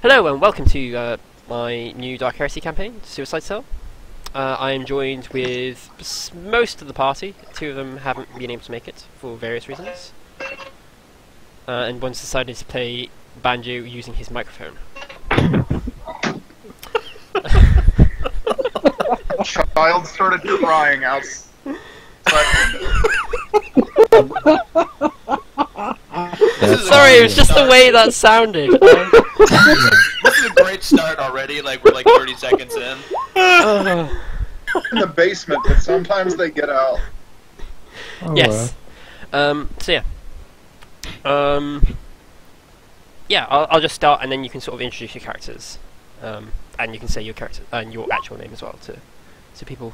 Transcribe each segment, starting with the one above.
Hello and welcome to my new Dark Heresy campaign, Suicide Cell. I am joined with most of the party. Two of them haven't been able to make it for various reasons. And one's decided to play banjo using his microphone. Child started crying outside. Sorry, it was just the way that sounded. This is a great start already, like we're like 30 seconds in. In the basement, but sometimes they get out. Oh, yes. Yeah, I'll just start and then you can sort of introduce your characters. And you can say your character and your actual name as well to people.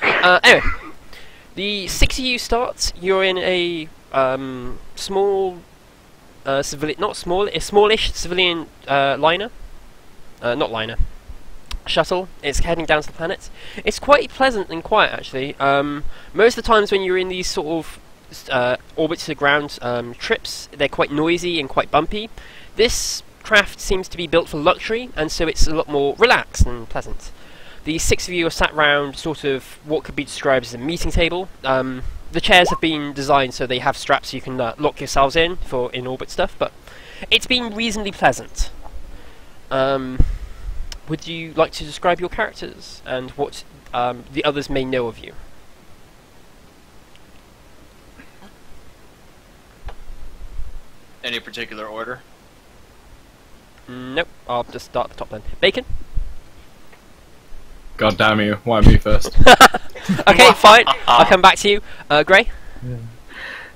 Anyway, the 6 of you start. You're in a small civilian, not small, a smallish civilian liner, not liner, shuttle. It's heading down to the planet. It's quite pleasant and quiet actually. Most of the times when you're in these sort of orbit to the ground trips, they're quite noisy and quite bumpy. This craft seems to be built for luxury, and so it's a lot more relaxed and pleasant. The 6 of you are sat round sort of what could be described as a meeting table. The chairs have been designed so they have straps so you can lock yourselves in for in-orbit stuff, but it's been reasonably pleasant. Would you like to describe your characters and what the others may know of you? Any particular order? Nope, I'll just start at the top then. Bacon? God damn you, why me first? Okay, fine, I'll come back to you. Gray? Yeah.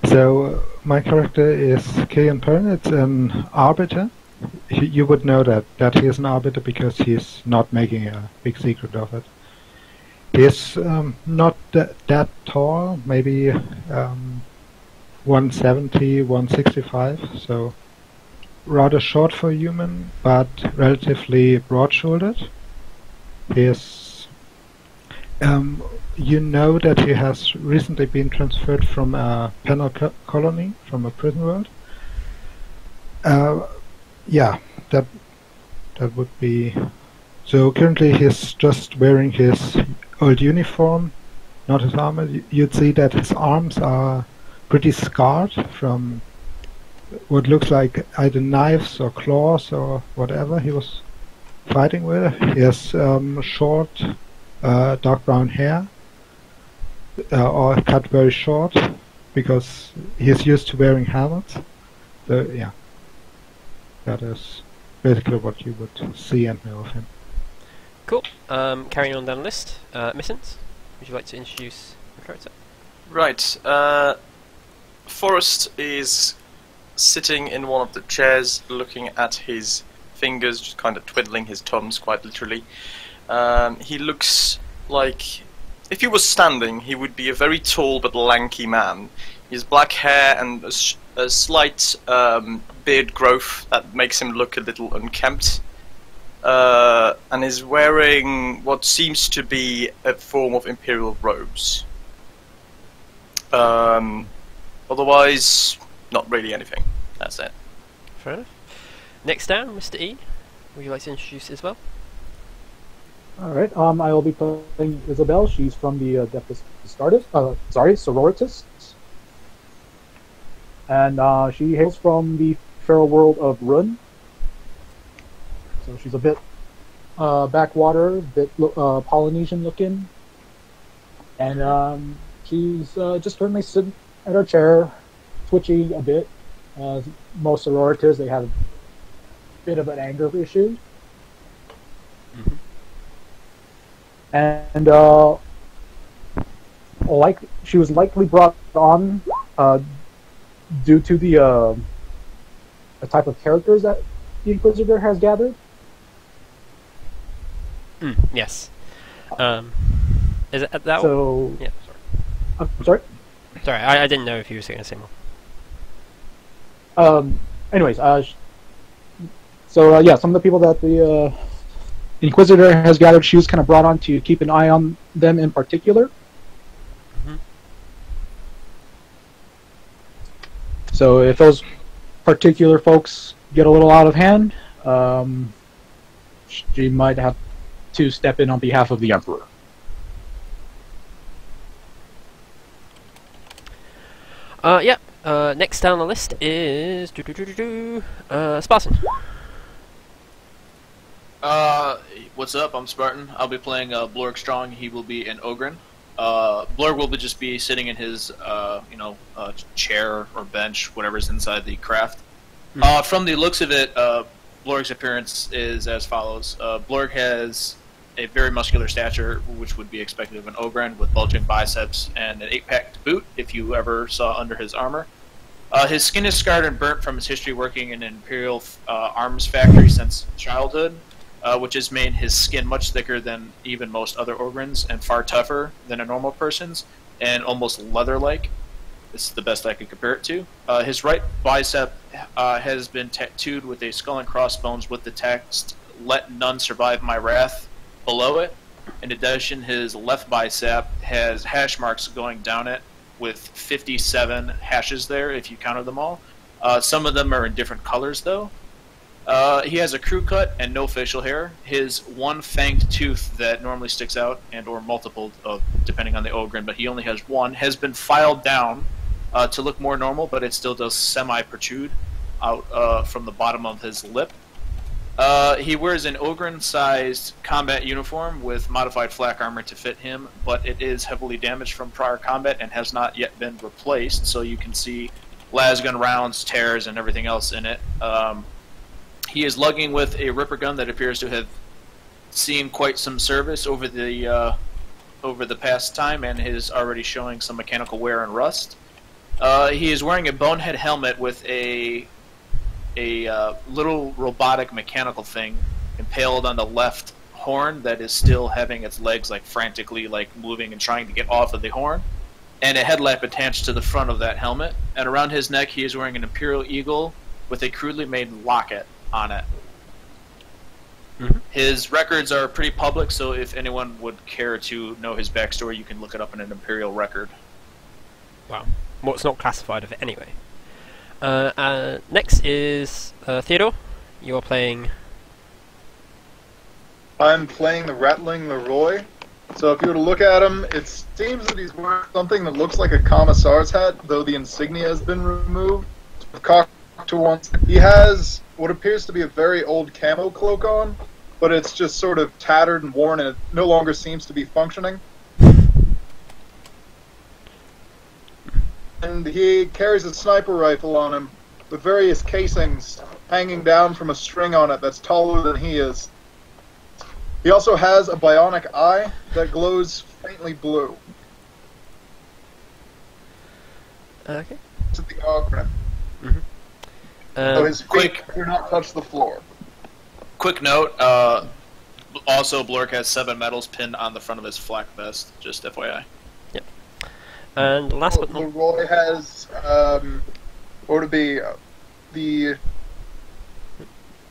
So, my character is Kian Pern. It's an arbiter. You would know that he is an arbiter because he's not making a big secret of it. He's not that tall, maybe 170, 165, so rather short for a human, but relatively broad-shouldered. He is you know that he has recently been transferred from a penal colony, from a prison world. Yeah, that would be... So currently he's just wearing his old uniform, not his armor. You'd see that his arms are pretty scarred from what looks like either knives or claws or whatever he was fighting with. He has short, dark brown hair, or cut very short, because he's used to wearing helmets. So yeah, that is basically what you would see and know of him. Cool. Carrying on down the list, Missins, would you like to introduce your character? Right. Forrest is sitting in one of the chairs, looking at his fingers, just kind of twiddling his thumbs, quite literally. He looks like, if he was standing, he would be a very tall but lanky man. He has black hair and a slight beard growth that makes him look a little unkempt. And is wearing what seems to be a form of imperial robes. Otherwise, not really anything. That's it. Fair enough. Next down, Mr. E. Would you like to introduce as well? Alright, I will be playing Isabel. She's from the Sororitas. And she hails from the feral world of Run. So she's a bit backwater, a bit Polynesian looking. And she's just currently sitting at her chair, twitching a bit. Most Sororitas, they have a bit of an anger issue. Mm-hmm. And she was likely brought on due to the type of characters that the Inquisitor has gathered. Yes. Is it that so, one? Yeah, sorry. I'm sorry? Sorry, I didn't know if you were going to say more. Anyways, so yeah, some of the people that the Inquisitor has gathered, she was kind of brought on to keep an eye on them in particular. Mm-hmm. So if those particular folks get a little out of hand, she might have to step in on behalf of the Emperor. Yep. Next down the list is Spartan. What's up? I'm Spartan. I'll be playing Blorg Strong. He will be an Ogren. Blorg will just be sitting in his, chair or bench, whatever's inside the craft. From the looks of it, Blorg's appearance is as follows. Blorg has a very muscular stature, which would be expected of an Ogren, with bulging biceps and an 8-pack to boot, if you ever saw under his armor. His skin is scarred and burnt from his history working in an Imperial arms factory since childhood, which has made his skin much thicker than even most other Ogrens, and far tougher than a normal person's, and almost leather-like. This is the best I could compare it to. His right bicep has been tattooed with a skull and crossbones with the text, "Let none survive my wrath," below it. In addition, his left bicep has hash marks going down it, with 57 hashes there, if you counted them all. Some of them are in different colors, though. He has a crew cut and no facial hair. His one fanged tooth that normally sticks out, and or multiple, depending on the Ogren, but he only has one, has been filed down to look more normal, but it still does semi-protrude out from the bottom of his lip. He wears an Ogren-sized combat uniform with modified flak armor to fit him, but it is heavily damaged from prior combat and has not yet been replaced, so you can see lasgun rounds, tears, and everything else in it. He is lugging with a ripper gun that appears to have seen quite some service over the past time, and is already showing some mechanical wear and rust. He is wearing a bonehead helmet with a little robotic mechanical thing impaled on the left horn that is still having its legs frantically moving and trying to get off of the horn, and a headlamp attached to the front of that helmet. And around his neck he is wearing an Imperial Eagle with a crudely made locket on it. His records are pretty public, so if anyone would care to know his backstory, you can look it up in an Imperial record. Wow. Well, it's not classified of it anyway. Next is Theodore. You are playing... I'm playing the Rattling Leroy. So if you were to look at him, it seems that he's wearing something that looks like a commissar's hat, though the insignia has been removed. He has what appears to be a very old camo cloak on, but it's just sort of tattered and worn, and it no longer seems to be functioning. And he carries a sniper rifle on him with various casings hanging down from a string on it that's taller than he is. He also has a bionic eye that glows faintly blue. Okay. To the Ogren. Mm-hmm. So his feet do not touch the floor. Quick note, also Blorg has 7 medals pinned on the front of his flak vest, just FYI. Yep. And last but not... Leroy has, what would it be, the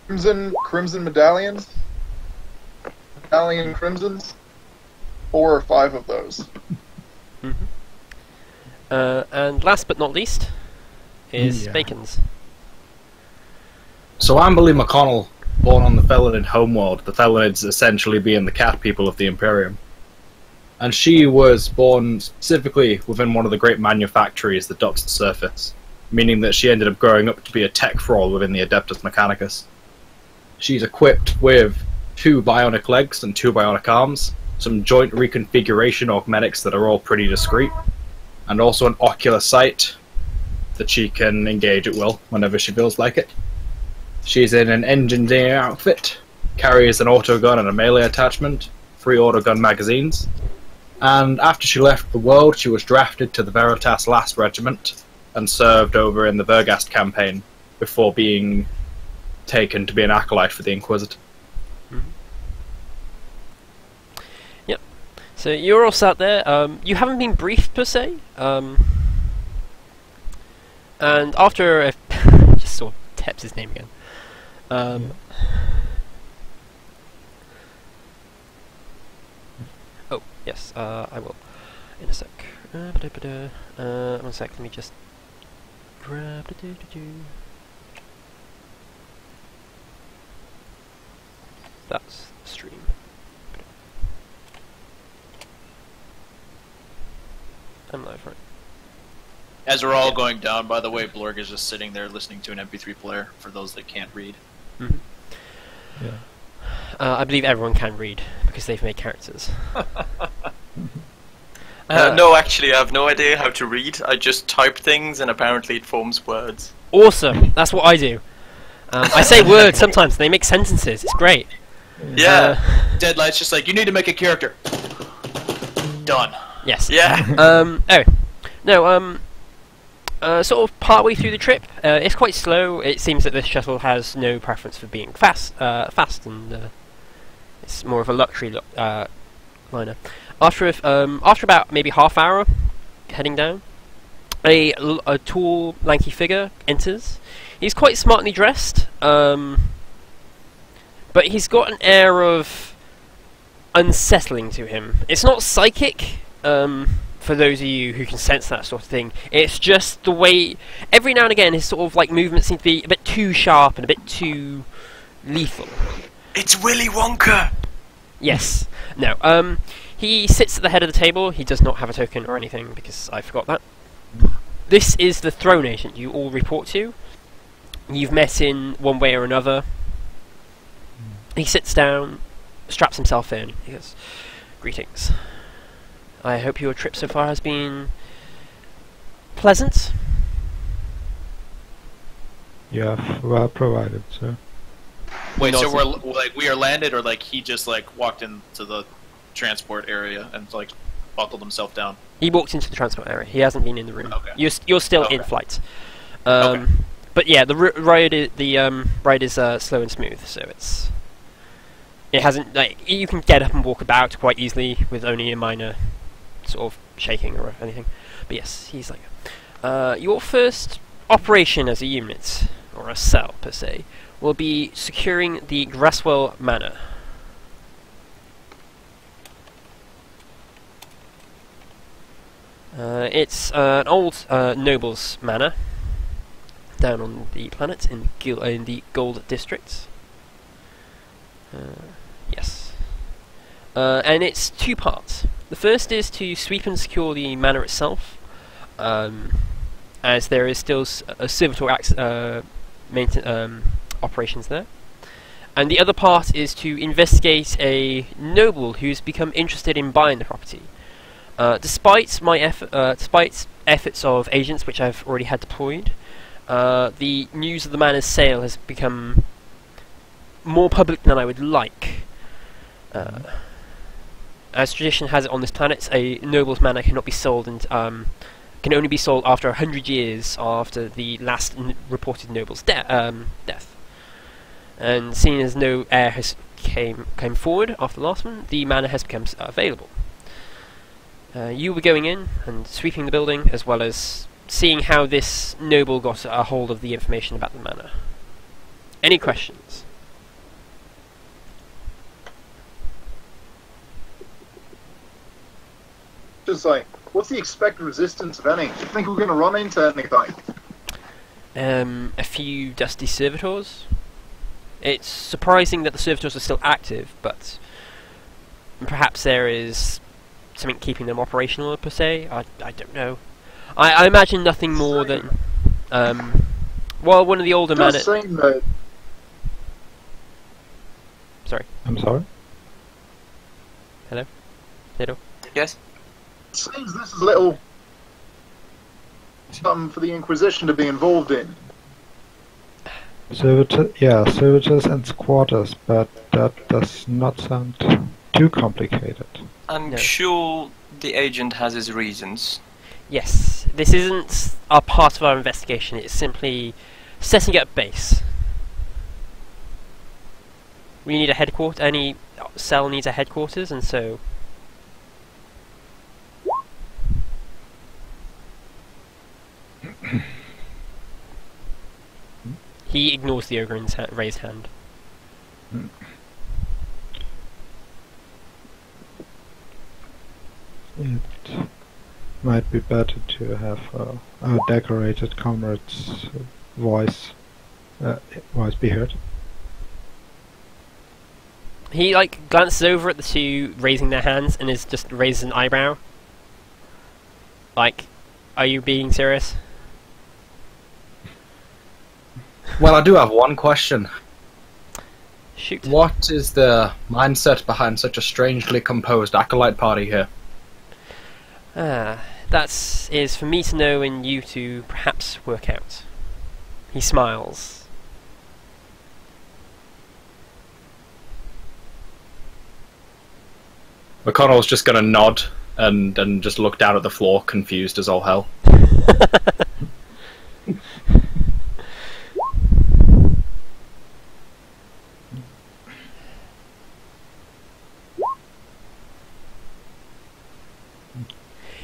Crimson Medallions? Medallion Crimsons? 4 or 5 of those. Mm-hmm. And last but not least is Bacon's. So I'm Billy McConnell, born on the Felonid homeworld, the Felonids essentially being the cat people of the Imperium. And she was born specifically within one of the great manufactories that dots the surface, meaning that she ended up growing up to be a tech thrall within the Adeptus Mechanicus. She's equipped with 2 bionic legs and 2 bionic arms, some joint reconfiguration augmentics that are all pretty discreet, and also an ocular sight that she can engage at will whenever she feels like it. She's in an engineer outfit, carries an autogun and a melee attachment, 3 autogun magazines, and after she left the world she was drafted to the Veritas Last Regiment and served over in the Vergast campaign before being taken to be an acolyte for the Inquisitor. Mm-hmm. Yep. So you're all sat there. You haven't been briefed per se. And after just saw Tep's name again. Oh yes, I will in a sec. 1 sec. Let me just grab that's the stream. I'm live, right? As we're all going down, by the way, Blorg is just sitting there listening to an MP3 player, for those that can't read. Mm-hmm. Yeah. I believe everyone can read, because they've made characters. No, actually, I have no idea how to read. I just type things, and apparently it forms words. Awesome! That's what I do. I say words sometimes, and they make sentences. It's great. Yeah. Deadlight's just like, you need to make a character. Done. Yes. Yeah. Sort of partway through the trip, it's quite slow. It seems that this shuttle has no preference for being fast, and it's more of a luxury liner. After about maybe half hour heading down, a tall, lanky figure enters. He's quite smartly dressed, but he's got an air of unsettling to him. It's not psychic, for those of you who can sense that sort of thing. It's just the way, every now and again, his sort of like movements seem to be a bit too sharp and a bit too lethal. It's Willy Wonka! Yes. No, he sits at the head of the table. He does not have a token or anything, because I forgot that. This is the throne agent you all report to. You've met in one way or another. He sits down, straps himself in. He goes, "Greetings. I hope your trip so far has been pleasant." You have well provided, sir. Wait, so Nothing. we're like, we are landed, or like he just like walked into the transport area and like buckled himself down? He walked into the transport area. He hasn't been in the room. Okay. You're still in Okay. flight. Okay. But yeah, the ride is slow and smooth, so it hasn't, like, you can get up and walk about quite easily with only a minor sort of shaking or anything. But yes, he's like, your first operation as a unit, or a cell per se, will be securing the Grasswell Manor. It's an old noble's manor down on the planet in the Gold District. Yes. And it's two parts. The first is to sweep and secure the manor itself, as there is still a servitor operations there. And the other part is to investigate a noble who's become interested in buying the property. Despite efforts of agents which I've already had deployed, the news of the manor's sale has become more public than I would like. As tradition has it on this planet, a noble's manor cannot be sold, and can only be sold after 100 years after the last reported noble's death. And seeing as no heir has came forward after the last one, the manor has become available. You were going in and sweeping the building, as well as seeing how this noble got a hold of the information about the manor. Any questions? Just like, what's the expected resistance of any? Do you think we're going to run into anything? A few dusty servitors. It's surprising that the servitors are still active, but perhaps there is something keeping them operational per se. I don't know. I imagine nothing more than well, one of the older men. Sorry. I'm sorry? Hello? Hello? Yes? It seems this is a little something for the Inquisition to be involved in. Servitors and squatters, but that does not sound too complicated. I'm No. sure the agent has his reasons. Yes, this isn't a part of our investigation, it's simply setting up base. We need a headquarters, any cell needs a headquarters, and so... He ignores the Ogren's raised hand. It might be better to have our decorated comrade's voice be heard. He like glances over at the two raising their hands and is just raises an eyebrow. Like, are you being serious? Well, I do have one question. Shoot. What is the mindset behind such a strangely composed acolyte party here? That is for me to know and you to perhaps work out. He smiles. McConnell's just gonna nod and just look down at the floor, confused as all hell.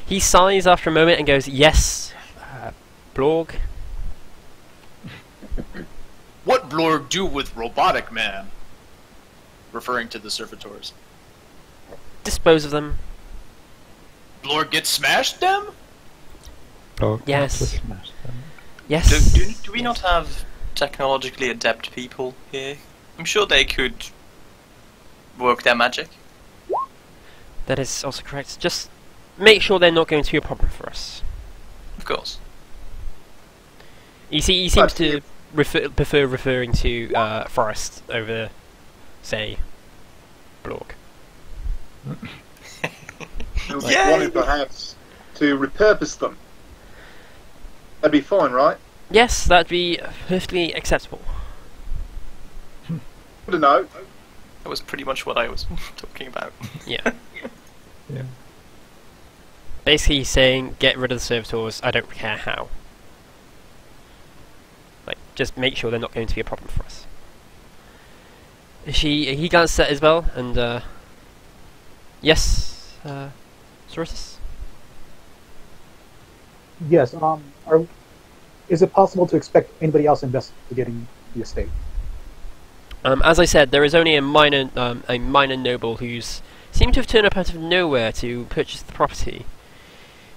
He sighs after a moment and goes, "Yes, Blorg." What Blorg do with robotic man? Referring to the servitors. Dispose of them. Blorg get smashed them? Oh, Yes. just smash them. Yes. Do we not have technologically adept people here? I'm sure they could work their magic. That is also correct. Just make sure they're not going to be a problem for us. Of course. He seems to prefer referring to Forest over, say, Blorg. He wanted perhaps to repurpose them. That'd be fine, right? Yes, that'd be perfectly acceptable. Good to know. That was pretty much what I was talking about. Yeah. Yeah. Basically saying, get rid of the servitors, I don't care how. Like, just make sure they're not going to be a problem for us. He glances at Isabel, and, yes, Sortis? Yes. Is it possible to expect anybody else investigating the estate? As I said, there is only a minor noble who's seemed to have turned up out of nowhere to purchase the property.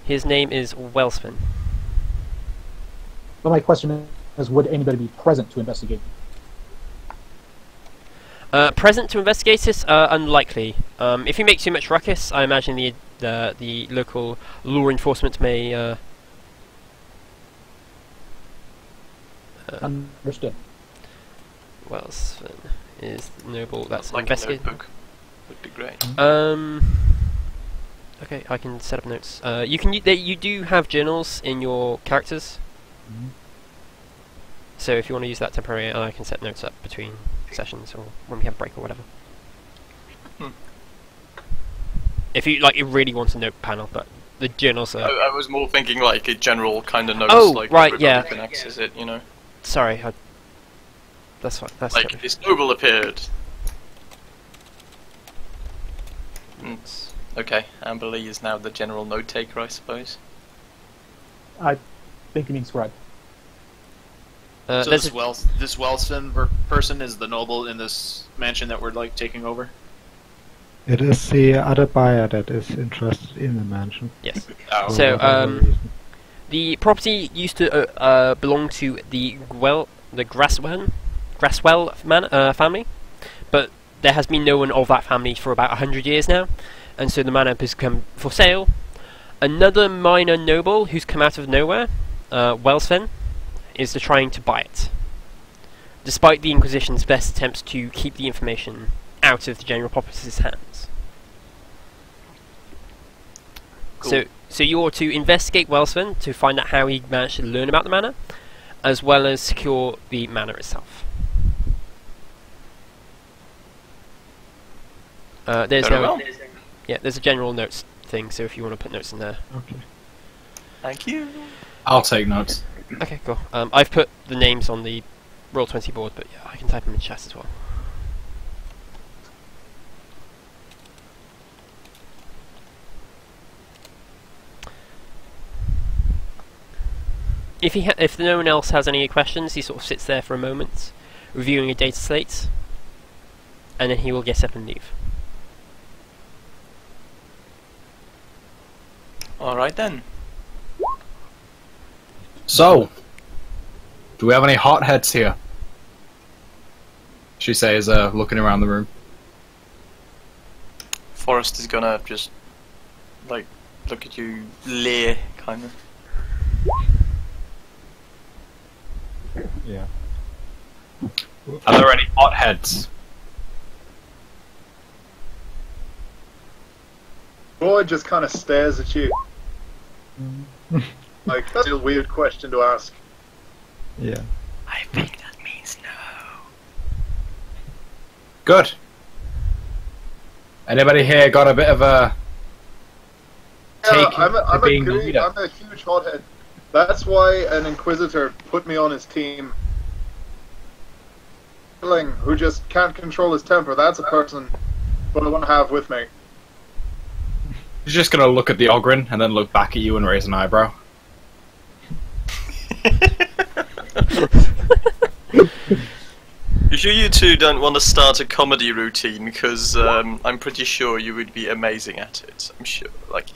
His name is Wellspin. But my question is, would anybody be present to investigate? Present to investigate it? Unlikely. If you make too much ruckus, I imagine the local law enforcement may. Understood. Wellspin is the noble that's Like a investigating. notebook would be great. Okay, I can set up notes. You do have journals in your characters. Mhm. So if you want to use that temporarily, I can set notes up between sessions or when we have break or whatever. If you you really want a note panel, but the journals are. I was more thinking like a general kind of notes, Oh, like right, everybody yeah. can access it, you know. Sorry, that's fine. That's Like totally this noble appeared. Okay, Amber Lee is now the general note taker, I suppose. I think you mean scribe. So there's this Wellspin person is the noble in this mansion that we're taking over? It is the other buyer that is interested in the mansion. yes. Oh, for So, whatever reason. The property used to belong to the Grasswell family, but there has been no one of that family for about 100 years now, and so the manor has come for sale. Another minor noble who's come out of nowhere, Wellsven, is trying to buy it, despite the Inquisition's best attempts to keep the information out of the general populace's hands. Cool. So you are to investigate Wellsven to find out how he managed to learn about the manor, as well as secure the manor itself. There's Very no, well. yeah, there's a general notes thing. So if you want to put notes in there, Okay. Thank you. I'll take notes. okay, cool. I've put the names on the Roll20 board, but yeah, I can type them in chat as well. If no one else has any questions, he sort of sits there for a moment, reviewing a data slate, and then he will get up and leave. Alright then. So, do we have any hotheads here? She says, looking around the room. Forrest is gonna just like look at you, leer, kind of. Yeah. Are there any hotheads? Roy just kind of stares at you. Like, that's a weird question to ask. Yeah. I think that means no. Good. Anybody here got a bit of a Yeah, take I'm to being the leader? I'm a huge hothead. That's why an Inquisitor put me on his team. Who just can't control his temper. That's a person what I want to have with me. He's just gonna look at the Ogryn and then look back at you and raise an eyebrow. You sure you two don't want to start a comedy routine? Because I'm pretty sure you would be amazing at it. I'm sure. Like,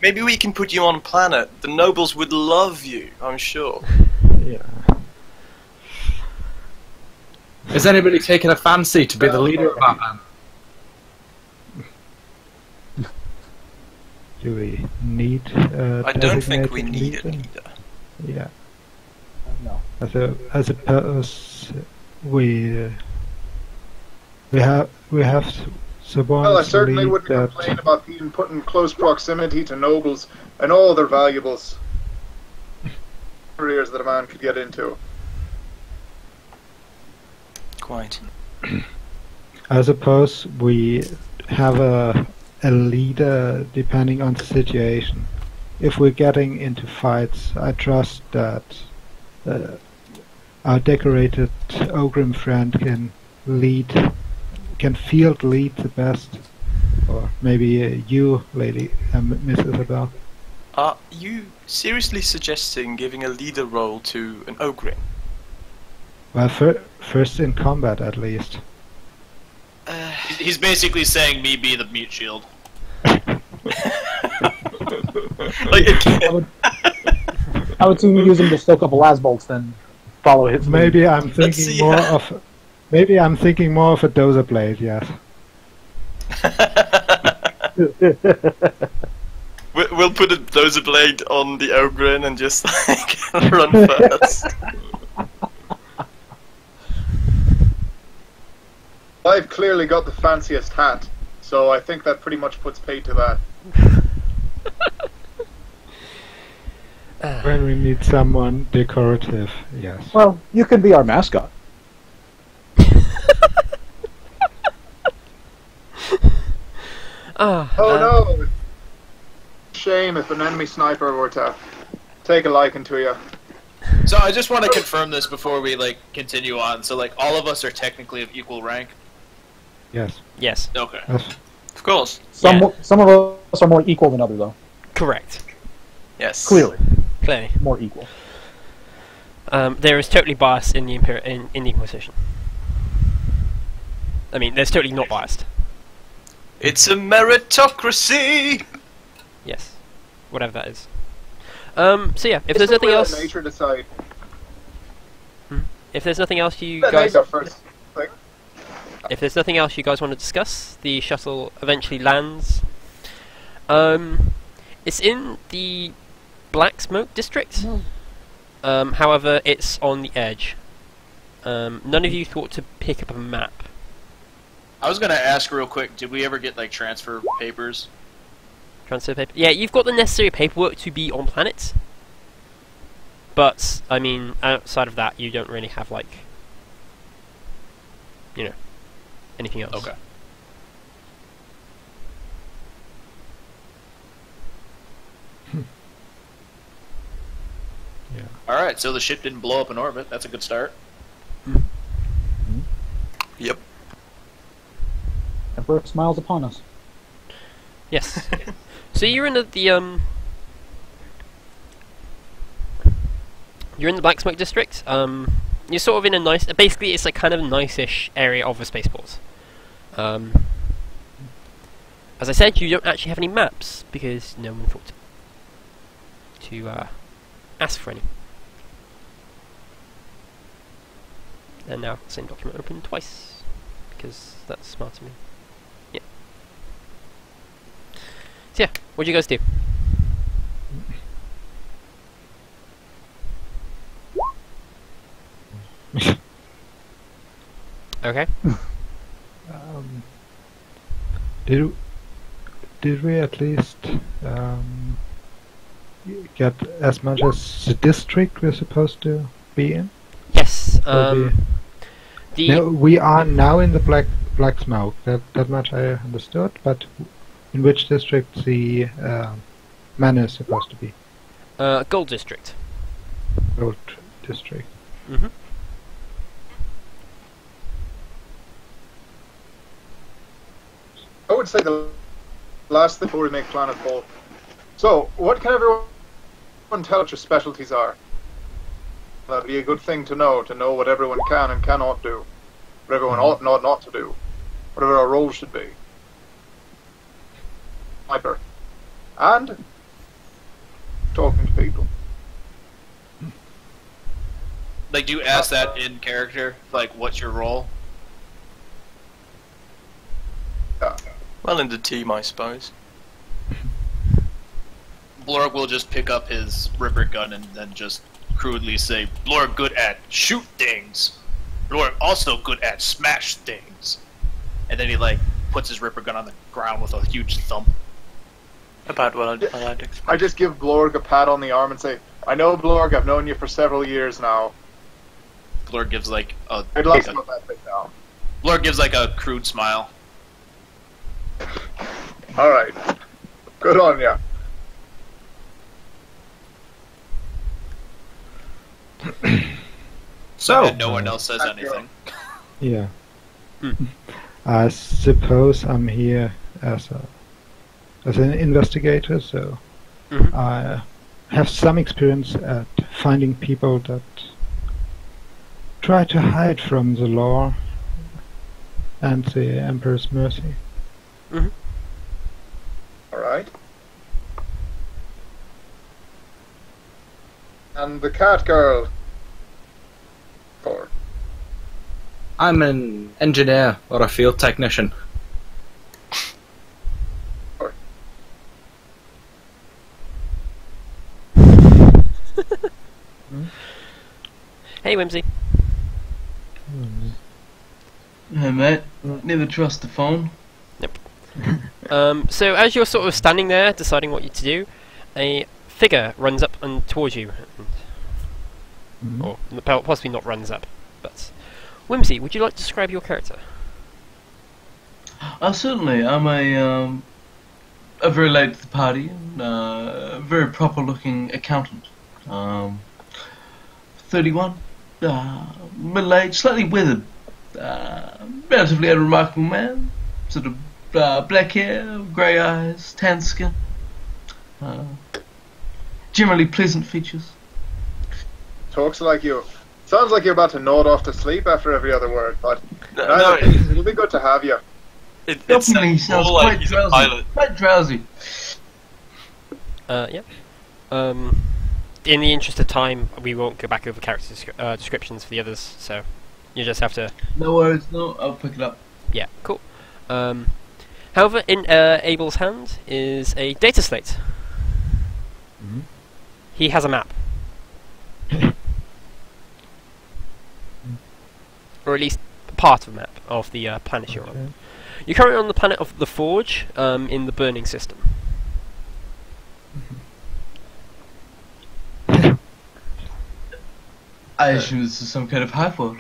maybe we can put you on planet. The nobles would love you. I'm sure. Yeah. Is anybody taking a fancy to be the leader of that band? Do we need? I don't think we designated need a leader? leader. Yeah. No. As a purpose, we have someone Well, I to certainly lead wouldn't that. complain about being put in close proximity to nobles and all their valuables. Careers that a man could get into. Quite. I suppose we have a leader depending on the situation. If we're getting into fights, I trust that our decorated Ogrim friend can field lead the best. Or maybe you, Lady Miss Isabel. Are you seriously suggesting giving a leader role to an Ogryn? Well, first in combat at least. He's basically saying me be the mute shield. Like, I would sooner use him to stoke up las bolts than follow his lead. Maybe I'm Let's thinking see more how- of. Maybe I'm thinking more of a dozer blade. Yes. we'll put a dozer blade on the Ogryn and just like run first. I've clearly got the fanciest hat, so I think that pretty much puts pay to that. When we need someone decorative, yes. Well, you could be our mascot. Ah, Oh no! Shame if an enemy sniper were to take a liking to you. So I just want to confirm this before we like continue on. So like all of us are technically of equal rank. Yes. Yes, Okay. Yes. Of course. Some Yeah. some of us are more equal than others, though. correct. Yes. Clearly, Clearly. more equal. There is totally bias in the in the Inquisition. I mean, there's totally not biased. It's a meritocracy. Yes, whatever that is. So yeah, if there's nothing else, Nature decide. if there's nothing else you Let guys, nature first. Like, if there's nothing else you guys want to discuss, the shuttle eventually lands. It's in the Black Smoke district. However, it's on the edge. None of you thought to pick up a map. I was gonna ask real quick. Did we ever get like transfer papers? Transfer paper. Yeah, you've got the necessary paperwork to be on planet. But I mean, outside of that, you don't really have like, you know, anything else. Okay. Yeah. All right. So the ship didn't blow up in orbit. That's a good start. Yep. Emperor smiles upon us. Yes. So you're in the you're in the Black Smoke district. You're sort of in a nice. Basically, it's like kind of a nice-ish area of a spaceport. As I said, you don't actually have any maps because no one thought to ask for any. And now, same document open twice because that's smart of me. Yeah. So yeah, what do you guys do? Okay. Did we at least get as much as the district we're supposed to be in? Yes. No, we are now in the black smoke. That much I understood. But in which district the manor is supposed to be? Gold District. Gold district. Mm-hmm. I would say the last thing before we make planetfall. So, what can everyone tell what your specialties are? That'd be a good thing to know what everyone can and cannot do, what everyone ought not to do, whatever our role should be. Sniper. And talking to people. Like, do you ask that in character? Like, what's your role? Yeah. Well, in the team, I suppose. Blorg will just pick up his ripper gun and then just crudely say, Blorg good at shoot things. Blorg also good at smash things. And then he, like, puts his ripper gun on the ground with a huge thump. About what I'd expect. I just give Blorg a pat on the arm and say, I know Blorg, I've known you for several years now. Blorg gives, like, a... I'd like to put that thing down. Blorg gives, like, a crude smile. Alright. Good on ya. So, And no one else says anything. Yeah. I suppose I'm here as an investigator, so Mhm. I have some experience at finding people that try to hide from the law and the Emperor's mercy. Alright. And the cat girl. Or I'm an engineer or a field technician. Hey, Wimzie. Hey mate, never trust the phone. So as you're sort of standing there deciding what to do, a figure runs up and towards you. Or possibly not runs up, but... Wimzie, would you like to describe your character? Certainly, I'm a very late to the party, very proper looking accountant. 31, middle-aged, slightly withered, relatively unremarkable man, sort of black hair, grey eyes, tan skin, generally pleasant features. talks like you. Sounds like you're about to nod off to sleep after every other word, but No, it'll be good to have you. it Definitely sounds sounds more like quite he's a drowsy. pilot. Quite drowsy. Yeah. In the interest of time, we won't go back over character descriptions for the others, so you just have to... No worries, no, I'll pick it up. Yeah, cool. However, in Abel's hand is a data slate. He has a map. Or at least part of a map of the planet you're on. You're currently on the planet of the Forge, in the Burning System. I assume this is some kind of hive world.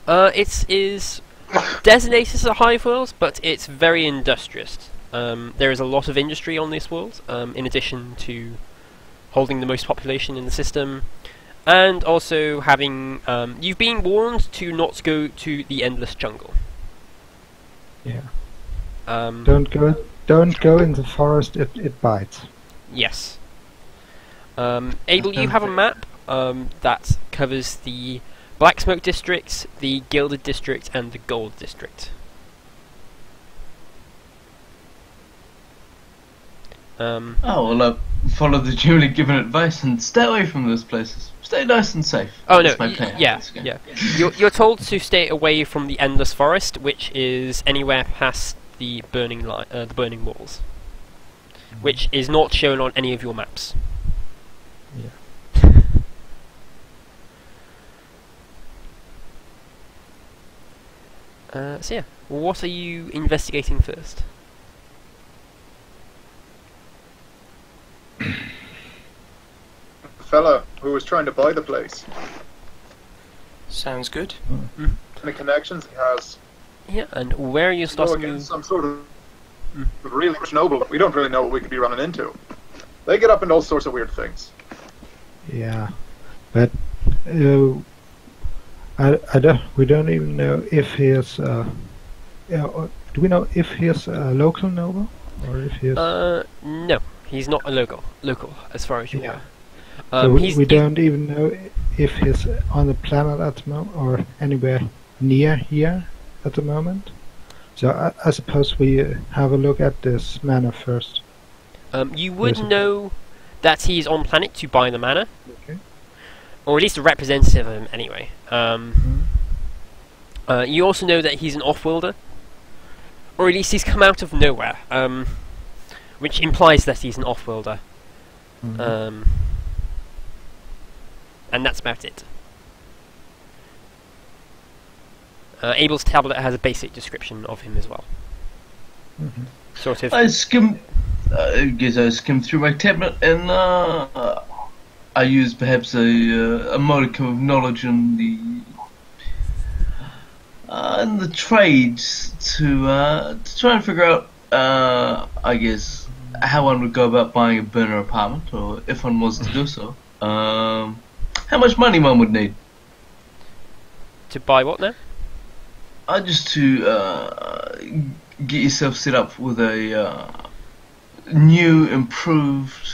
It is designated as a hive world, but it's very industrious. There is a lot of industry on this world, in addition to holding the most population in the system, and also having... you've been warned to not go to the endless jungle. Yeah. Don't Don't go in the forest. It bites. Yes. Abel, you have a map that covers the Black Smoke District, the Gilded District, and the Gold District. Oh, well, follow the duly given advice and stay away from those places. Stay nice and safe. Oh That's no, my plan. yeah. You're told to stay away from the Endless Forest, which is anywhere past the burning walls. which is not shown on any of your maps. Yeah. So yeah, what are you investigating first? The fella who was trying to buy the place. Sounds good. Any connections he has. Yeah, and where are you Go starting against to... some sort of really rich noble. We don't really know what we could be running into. They get up into all sorts of weird things. Yeah, but we don't even know if he is. Do we know if he is a local noble or if he is? No, he's not a local, as far as you're Yeah. aware. So we don't even know if he's on the planet at the moment or anywhere near here at the moment. So I suppose we have a look at this manor first. You would Yes. know that he's on planet to buy the manor, Okay. or at least a representative of him anyway. You also know that he's an off-worlder, or at least he's come out of nowhere, which implies that he's an off-worlder. And that's about it. Abel's tablet has a basic description of him as well. Sort of. I guess I skimmed through my tablet and I used perhaps a modicum of knowledge in the trades to try and figure out, I guess, how one would go about buying a burner apartment, or if one was to do so, how much money one would need. To buy what now? Just to get yourself set up with a new, improved,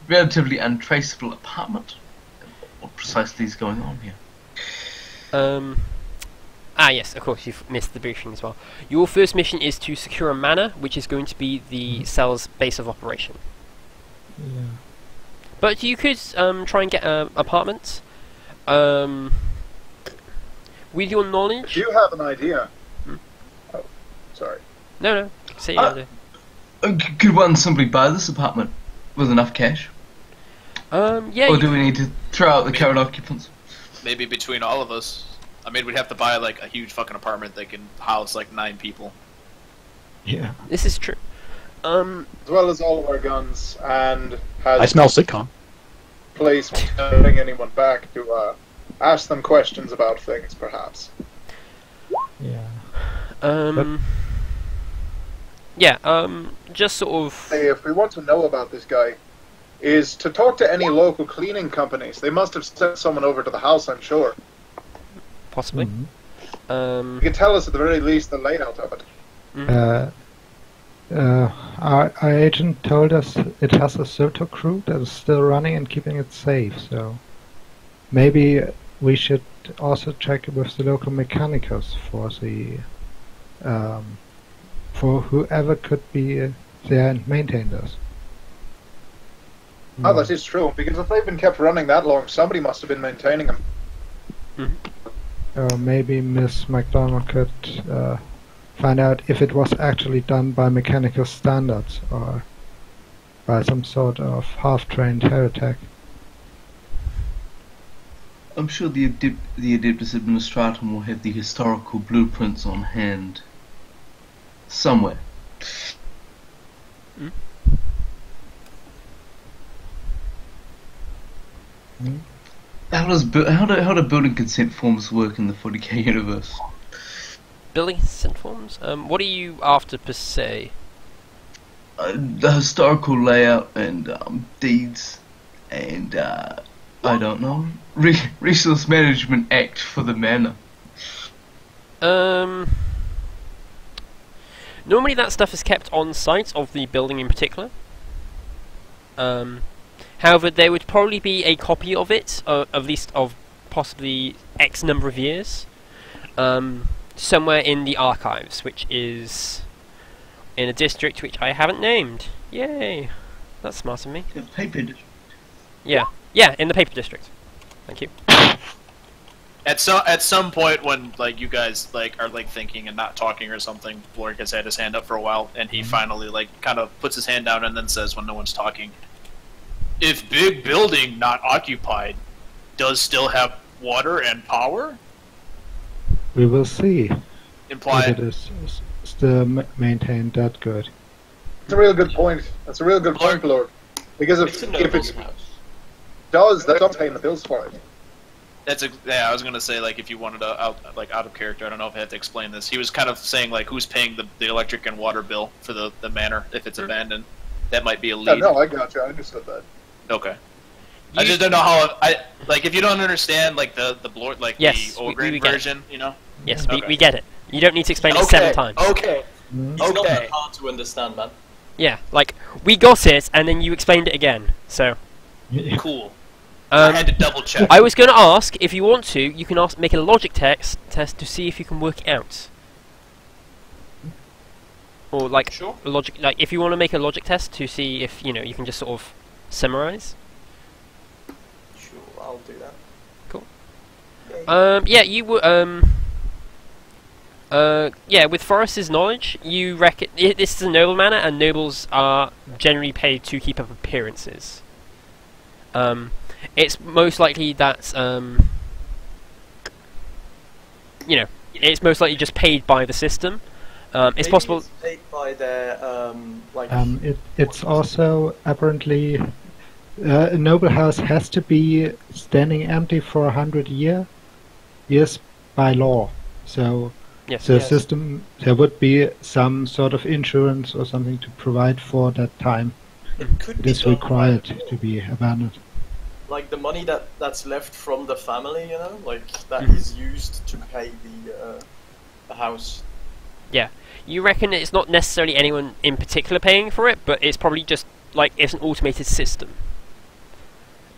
relatively untraceable apartment. What precisely is going on here? Yes, of course, you've missed the briefing as well. Your first mission is to secure a manor, which is going to be the cell's base of operation. Yeah. But you could try and get an apartment. With your knowledge... Do you have an idea? Oh, sorry. No, say your idea. Could one simply buy this apartment with enough cash? Yeah. Or do we need to throw out the current occupants? Maybe between all of us. I mean, we'd have to buy like a huge fucking apartment that can house like 9 people. Yeah. This is true. As well as all of our guns, and has I smell sitcom. place without bring anyone back to ask them questions about things, perhaps. Yeah. Just sort of... Hey, if we want to know about this guy, is to talk to any local cleaning companies. They must have sent someone over to the house, I'm sure. Possibly. You can tell us at the very least the layout of it. Our agent told us it has a Soto crew that is still running and keeping it safe, so maybe we should also check with the local Mechanicus for the for whoever could be there and maintain this. Oh, that is true, because if they've been kept running that long, somebody must have been maintaining them. Or maybe Miss MacDonald could find out if it was actually done by Mechanicus standards or by some sort of half-trained heretic. I'm sure the Adeptus Administratum will have the historical blueprints on hand somewhere. How do building consent forms work in the 40k universe? Building consent forms? What are you after per se? The historical layout and deeds and I don't know, Resource Management Act for the manor. Normally that stuff is kept on site of the building in particular. However, there would probably be a copy of it, at least of possibly X number of years, somewhere in the archives, which is in a district which I haven't named. Yay! That's smart of me. The paper district. Yeah, in the paper district. Thank you. At some point when like you guys like are like thinking and not talking or something, Blork has had his hand up for a while, and he finally like kind of puts his hand down and then says when no one's talking, "If big building not occupied, does still have water and power?" We will see Imply if it is still maintained that good. That's a real good point. That's a real good point, Lord. Because It's a if noble's it house. does, that does pay the bills for it. yeah. I was gonna say like if you wanted to out of character, I don't know if I have to explain this. He was kind of saying like who's paying the electric and water bill for the manor if it's abandoned. That might be a Yeah, lead. no, I got you. I understood that. Okay. I just don't know how like if you don't understand like the Blork like Yes, the we Ogre get it. version, you know. Yes, Okay. we get it. You don't need to explain it 7 times. Okay. Mm. It's not Okay. that hard to understand, man. Yeah, like, we got it, and then you explained it again. So, Cool. I um, had to double check. I was going to ask, if you want to, you can make a logic test to see if you can work it out. Or, like, Sure. if you want to make a logic test to see if, you know, you can just sort of summarize. Sure, I'll do that. Cool. Yay. Yeah, you were, yeah, with Forrest's knowledge, you reckon this is a noble manor, and nobles are generally paid to keep up appearances. It's most likely that, you know, it's most likely just paid by the system. It's Maybe possible. It's paid by their like. It's also apparently a noble house has to be standing empty for 100 years by law. So Yes. the Yes. system, there would be some sort of insurance or something to provide for that time. It could It be is done required by- to be abandoned. like the money that's left from the family, you know, like that Mhm. is used to pay the house. You reckon it's not necessarily anyone in particular paying for it, but it's probably just like it's an automated system.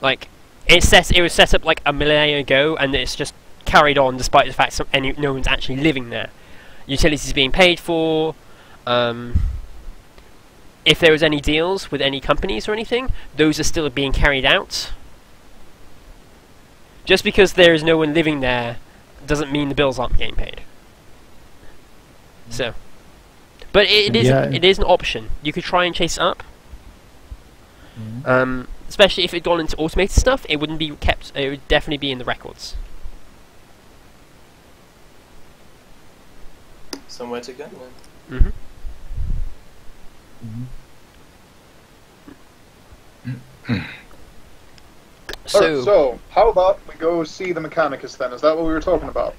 Like it was set up like a millennia ago, and it's just carried on despite the fact no one's actually living there. Utilities being paid for. If there was any deals with any companies or anything, those are still being carried out. Just because there is no one living there doesn't mean the bills aren't getting paid. So, but it is an option. You could try and chase it up. Especially if it gone into automated stuff, it wouldn't be kept. It would definitely be in the records. Somewhere to go then. Mm-hmm. Alright, so, how about we go see the Mechanicus then? Is that what we were talking about?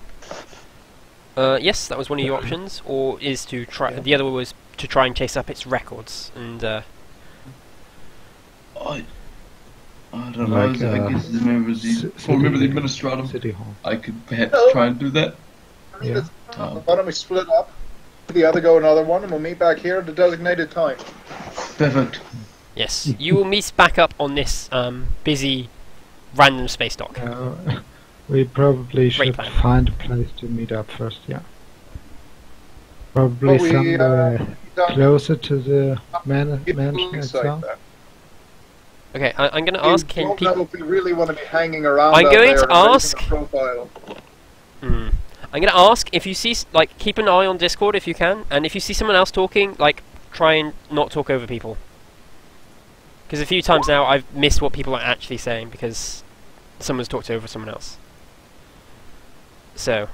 Yes, that was one of your options, or is to try. The other one was to try and chase up its records, and I don't Like, know. I guess remember the administratum. City Hall. I could perhaps No. try and do that. I mean, Yeah. why don't we split up? The other go another one, and we'll meet back here at the designated time. Perfect. yes, you will meet back up on this busy random space dock. We probably Great should plan. find a place to meet up first, yeah. Probably But we, somewhere Done. closer to the Get mansion Cuicide itself. then. Okay, I'm going to ask We can don't people. know if we really want to be hanging around. I'm out going there to and raising ask- a profile. I'm going to ask if you see, like, keep an eye on Discord if you can, and if you see someone else talking, like, try and not talk over people. Because a few times now I've missed what people are actually saying because someone's talked over someone else. So,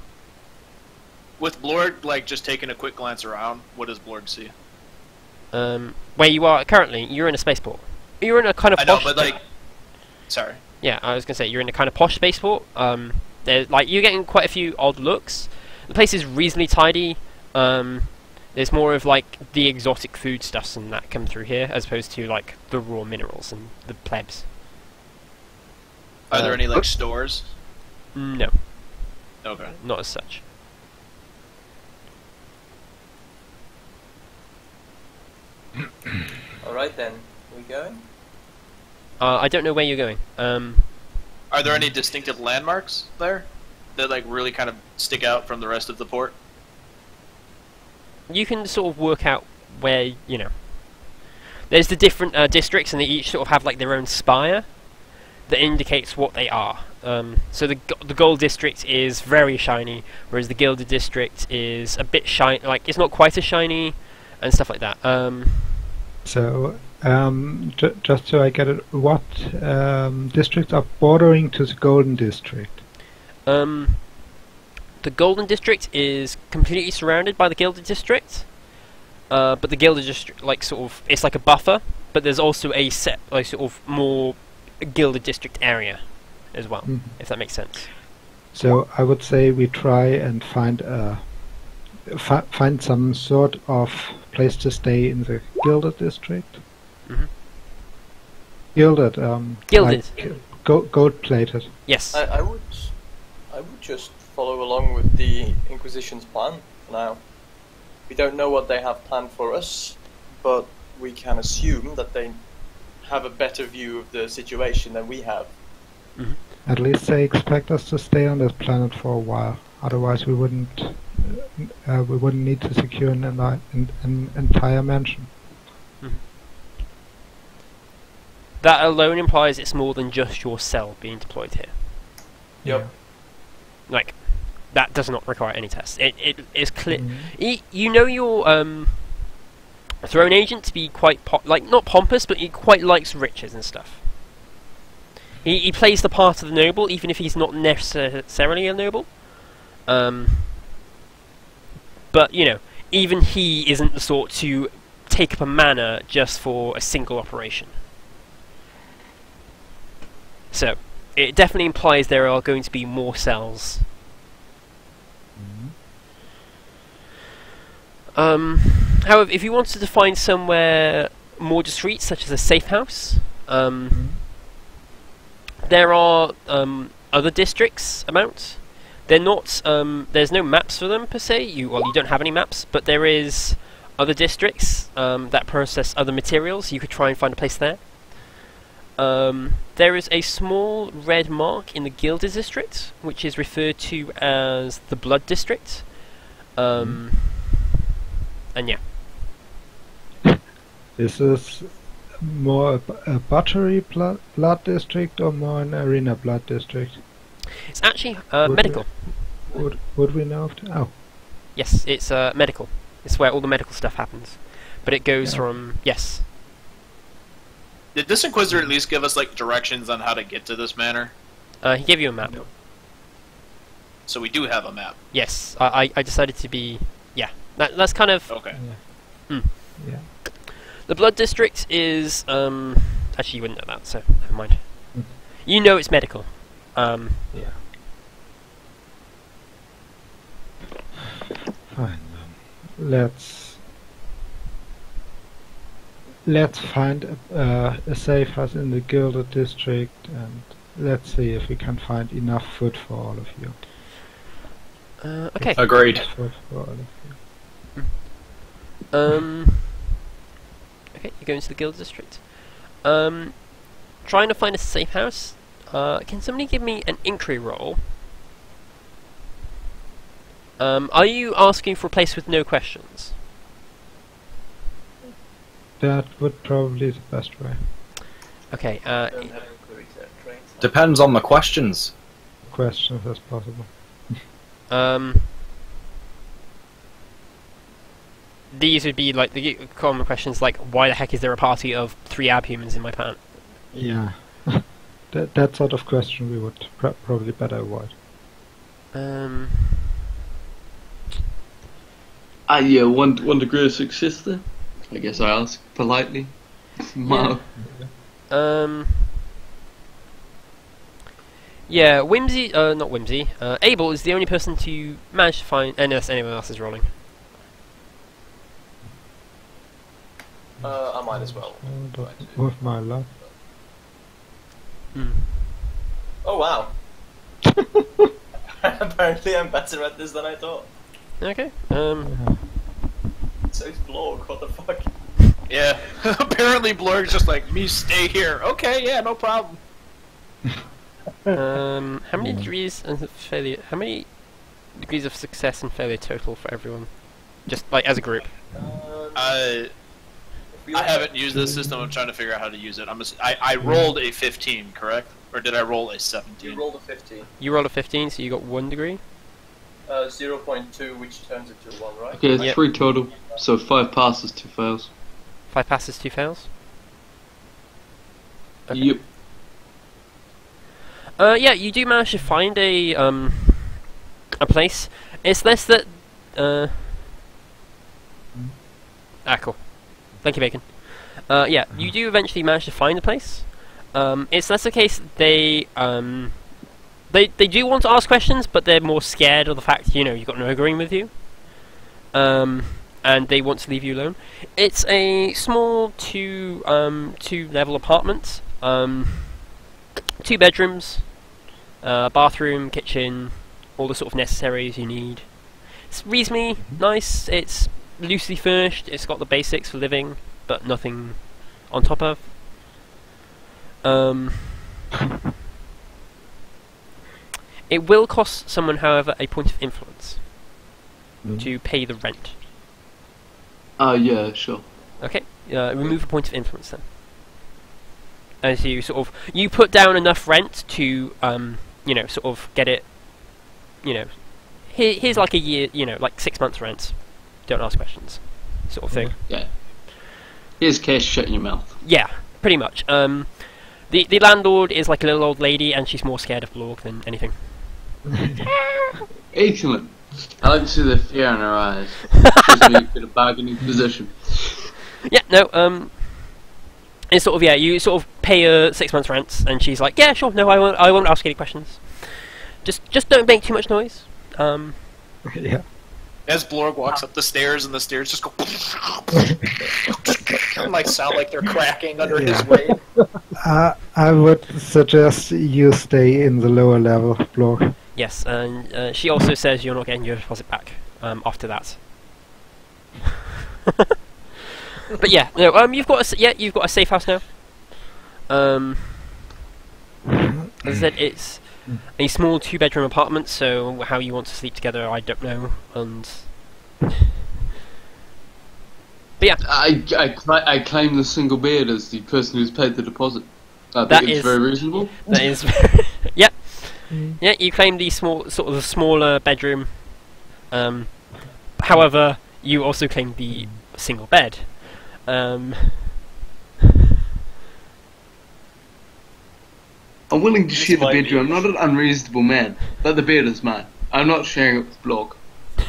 With Blorg, like just taking a quick glance around, what does Blorg see? where you are currently, you're in a spaceport. You're in a kind of I know, posh. but like, sorry. Yeah, I was gonna say you're in a kind of posh spaceport. There's like you're getting quite a few odd looks. The place is reasonably tidy. There's more of like the exotic foodstuffs and that come through here, as opposed to like the raw minerals and the plebs. Are there any like stores? No, Okay. not as such. Alright then, we going? I don't know where you're going. Are there any distinctive landmarks there that like really kind of stick out from the rest of the port? You can sort of work out where, you know. There's the different districts, and they each sort of have like their own spire. that indicates what they are. So the gold district is very shiny, whereas the gilded district is a bit shiny, like it's not quite as shiny, and stuff like that. So, just so I get it, what districts are bordering to the golden district? The golden district is completely surrounded by the gilded district, but the gilded district, like sort of, it's like a buffer. But there's also a set, like sort of more gilded district area as well, if that makes sense. So I would say we try and find find some sort of place to stay in the gilded district. Gilded. Gilded. Like gold plated. Yes. I would just follow along with the Inquisition's plan for now. We don't know what they have planned for us, but we can assume that they have a better view of the situation than we have. At least they expect us to stay on this planet for a while. Otherwise, we wouldn't need to secure an entire mansion. That alone implies it's more than just your cell being deployed here. Yep. Like, that does not require any tests. It is clear. You know your throne agent to be quite not pompous, but he quite likes riches and stuff. He plays the part of the noble, even if he's not necessarily a noble. But you know, even he isn't the sort to take up a manor just for a single operation. So it definitely implies there are going to be more cells. However, if you wanted to find somewhere more discreet, such as a safe house, there are other districts about. They're not. There's no maps for them per se. You don't have any maps, but there is other districts that process other materials. You could try and find a place there. There is a small red mark in the Gilded district, which is referred to as the Blood district. And yeah. Is this more a butchery blood district or more an arena blood district? It's actually medical. Would we know? Oh. Yes, it's medical. It's where all the medical stuff happens. But it goes from... Yes. Did this Inquisitor at least give us like directions on how to get to this manor? He gave you a map. So we do have a map. Yes, I decided to be... Yeah, that's kind of... Okay. Yeah. The Blood District is... Actually, you wouldn't know that, so never mind. You know it's medical. Yeah. Fine. Let's find a safe house in the Gilded district, and let's see if we can find enough food for all of you. Okay. Agreed. Food for all of you. Okay, you're going to the Guild District. Trying to find a safe house. Can somebody give me an inquiry roll? Are you asking for a place with no questions? That would probably be the best way. Okay, Depends on the questions. Questions as possible. These would be like the common questions like, why the heck is there a party of 3 abhumans in my planet? Yeah. that sort of question we would probably better avoid. Yeah, one degree of success there. I guess I ask politely. Yeah, Wimzie, not Wimzie, Abel is the only person to manage to find, unless anyone else is rolling. I might as well. With my luck. Oh wow. Apparently I'm better at this than I thought. Okay, So it's Blorg, what the fuck? Yeah. Apparently Blorg's just like, me stay here. Okay, yeah, no problem. how many degrees of failure? How many degrees of success and failure total for everyone? Just like as a group. If I haven't used this system. I'm trying to figure out how to use it. I rolled a 15, correct? Or did I roll a 17? You rolled a 15. You rolled a 15, so you got 1 degree. 0.2, which turns it to 1, right? Okay, Yep. 3 total. So 5 passes, 2 fails. 5 passes, 2 fails. Okay. Yep. Yeah, you do manage to find a place. It's less that. Cool. Thank you, Bacon. Yeah, you do eventually manage to find a place. It's less the case they do want to ask questions, but they're more scared of the fact you've got an ogre with you. And they want to leave you alone. It's a small two-level apartment. 2 bedrooms, bathroom, kitchen, all the sort of necessaries you need. It's reasonably nice. It's loosely furnished. It's got the basics for living, but nothing on top of. It will cost someone, however, a point of influence to pay the rent. Yeah, sure. Okay, remove a point of influence then. As you you put down enough rent to sort of get it. Here's like a year, like 6 months rent. Don't ask questions, sort of thing. Yeah. Here's cash, shut in your mouth. Yeah, pretty much. The landlord is like a little old lady, and she's more scared of Blorg than anything. Excellent. I like to see the fear in her eyes. Gives me a bit of bargaining position. Yeah, no, it's sort of, you sort of pay her 6 months rent, and she's like, yeah, sure, no, I won't ask any questions. Just don't make too much noise. Yeah. As Blorg walks up the stairs, and the stairs just go... It might sound like they're cracking under his weight. I would suggest you stay in the lower level block. Yes, and she also says you're not getting your deposit back after that. But yeah, no, you've got a safe house now. As I said, it's a small 2-bedroom apartment, so how you want to sleep together, I don't know. And but yeah, I claim the single bed as the person who's paid the deposit. I That think it's is- very reasonable. that is, yeah, yeah. You claim the smaller bedroom. However, you also claim the single bed. I'm willing to share the might be- bedroom. I'm not an unreasonable man, but the bed is mine. I'm not sharing it with Block.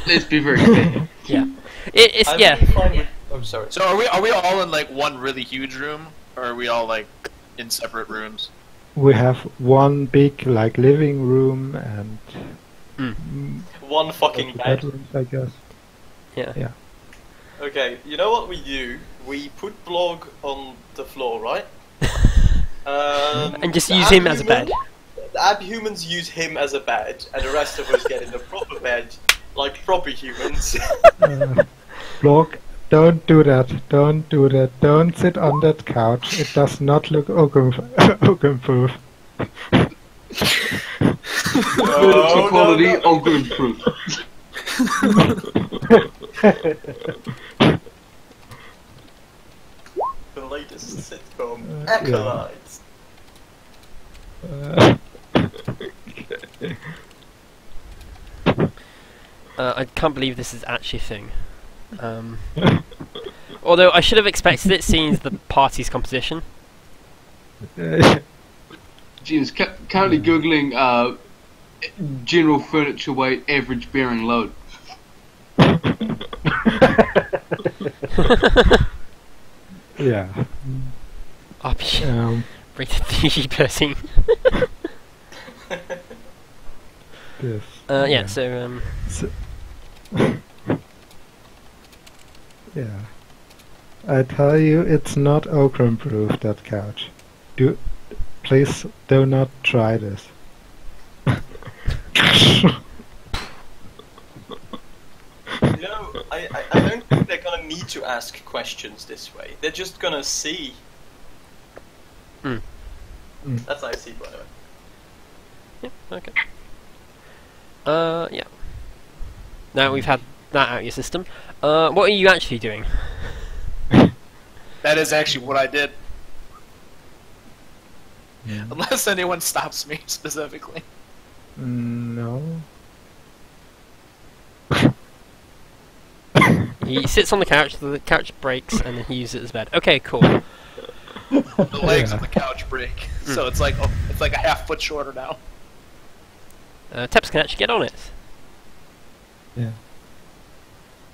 Let's be very clear. Yeah, it's I'm yeah. really fine with... Oh, sorry. So are we all in like one really huge room, or are we all like in separate rooms? We have one big living room and One fucking bed. bedrooms, I guess. Yeah. Okay, you know what we do? We put Blog on the floor, right? And just the use him as a abhuman- bed. The abhumans use him as a bed, and the rest of us get in a proper bed, like proper humans. Block, don't do that. Don't do that. Don't sit on that couch. It does not look ogre-proof. Furniture quality, ogre proof. The latest sitcom, Acolytes. I can't believe this is actually a thing. Although I should have expected it, seeing the party's composition. James, currently googling general furniture weight, average bearing load. Yeah. Rated PG-13. Yes. Yeah. So Yeah. I tell you, it's not ogre-proof, that couch. Please do not try this. You know, I don't think they're gonna need to ask questions this way. They're just gonna see. That's how I see it, by the way. yeah. Okay. Yeah. Now we've had that out of your system. What are you actually doing? That is actually what I did. Yeah. Unless anyone stops me specifically. No. He sits on the couch breaks, and then he uses it as bed. Okay, cool. The legs of the couch break, so it's like a half foot shorter now. Teps can actually get on it. Yeah.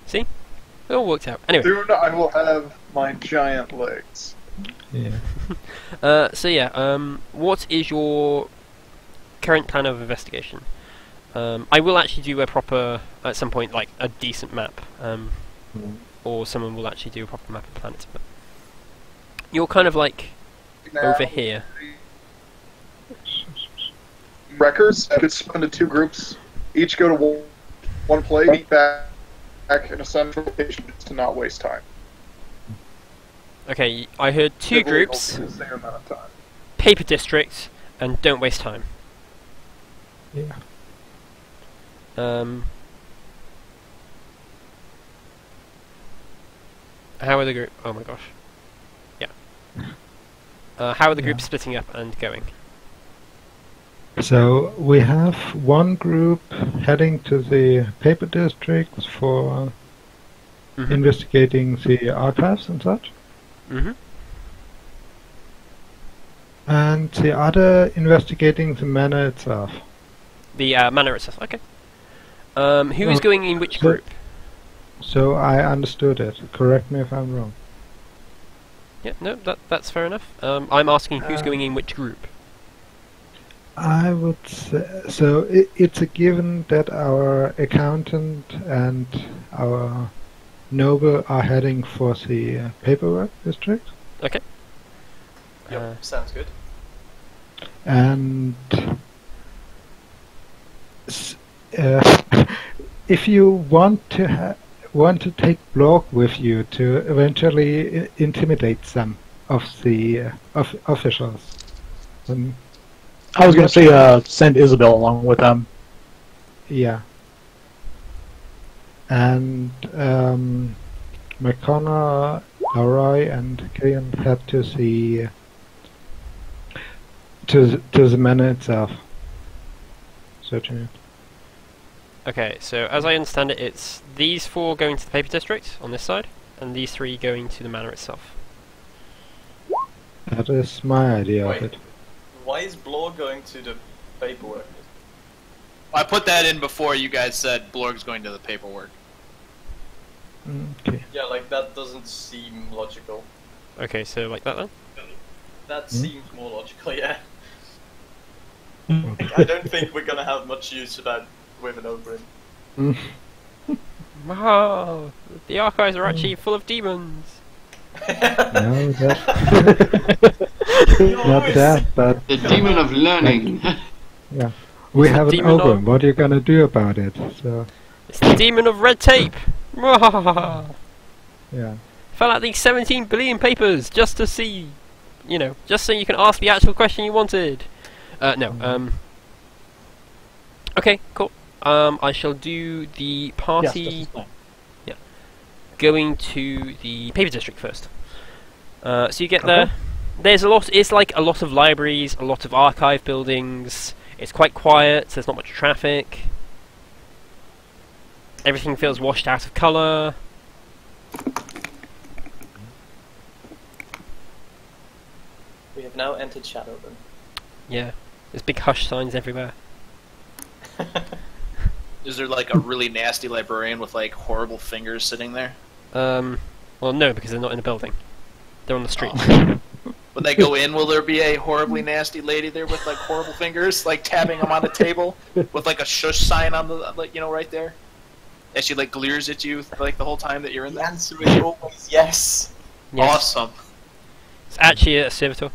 See? It all worked out. Anyway. Soon I will have my giant legs. Yeah. So yeah, what is your current plan of investigation? I will actually do a proper, at some point, like a decent map, or someone will actually do a proper map of the planet. But you're kind of like Now, over here. Wreckers could split into 2 groups. Each go to one place, meet back in a central location just to not waste time. Okay, I heard 2 groups, The same amount of time. paper district, and don't waste time. Yeah. How are the group? Oh my gosh. Yeah. How are the groups splitting up and going? So we have one group heading to the paper district for investigating the archives and such. And the other investigating the manor itself. The manor itself. Okay. Who is going in which group? So I understood it. Correct me if I'm wrong. Yeah, no, that's fair enough. I'm asking who's going in which group. I would say so. It's a given that our accountant and our noble are heading for the paperwork district. Okay. Yep, sounds good. And if you want to take Blog with you to eventually intimidate some of the officials, then I was going to say send Isabel along with them. yeah. And McConnor, Leroy, and Killian head to the manor itself. Searching it. Okay, so as I understand it, it's these 4 going to the paper district on this side, and these 3 going to the manor itself. That is my idea of it. Why is Blor going to the paperwork? I put that in before you guys said Blorg's going to the paperwork. Okay. Yeah, like that doesn't seem logical. Okay, so like that then? That seems more logical, yeah. Like, I don't think we're gonna have much use about with an Ogrin. Wow, the archives are actually full of demons. No, not that, but The demon of learning. yeah, we have an demon ogre. of- What are you gonna do about it? So It's the demon of red tape. yeah, Fill out these 17 billion papers just to see, you know, just so you can ask the actual question you wanted. No. Okay, cool. I shall do the party. Yes, that's his plan. Going to the paper district first. So you get there. There's a lot. It's like a lot of libraries, a lot of archive buildings. It's quite quiet. There's not much traffic. Everything feels washed out of colour. We have now entered Shadowrun. Yeah, there's big hush signs everywhere. Is there like a really nasty librarian with like horrible fingers sitting there? Well, no, because they're not in the building. They're on the street. When they go in, will there be a horribly nasty lady there with like horrible fingers, like tapping them on the table with like a shush sign on the, like, you know, right there? And she like glares at you like the whole time that you're in The there. answer is always yes. Yes. Awesome. It's actually a servitor.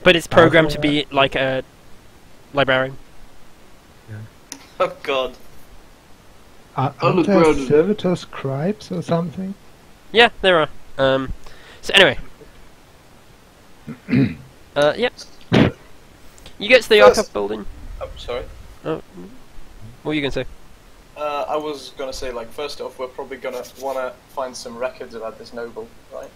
But it's programmed to be like a librarian. Oh god. aren't there servitor scribes or something? Yeah, there are. So anyway. Yep. You get to the archive building. Oh, sorry. Oh, what were you going to say? I was gonna say, like, first off, we're probably gonna wanna find some records about this noble, right?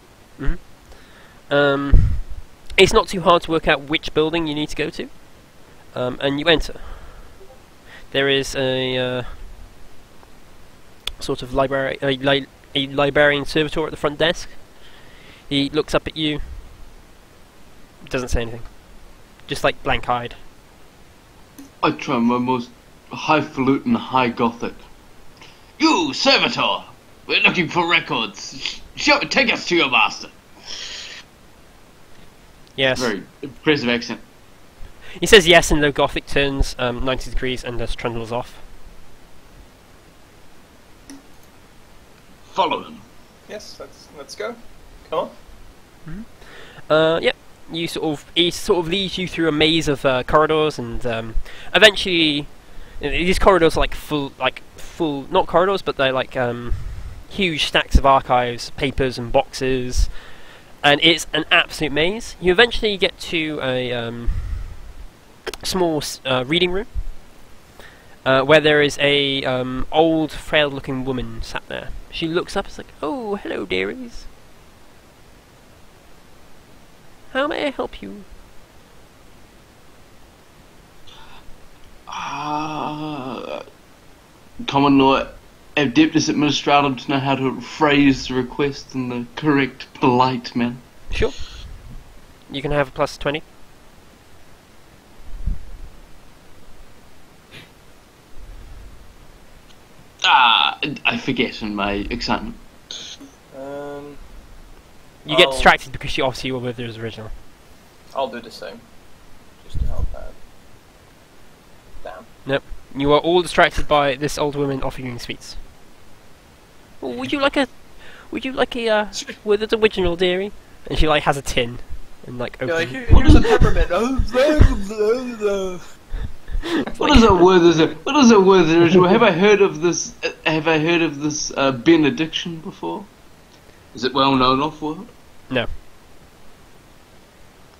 It's not too hard to work out which building you need to go to, and you enter. There is a sort of library, a librarian servitor at the front desk. He looks up at you, doesn't say anything, just like blank-eyed. I try my most highfalutin high gothic. You, servitor! We're looking for records. Take us to your master. Yes. Very impressive accent. He says yes in low gothic, turns 90 degrees, and just trundles off. Follow him. Yes, let's go. Come on. Yep. He sort of leads you through a maze of corridors, and eventually, these corridors are full, not corridors, but they're like huge stacks of archives, papers, and boxes, and it's an absolute maze. You eventually get to a small reading room where there is a old, frail-looking woman sat there. She looks up, and is like, "Oh, hello, dearies. How may I help you?" Common law adeptus administratum to know how to phrase the request in the correct, polite manner. Sure. You can have a plus 20. I forget in my excitement. You get distracted because you obviously were with his original. I'll do the same, just to help out. Damn. Nope. You are all distracted by this old woman offering you sweets. Oh, would you like a with its original, dearie? And she has a tin and opens. You're like, here's a peppermint. What is a word original? Have I heard of this? Have I heard of this benediction before? Is it well known off world? No.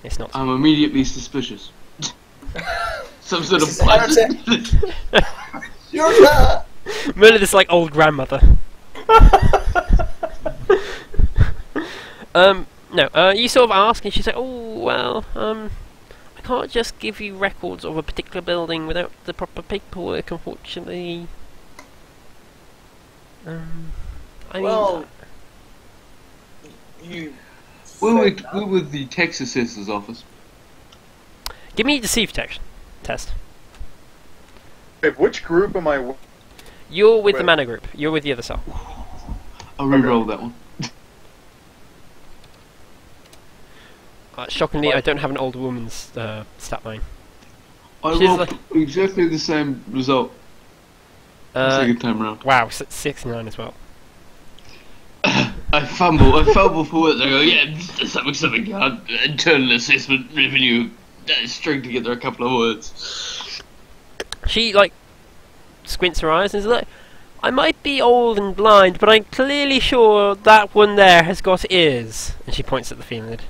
It's not. I'm immediately suspicious. Some sort of Murder this old grandmother. No. You sort of ask, and she's like, "Oh well, I can't just give you records of a particular building without the proper paperwork, unfortunately." We're with the tax assessor's office. Give me a deceive detection test. Wait, which group am I with? You're with the mana group. You're with the other cell. I'll re-roll that one. Shockingly, I don't have an old woman's stat line. I rolled exactly the same result. Second time round. Wow, 69 as well. I fumble for words. I go, yeah, something. Internal assessment revenue. String together a couple of words. She squints her eyes and is like, "I might be old and blind, but I'm clearly sure that one there has got ears." And she points at the field.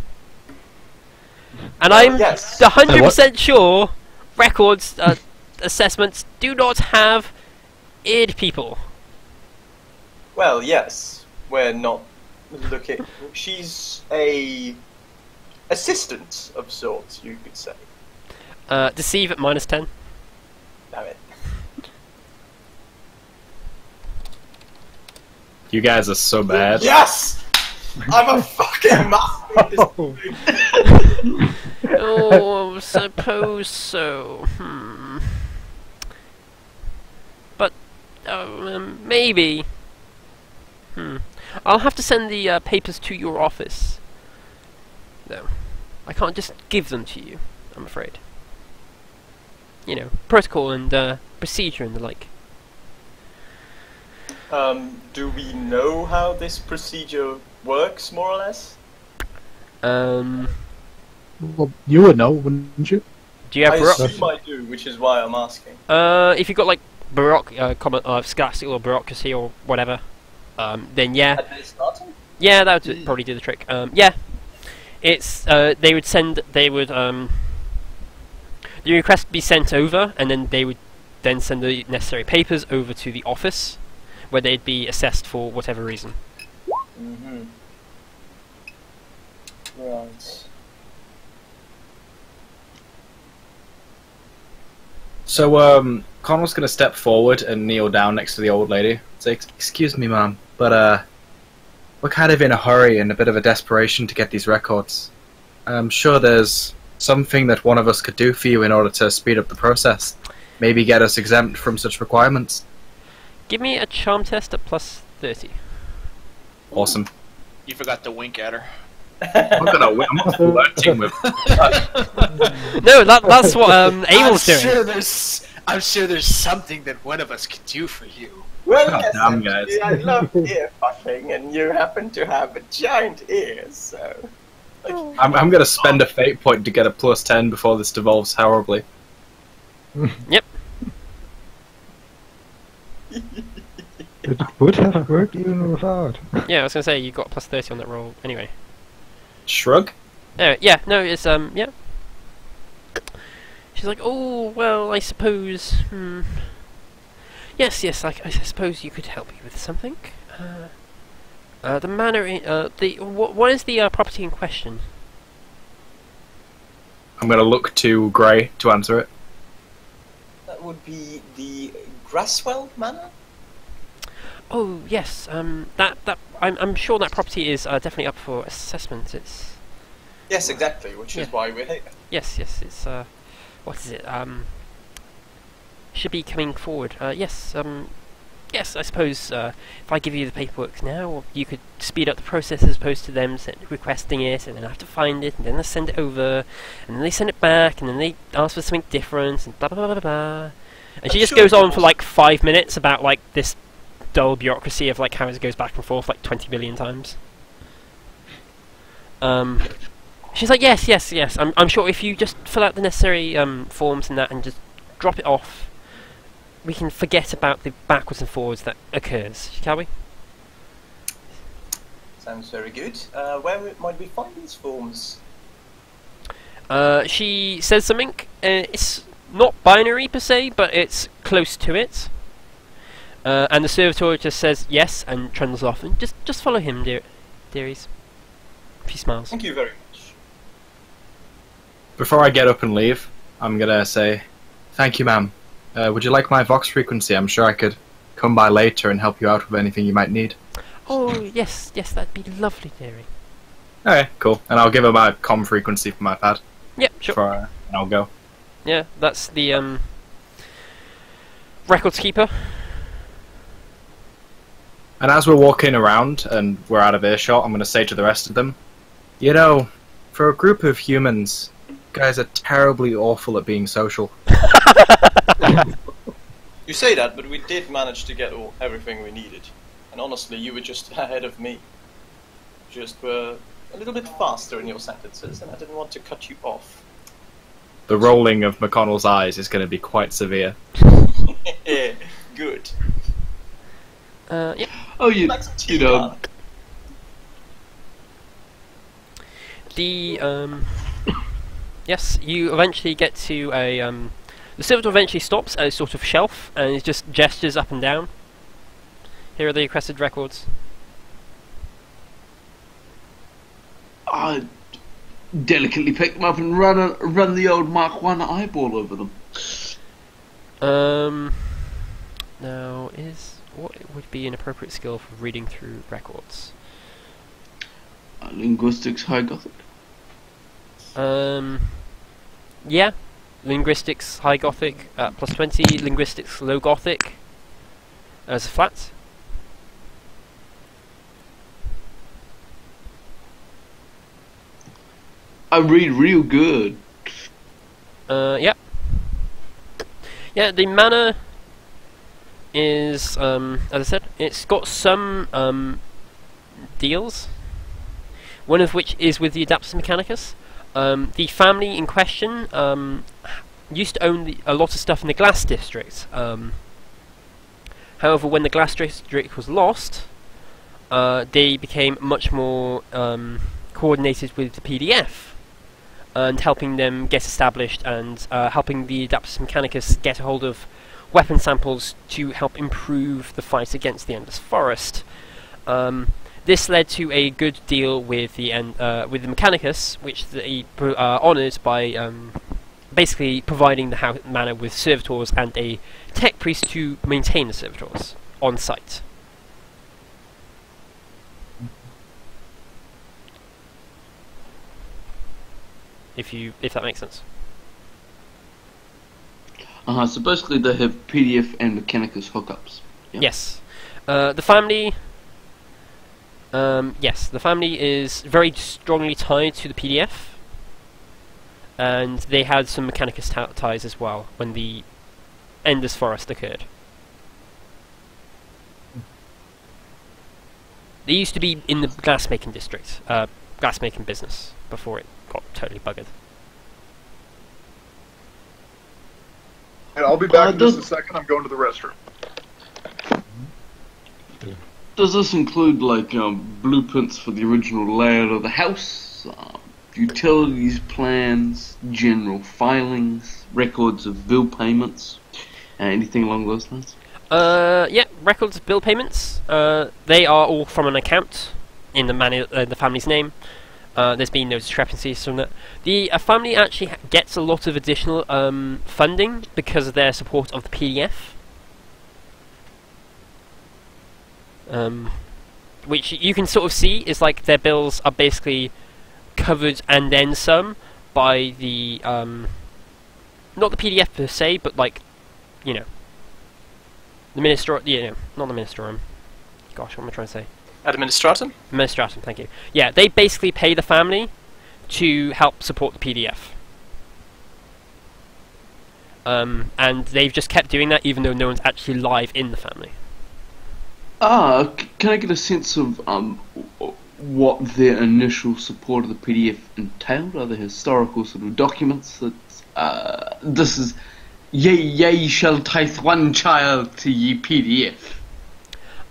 And I'm 100% sure records assessments do not have eared people. Well, yes, we're not looking. She's a assistant of sorts, you could say. Deceive at -10. Damn it. You guys are so bad. Yes! I'm a fucking master. Oh, suppose so. But maybe. I'll have to send the papers to your office. No, I can't just give them to you, I'm afraid. You know, protocol and procedure and the like. Do we know how this procedure works, more or less? Well, you would know, wouldn't you? Do you have I Baroque? assume I do, which is why I'm asking. If you've got Baroque, Scholastic or bureaucracy or whatever, then yeah. Yeah, that would probably do the trick. Yeah, it's they would the request be sent over, and then they would then send the necessary papers over to the office, where they'd be assessed for whatever reason. Mm-hmm. Right. So, Connell's gonna step forward and kneel down next to the old lady. Say, "Excuse me, ma'am, but we're kind of in a hurry and a bit of a desperation to get these records. I'm sure there's something that one of us could do for you in order to speed up the process. Maybe get us exempt from such requirements." Give me a charm test at plus 30. Awesome. You forgot to wink at her. I'm not flirting with. No, that's what Abel's doing. I'm sure there's something that one of us could do for you. Well, God yes, damn, actually, guys. I love ear fucking, and you happen to have a giant ear, so... I'm gonna spend a fate point to get a plus 10 before this devolves horribly. Yep. It would have worked even without. Yeah, I was gonna say you got plus 30 on that roll anyway. Shrug. Yeah, no, it's yeah. She's like, oh well, I suppose. Yes, I suppose you could help me with something. The manor. What is the property in question? I'm gonna look to Grey to answer it. That would be the Grasswell Manor? Oh yes, I'm sure that property is definitely up for assessment. It's Yes, exactly, which is why we're here. yes, it's what is it? Should be coming forward. Yes, I suppose if I give you the paperwork now, you could speed up the process as opposed to them requesting it and then have to find it and then they send it over and then they send it back and then they ask for something different and blah blah blah blah blah. And she just goes on for like 5 minutes about like this dull bureaucracy of like how it goes back and forth like 20 million times. She's like, yes. I'm sure if you just fill out the necessary forms and that and just drop it off, we can forget about the backwards and forwards that occurs, shall we? Sounds very good. Where might we find these forms? She says something. It's not binary per se, but it's close to it. And the servitor just says yes and trundles off. And just follow him, dearies. She smiles. Thank you very much. Before I get up and leave, I'm gonna say, "Thank you, ma'am. Would you like my Vox frequency? I'm sure I could come by later and help you out with anything you might need." Oh, yes, that'd be lovely, dearie. Okay, cool. And I'll give her my comm frequency for my pad. Yep, sure. And I'll go. Yeah, that's the records keeper. And as we're walking around and we're out of earshot, I'm going to say to the rest of them, "You know, for a group of humans, you guys are terribly awful at being social." You say that, but we did manage to get everything we needed. And honestly, you were just ahead of me. Just were a little bit faster in your sentences, and I didn't want to cut you off. The rolling of McConnell's eyes is going to be quite severe. Yeah, good. Yeah. Oh, you know. The yes, you eventually get to a the servitor eventually stops at a sort of shelf and it just gestures up and down. Here are the requested records. I delicately pick them up and run the old Mark 1 eyeball over them. Now what would be an appropriate skill for reading through records? Linguistics High Gothic. Yeah. Linguistics High Gothic at plus 20. Linguistics Low Gothic as a flat. I read real good. Yeah. Yeah, the manor is, as I said, it's got some deals. One of which is with the Adaptus Mechanicus. The family in question used to own a lot of stuff in the Glass District. However, when the Glass District was lost, they became much more coordinated with the PDF and helping them get established and helping the Adaptus Mechanicus get a hold of weapon samples to help improve the fight against the Endless Forest. This led to a good deal with the Mechanicus, which they honoured by basically providing the manor with servitors and a tech priest to maintain the servitors on site. If that makes sense. So basically they have PDF and Mechanicus hookups. Yeah? Yes. The family is very strongly tied to the PDF, and they had some Mechanicus ties as well when the Endless Forest occurred. They used to be in the glassmaking district, glassmaking business, before it got totally buggered. And I'll be back in just a second. I'm going to the restroom. Does this include like blueprints for the original layout of the house, utilities plans, general filings, records of bill payments, anything along those lines? Yeah, records of bill payments. They are all from an account in the family's name. There's been no discrepancies from that. The family actually gets a lot of additional funding because of their support of the PDF. Which you can sort of see is like their bills are basically covered and then some by the not the PDF per se, but like, you know, the not the ministerium. Gosh, what am I trying to say? Administratum? Administratum, thank you. Yeah, they basically pay the family to help support the PDF. And they've just kept doing that even though no one's actually live in the family. Can I get a sense of what their initial support of the PDF entailed? Are there historical sort of documents that this is ye shall tithe one child to ye PDF?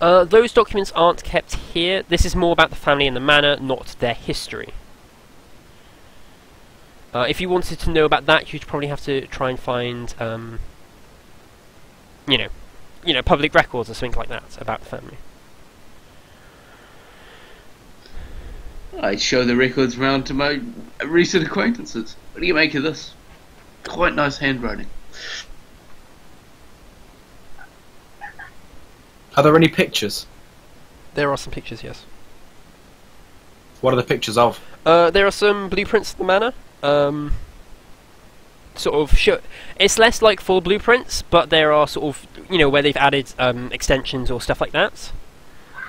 Those documents aren't kept here. This is more about the family and the manor, not their history. If you wanted to know about that, you'd probably have to try and find, you know, public records or something like that about the family. I show the records round to my recent acquaintances. What do you make of this? Quite nice handwriting. Are there any pictures? There are some pictures, yes. What are the pictures of? There are some blueprints of the manor. Sort of it's less like full blueprints, but there are sort of, you know, where they've added extensions or stuff like that.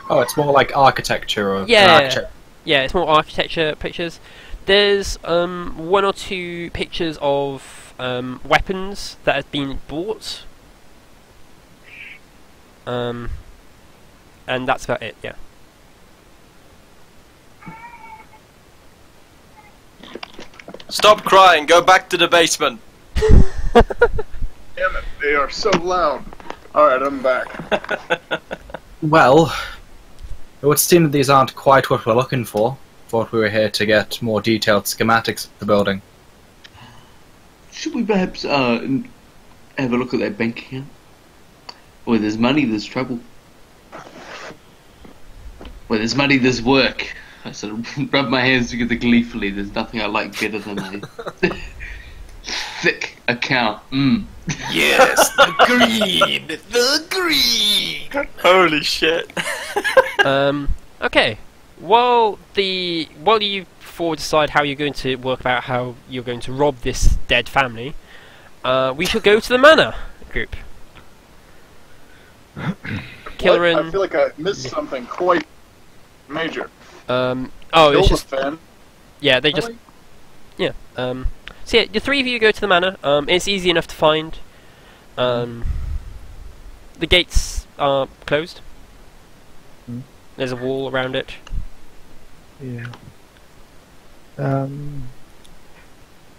Oh, it's more like architecture or yeah, it's more architecture pictures. There's one or two pictures of weapons that have been bought. And that's about it, yeah. Stop crying, go back to the basement. Damn it, they are so loud. Alright, I'm back. Well, it would seem that these aren't quite what we're looking for. Thought we were here to get more detailed schematics of the building. Should we perhaps have a look at that bank account? Where there's money, there's trouble. Where there's money, there's work. I sort of rub my hands together gleefully. There's nothing I like better than a thick account. Yes, the greed. Holy shit. Okay. While you four decide how you're going to work about how you're going to rob this dead family, we shall go to the manor group. Killerin. I feel like I missed something quite major. It's just fan. Yeah, they just so yeah, the three of you go to the manor. It's easy enough to find. The gates are closed. There's a wall around it. Yeah.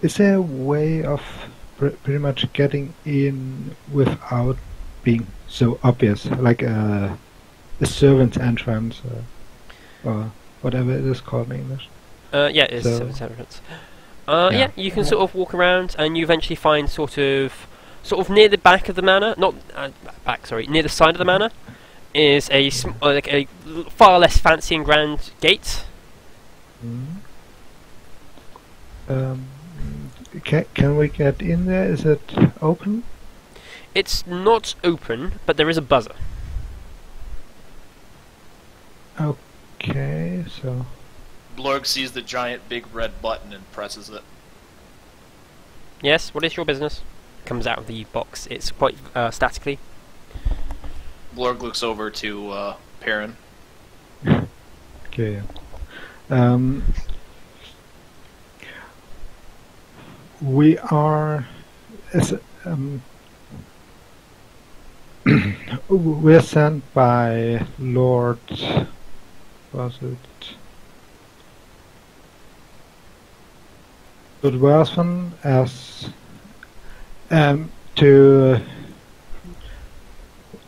Is there a way of pretty much getting in without being so obvious, like a servant's entrance or whatever it is called in English? Yeah, it's servant's entrance. Yeah, you can sort of walk around and you eventually find sort of sort of near the back of the manor, not back, sorry, near the side of the manor, is a like a far less fancy and grand gate. Can we get in there? Is it open? It's not open, but there is a buzzer. Okay, so Blorg sees the giant big red button and presses it. Yes, what is your business? Comes out of the box. It's quite statically. Blorg looks over to Perrin. okay. We are we're sent by Lord. Was it Woodworthen as to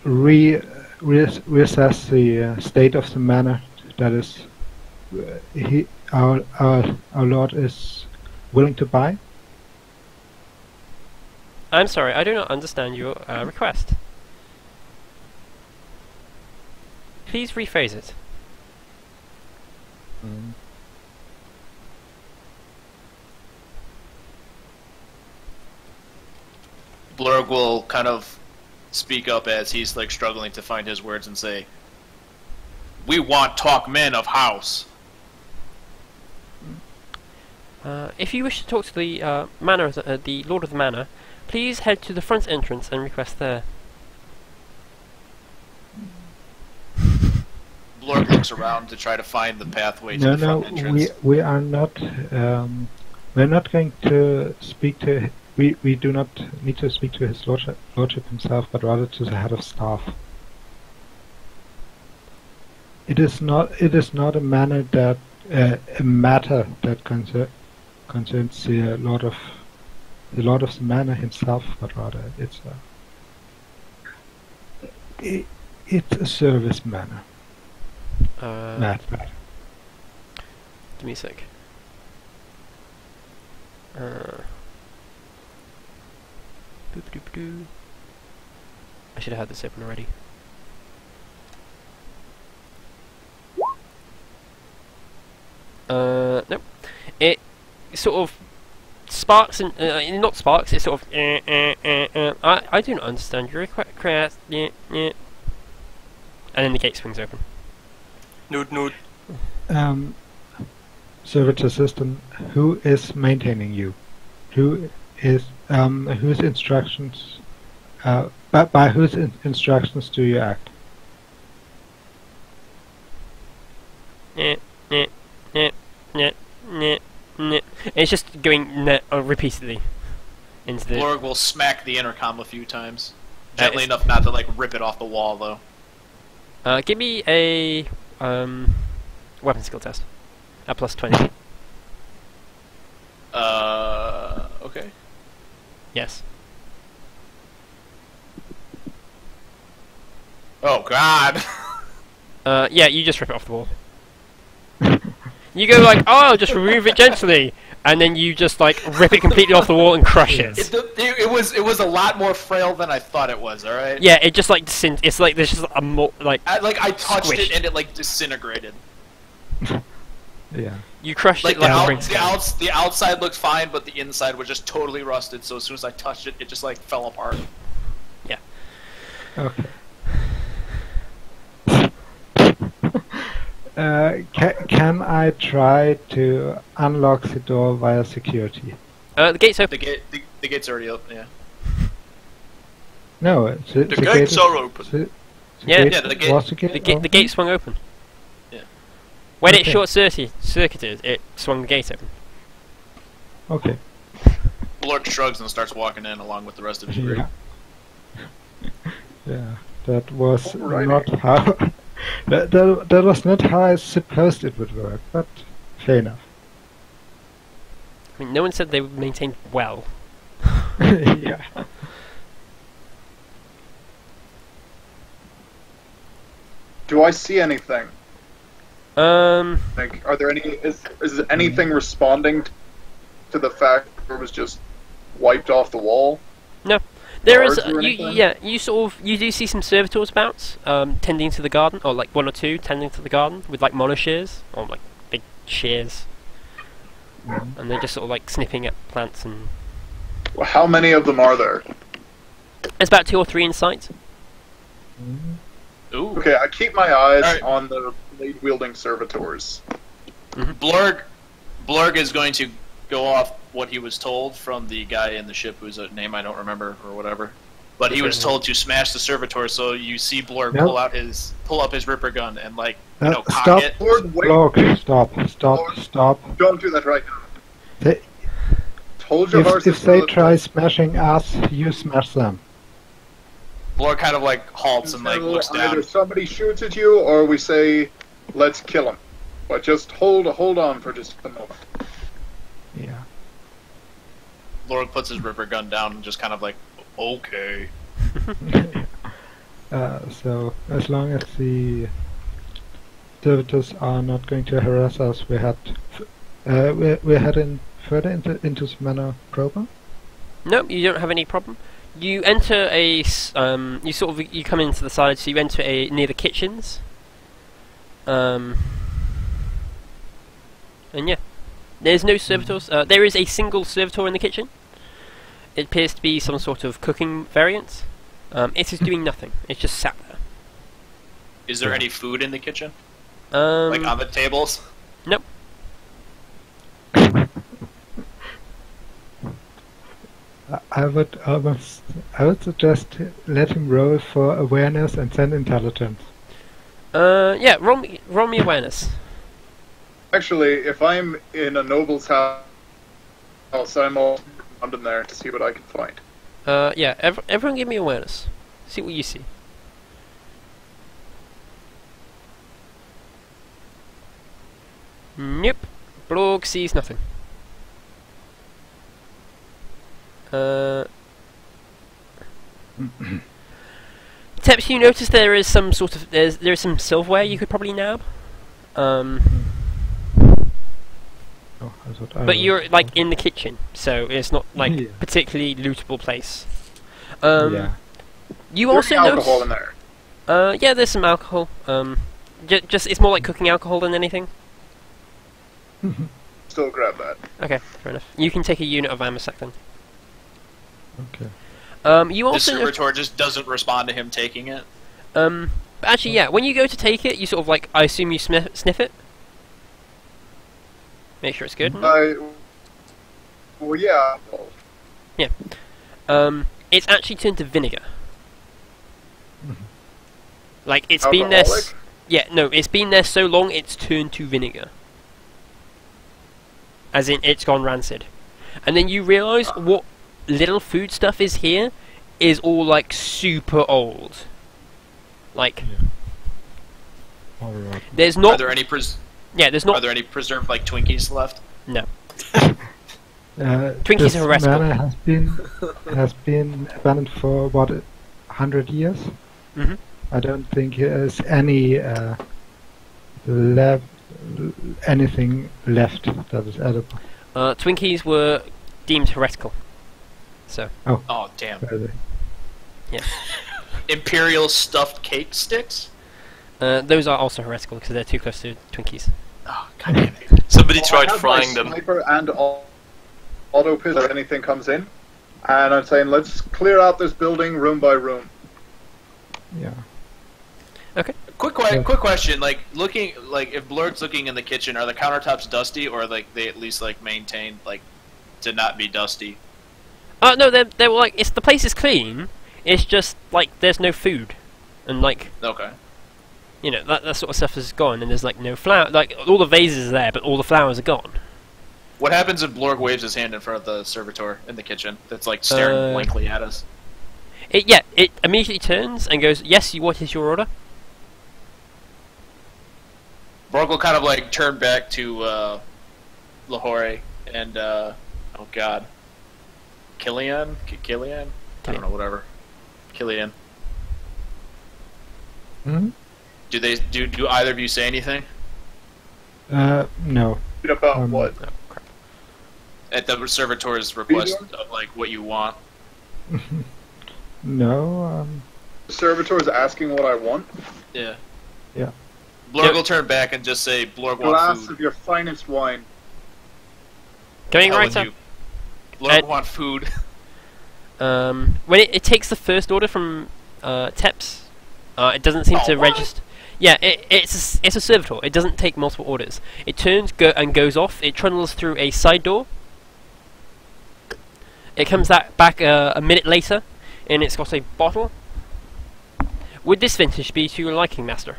reassess the state of the manor. That is, our Lord is willing to buy. I'm sorry, I do not understand your request. Please rephrase it. Blurg will kind of speak up as he's like struggling to find his words and say, "We want talk men of house." If you wish to talk to the manor of the Lord of the Manor, please head to the front entrance and request there. Blorg looks around to try to find the pathway to the front entrance. We are not. We're not going to speak to. We do not need to speak to his lordship himself, but rather to the head of staff. It is not a matter that concerns the lord of the manor himself, but rather it's a service manor. Matter. Give me a sec. I should have had this open already. Nope. It sort of sparks and not sparks. It sort of. I do not understand your request. And then the gate swings open. Noot. Service assistant, who is maintaining you? Whose instructions? By whose instructions do you act? It's just going repeatedly into the. Blorg will smack the intercom a few times, gently enough not to like rip it off the wall though. Give me a weapon skill test. At plus 20. Okay. Yes. Oh God. Yeah, you just rip it off the wall. You go like, oh, I'll just remove it gently, and then you just like rip it completely off the wall and crush it. It was a lot more frail than I thought it was. All right. Yeah, it just like it's like there's just a more like. I touched squished. it and it like disintegrated. Yeah. You crushed Like it like the outside looked fine, but the inside was just totally rusted. So as soon as I touched it, it just like fell apart. Yeah. Okay. Can I try to unlock the door via security? The gate's open. The gate's already open. Yeah. No, the gates are open. The gate swung open. Yeah. When it short-circuited, it swung the gate open. Okay. Blorg shrugs and starts walking in along with the rest of his group. Yeah, that was not how. That was not how I supposed it would work, but fair enough. I mean, no one said they were maintained well. Yeah. Do I see anything? Like, are there any? Is anything responding to the fact that it was just wiped off the wall? No, There is, guards or you, anything? yeah, you do see some servitors about, tending to the garden, or like one or two tending to the garden with like monoshears, or like big shears, and they're just sort of like snipping at plants, and Well, how many of them are there? there's about 2 or 3 in sight. Ooh. Okay, I keep my eyes Alright. on the blade-wielding servitors. Blurg is going to go off what he was told from the guy in the ship whose name I don't remember or whatever. But he was told to smash the servitor, so you see Blurg Yep. pull up his ripper gun and like cock Stop. it. Lord, wait, Blorg, stop. don't do that right now. They, Hold your horses. if they try smashing us, you smash them. Blurg kind of like halts and like until looks down. either somebody shoots at you, or we say, "Let's kill him." But just hold on for just a moment. Yeah. Blurg puts his ripper gun down and just kind of like, okay. So as long as the servitors are not going to harass us, we're heading further into the manor proper. No, you don't have any problem. You enter a, you come into the side, so you enter near the kitchens. And yeah, there's no servitors. There is a single servitor in the kitchen. It appears to be some sort of cooking variant. It is doing nothing. It's just sat there. Is there any food in the kitchen? Um, Like on the tables? Nope. I would suggest let him roll for awareness and then intelligence. Yeah, roll me awareness. Actually, if I'm in a noble's house, I'm all around in there to see what I can find. Yeah, everyone give me awareness. See what you see. Nope. Blorg sees nothing. Teps, you notice there is some sort of there is some silverware you could probably nab. Oh, I thought I But was- you're like in the kitchen, so it's not like Yeah. particularly lootable place. Yeah. You There's also alcohol in notice. there. Yeah, there's some alcohol. Just it's more like cooking alcohol than anything. Still grab that. Okay, fair enough. You can take a unit of Amasec then. Okay. You The also servitor just doesn't respond to him taking it. but actually, yeah. When you go to take it, you sort of like I assume you sniff it. Make sure it's good. Well, yeah. It's actually turned to vinegar. Like it's been there. Alcoholic? Yeah, no, it's been there so long it's turned to vinegar. As in, it's gone rancid. And then you realise what little food stuff is here is all like super old. Like Alright. there's Are not. there any There's are not. there any preserved like Twinkies left? No. Twinkies Twinkies are heretical. manor has been abandoned for what 100 years. Mhm. I don't think there's any anything left that is edible. Twinkies were deemed heretical. So Oh damn! Really. Imperial stuffed cake sticks. those are also heretical because they're too close to Twinkies. Oh god damn it! Somebody Well, tried I have frying my them. Sniper and auto pistol if anything comes in, and I'm saying let's clear out this building room by room. Yeah. Quick question. Like looking, like if Blurg's looking in the kitchen, are the countertops dusty, or like they at least like maintained like to not be dusty? No, they're like the place is clean. It's just like there's no food, and like Okay. you know that sort of stuff is gone, and there's like no flower. Like all the vases are there, but all the flowers are gone. What happens if Blurg waves his hand in front of the servitor in the kitchen that's like staring blankly at us? It immediately turns and goes, "Yes, what is your order?" Blurg will kind of like turn back to Lahore and oh god, Killian? Killian? I don't know, whatever. Killian. Hmm? Do either of you say anything? No. About what? At the servitor's request of like what you want. No. The servitor is asking what I want. Yeah. Yeah. Blorg will turn back and just say, "Blorg wants Glass food." of your finest wine. Going Hell right with up. you. Blorg want food. When it takes the first order from Teps, it doesn't seem to what? register. Yeah, it's a servitor. It doesn't take multiple orders. It turns and goes off. It trundles through a side door. It comes back a minute later, and it's got a bottle. Would this vintage be to your liking, Master?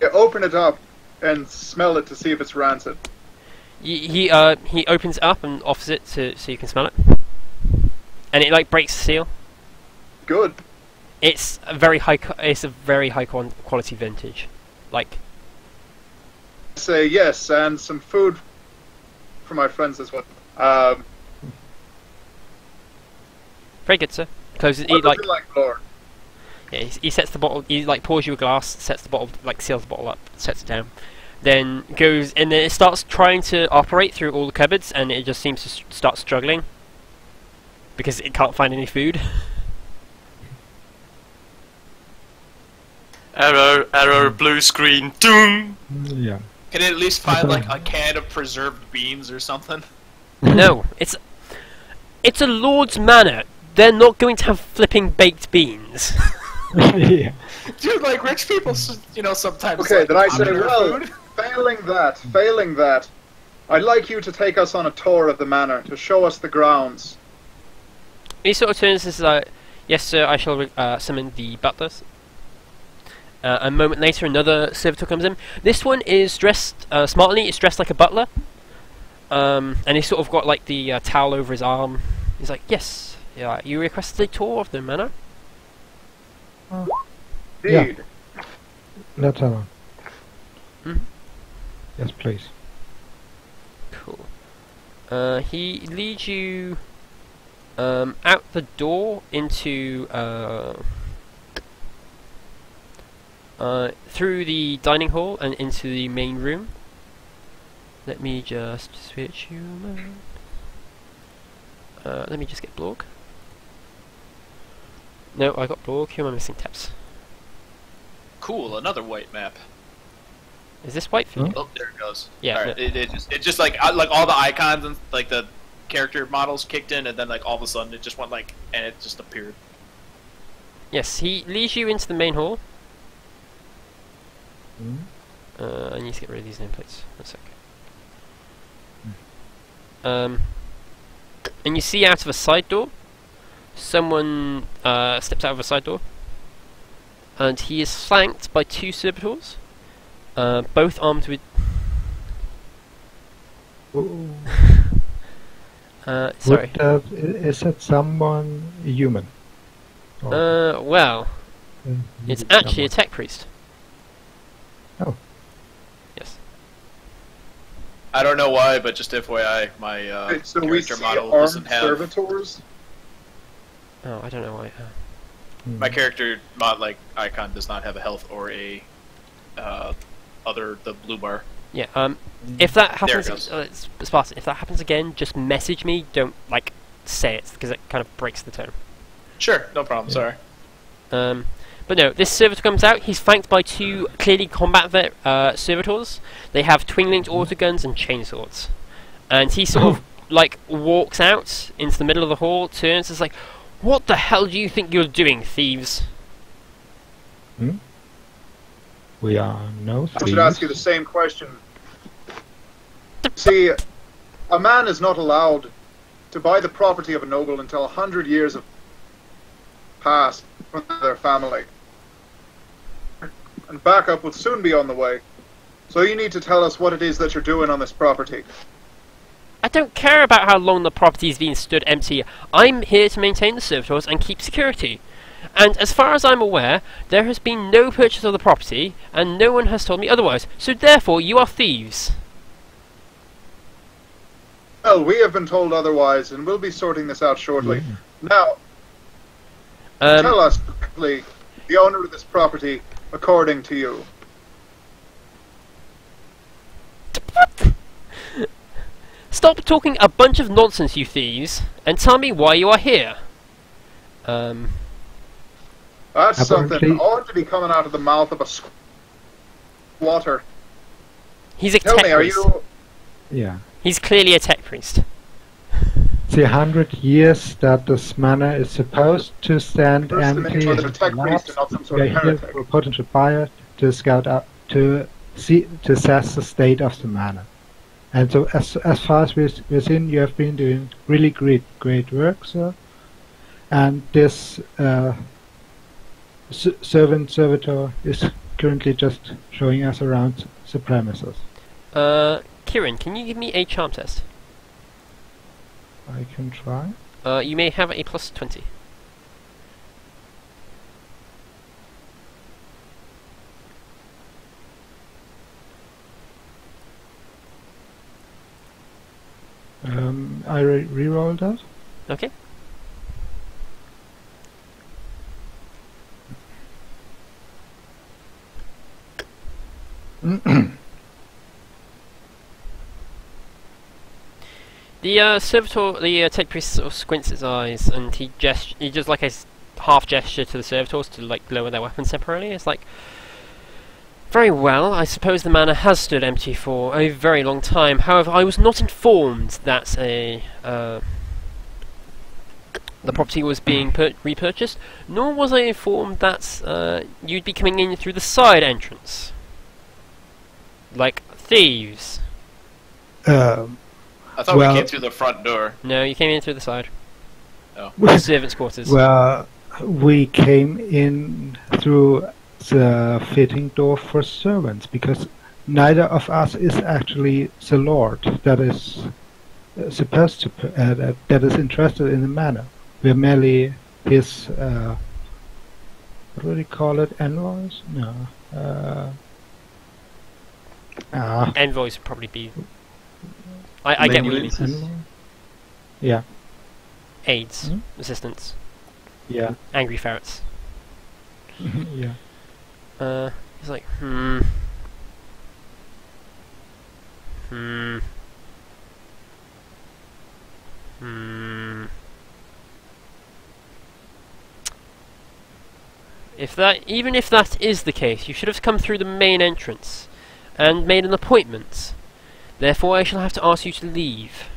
Yeah, open it up and smell it to see if it's rancid. He opens it up and offers it so you can smell it, and it like breaks the seal. Good. It's a very high quality vintage, like. Say yes, and some food for my friends as well. Very good, sir. Closes. He What like. does it like, Lord? Yeah, he sets the bottle. He like pours you a glass, sets the bottle, like seals the bottle up, sets it down. Then goes and then it starts trying to operate through all the cupboards, and it just seems to start struggling because it can't find any food. Error, blue screen, doom! Yeah. Can it at least find like a can of preserved beans or something? No, it's a lord's manor. They're not going to have flipping baked beans. Yeah. Dude, like rich people, sometimes. Okay, like, then I say, order well, food. failing that, I'd like you to take us on a tour of the manor to show us the grounds. He sort of turns and says, "Yes, sir. I shall summon the butlers." A moment later, another servitor comes in. This one is dressed smartly. It's dressed like a butler, and he's sort of got like the towel over his arm. He's like, "Yes, yeah. You requested a tour of the manor." Indeed. Let's have one. Hmm? Yes, please. Cool. He leads you out the door into through the dining hall and into the main room. Let me just switch you a moment. Let me just get Blorg. No, I got Blorg. Who am I missing? Taps. Cool, another white map. Is this white for you? Oh, there it goes. Yeah, Alright, it just like all the icons and like the character models kicked in, and then like all of a sudden it just went like, and it just appeared. Yes, he leads you into the main hall. Hmm? I need to get rid of these nameplates. One sec. And you see out of a side door, someone steps out of a side door, and he is flanked by two servitors, both armed with. Ooh. Sorry. Is it someone human? Well, it's actually a tech priest. Oh. Yes. I don't know why, but just FYI, my Okay, so we character see model armed doesn't have. servitors. Oh, I don't know why. My character mod like icon does not have a health or a the blue bar. Yeah. If that There it happens, goes. Spartan, if that happens again, just message me. Don't like say it because it kind of breaks the tone. Sure, no problem. Sorry. But no, this servitor comes out. He's flanked by two clearly combat servitors. They have twin-linked autoguns and chainswords, and he sort of like walks out into the middle of the hall, turns, and is like, "What the hell do you think you're doing, thieves?" Hmm? We are no I should ask you the same question. See, a man is not allowed to buy the property of a noble until 100 years have passed from their family. And backup will soon be on the way. So you need to tell us what it is that you're doing on this property. I don't care about how long the property's been stood empty. I'm here to maintain the servitors and keep security. And as far as I'm aware, there has been no purchase of the property, and no one has told me otherwise. So therefore, you are thieves. Well, we have been told otherwise, and we'll be sorting this out shortly. Now, tell us quickly the owner of this property, according to you. Stop talking a bunch of nonsense, you thieves, and tell me why you are here. That's something Apparently- odd to be coming out of the mouth of a squatter. He's a Tell tech me, are priest. you... Yeah. He's clearly a tech priest. The 100 years that this manor is supposed to stand First to make empty sure that a tech priest lapsed. and not some sort We of are here heretic. for a potential buyer to scout out to assess the state of the manor. And so, as far as we've seen, you have been doing really great work, sir. And this servitor is currently just showing us around the premises. Kieran, can you give me a charm test? I can try. You may have a plus 20. I re-rolled that. Okay. The servitor, the tech priest sort of squints his eyes, and he does like a half gesture to the servitors to like lower their weapons temporarily. It's like, very well, I suppose the manor has stood empty for a very long time. However, I was not informed that the property was being repurchased, nor was I informed that you'd be coming in through the side entrance, like thieves. I thought Well- we came through the front door. No, you came in through the side. Oh. Servants' quarters. Well, we came in through the fitting door for servants because neither of us is actually the lord that is supposed to that is interested in the manor. We're merely his what do they call it? Envoys? No. Envoys would probably be. I get what you mean. Envoy? Yeah. Aids, Hmm? assistants, Yeah. angry ferrets. Yeah. He's like, Even if that is the case, you should have come through the main entrance and made an appointment. Therefore, I shall have to ask you to leave.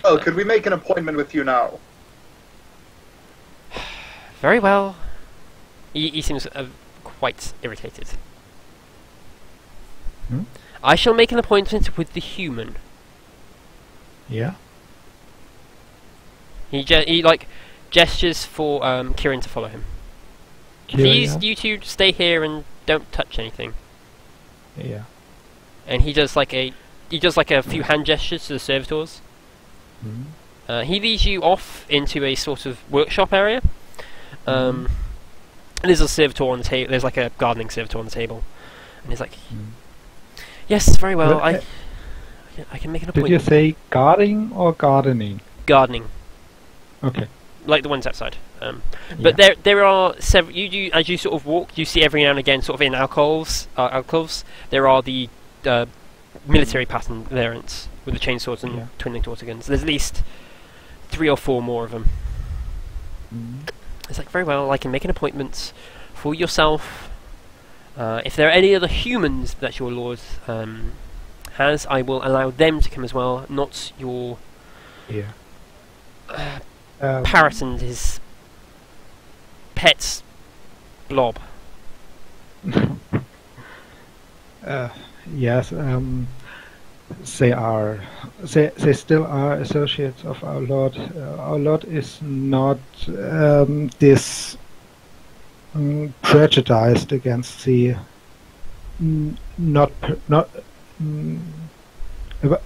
Oh, could we make an appointment with you now? Very well. He seems quite irritated. Hmm? I shall make an appointment with the human. Yeah. He like gestures for Kieran to follow him. Please, Kyria? you two stay here and don't touch anything. Yeah. And he does like a few hand gestures to the servitors. Hmm. He leads you off into a sort of workshop area. And there's a servitor on the table. There's like a gardening servitor on the table, and he's like, "Yes, very well. Well, I can make an Did you appointment." say guarding or gardening? Gardening, Okay. like the ones outside. But there are several. You do as you sort of walk. You see every now and again, sort of in alcoves. There are the military pattern variants with the chainsaws and twinning tortiguns. There's at least 3 or 4 more of them. It's like, very well, I can make an appointment for yourself. If there are any other humans that your lord has, I will allow them to come as well, not your Yeah. parrot and his pet's blob. Yes. They still are associates of our Lord. Our Lord is not prejudiced against the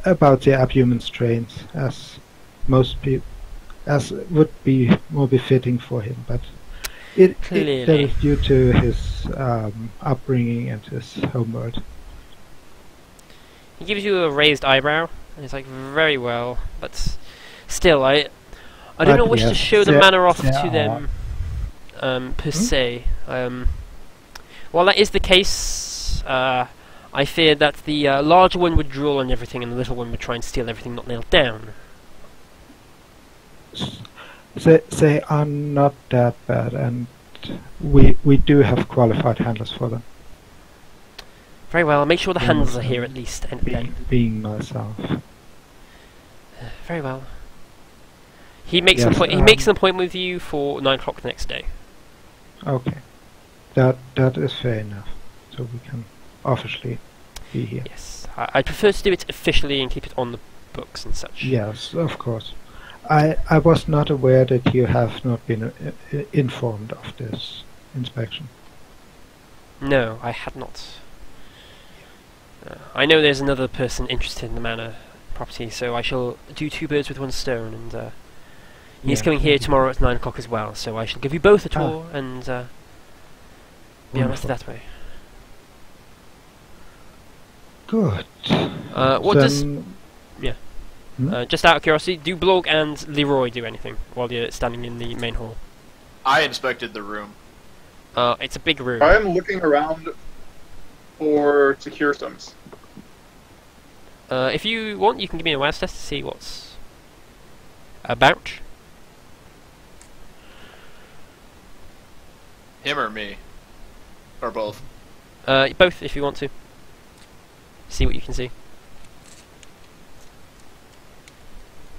about the abhuman strains as most people as would be more befitting for him, but that Clearly. is due to his upbringing and his homeworld. He gives you a raised eyebrow, and he's like, very well, but still, I do But not wish to yes, show the there- manor off there to them, per se. While that is the case, I fear that the larger one would drool on everything, and the little one would try and steal everything not nailed down. They are not that bad, and we do have qualified handlers for them. Very well. Make sure the handlers are here at least. End of the day. Being myself. Very well. He makes Yes, he makes an appointment with you for 9 o'clock the next day. Okay. That is fair enough. So we can officially be here. Yes. I prefer to do it officially and keep it on the books and such. Yes, of course. I was not aware that you have not been informed of this inspection. No, I had not. I know there's another person interested in the manor property, so I shall do 2 birds with 1 stone, and he's Yeah, coming here thank you. tomorrow at 9 o'clock as well, so I shall give you both a tour and be honest Wonderful. that way. Good. What does... Then- Yeah. Hmm? Just out of curiosity, do Blorg and Leroy do anything while you're standing in the main hall? I inspected the room. It's a big room. I am looking around for secure systems. If you want, you can give me a WAS test to see what's about. Him or me? Or both? Both, if you want to. See what you can see.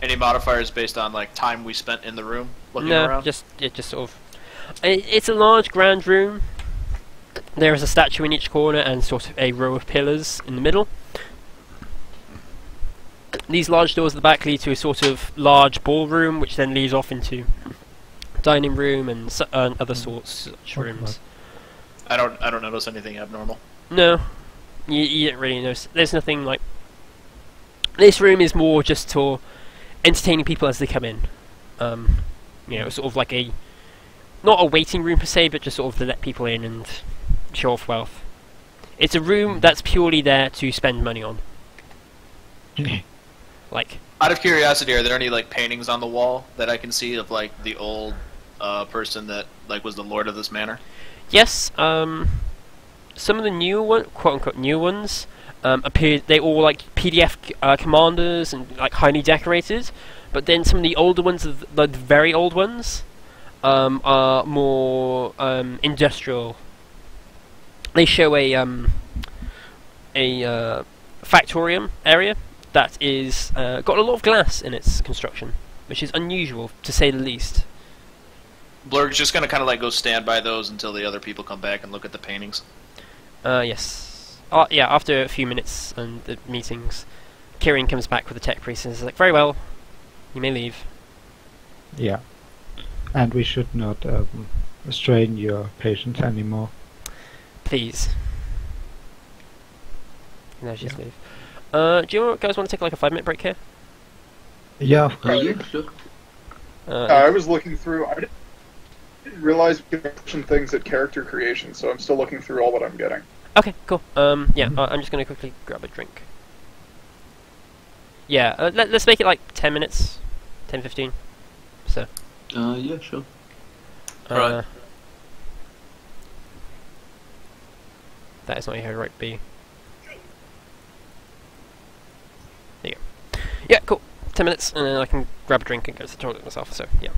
Any modifiers based on like time we spent in the room looking No, around? just sort of. It's a large, grand room. There is a statue in each corner and sort of a row of pillars in the middle. These large doors at the back lead to a sort of large ballroom, which then leads off into dining room and other sorts of such rooms. I don't notice anything abnormal. No, you don't really notice. There's nothing like. This room is more just for entertaining people as they come in. You know, sort of like not a waiting room per se, but just sort of to let people in and show off wealth. It's a room that's purely there to spend money on. Like, Out of curiosity, are there any like paintings on the wall that I can see of like the old person that like was the lord of this manor? yes, some of the newer quote-unquote new ones appear. They all like PDF commanders and like highly decorated. But then some of the older ones, the very old ones, are more industrial. They show a factorium area that is got a lot of glass in its construction, which is unusual to say the least. Blurg's just gonna kind of like go stand by those until the other people come back and look at the paintings. Yes. Yeah, after a few minutes and the meetings, Kieran comes back with the tech priest and is like, very well, you may leave. Yeah. And we should not strain your patience anymore. Please. No, just leave. Do you guys want to take like a 5-minute break here? Yeah, of course. Yeah, sure. I was looking through. I didn't realize we could mention things at character creation, so I'm still looking through all that I'm getting. Okay, cool. Yeah, I'm just going to quickly grab a drink. Yeah, let's make it like 10 minutes. 10, 15. So. Yeah, sure. Right. That is not your right B. There you go. Yeah, cool. 10 minutes, and then I can grab a drink and go to the toilet myself, so, yeah.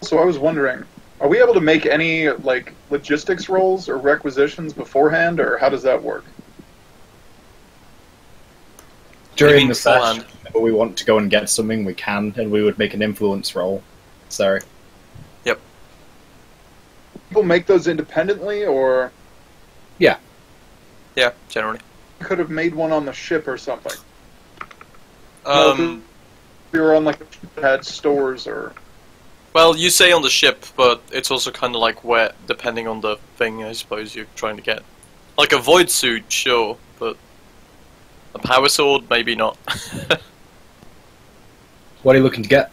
So I was wondering, are we able to make any like logistics rolls or requisitions beforehand, or how does that work? During Maybe the session, beforehand. if we want to go and get something, we can, and we would make an influence roll. Sorry. People make those independently, or Yeah. Yeah, generally. could have made one on the ship or something. If we were on like a ship that had stores or Well, you say on the ship, but it's also kind of like where, depending on the thing, I suppose you're trying to get. Like a void suit, sure, but a power sword, maybe not. What are you looking to get?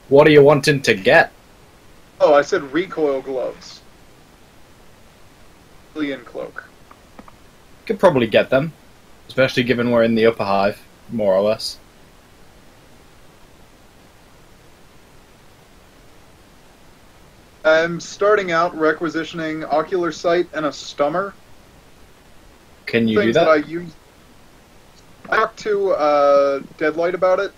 What are you wanting to get? Oh, I said recoil gloves. Alien cloak. Could probably get them, especially given we're in the upper hive, more or less. I'm starting out requisitioning ocular sight and a stummer. Can you do Things that? I use. I talked to Deadlight about it.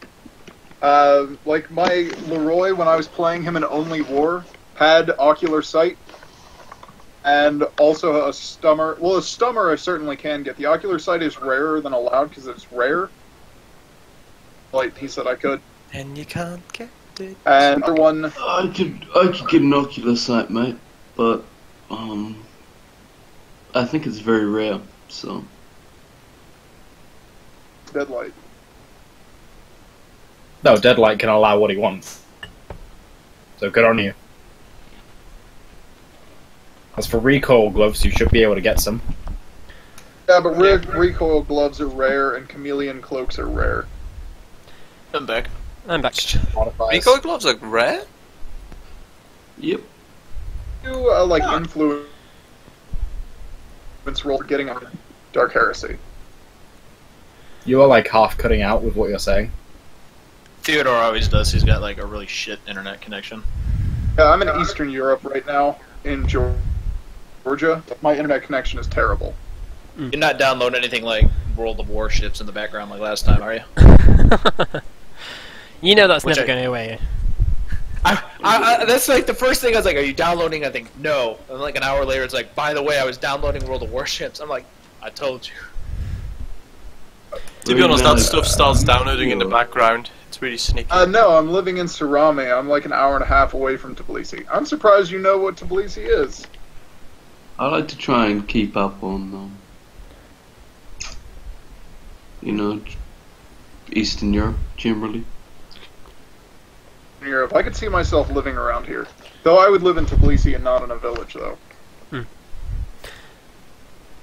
Like my Leroy, when I was playing him in Only War, had ocular sight. And also a stummer. Well, a stummer I certainly can get. The ocular sight is rarer than allowed because it's rare. Like he said I could. And you can't get it. And other one. I could get an ocular sight, mate, but I think it's very rare. So Deadlight. No, Deadlight can allow what he wants. So good on you. As for recoil gloves, you should be able to get some. Yeah, but recoil gloves are rare and chameleon cloaks are rare. I'm back. I'm back. Modifiers. Recoil gloves are rare? yep. You like influence roll for getting on Dark Heresy. You are like half cutting out with what you're saying. Theodore always does. He's got like a really shit internet connection. Yeah, I'm in Eastern Europe right now, in Georgia. My internet connection is terrible. You're not downloading anything like World of Warships in the background like last time, are you? You know that's Which never I- going away. That's like the first thing I was like, are you downloading? I think, no. And like an hour later, it's like, by the way, I was downloading World of Warships. I'm like, I told you. To be honest, that stuff starts downloading in the background. It's really sneaky. No, I'm living in Sarami. I'm like an hour and a half away from Tbilisi. I'm surprised you know what Tbilisi is. I like to try and keep up on, Eastern Europe generally. In Europe, I could see myself living around here. Though I would live in Tbilisi and not in a village, though.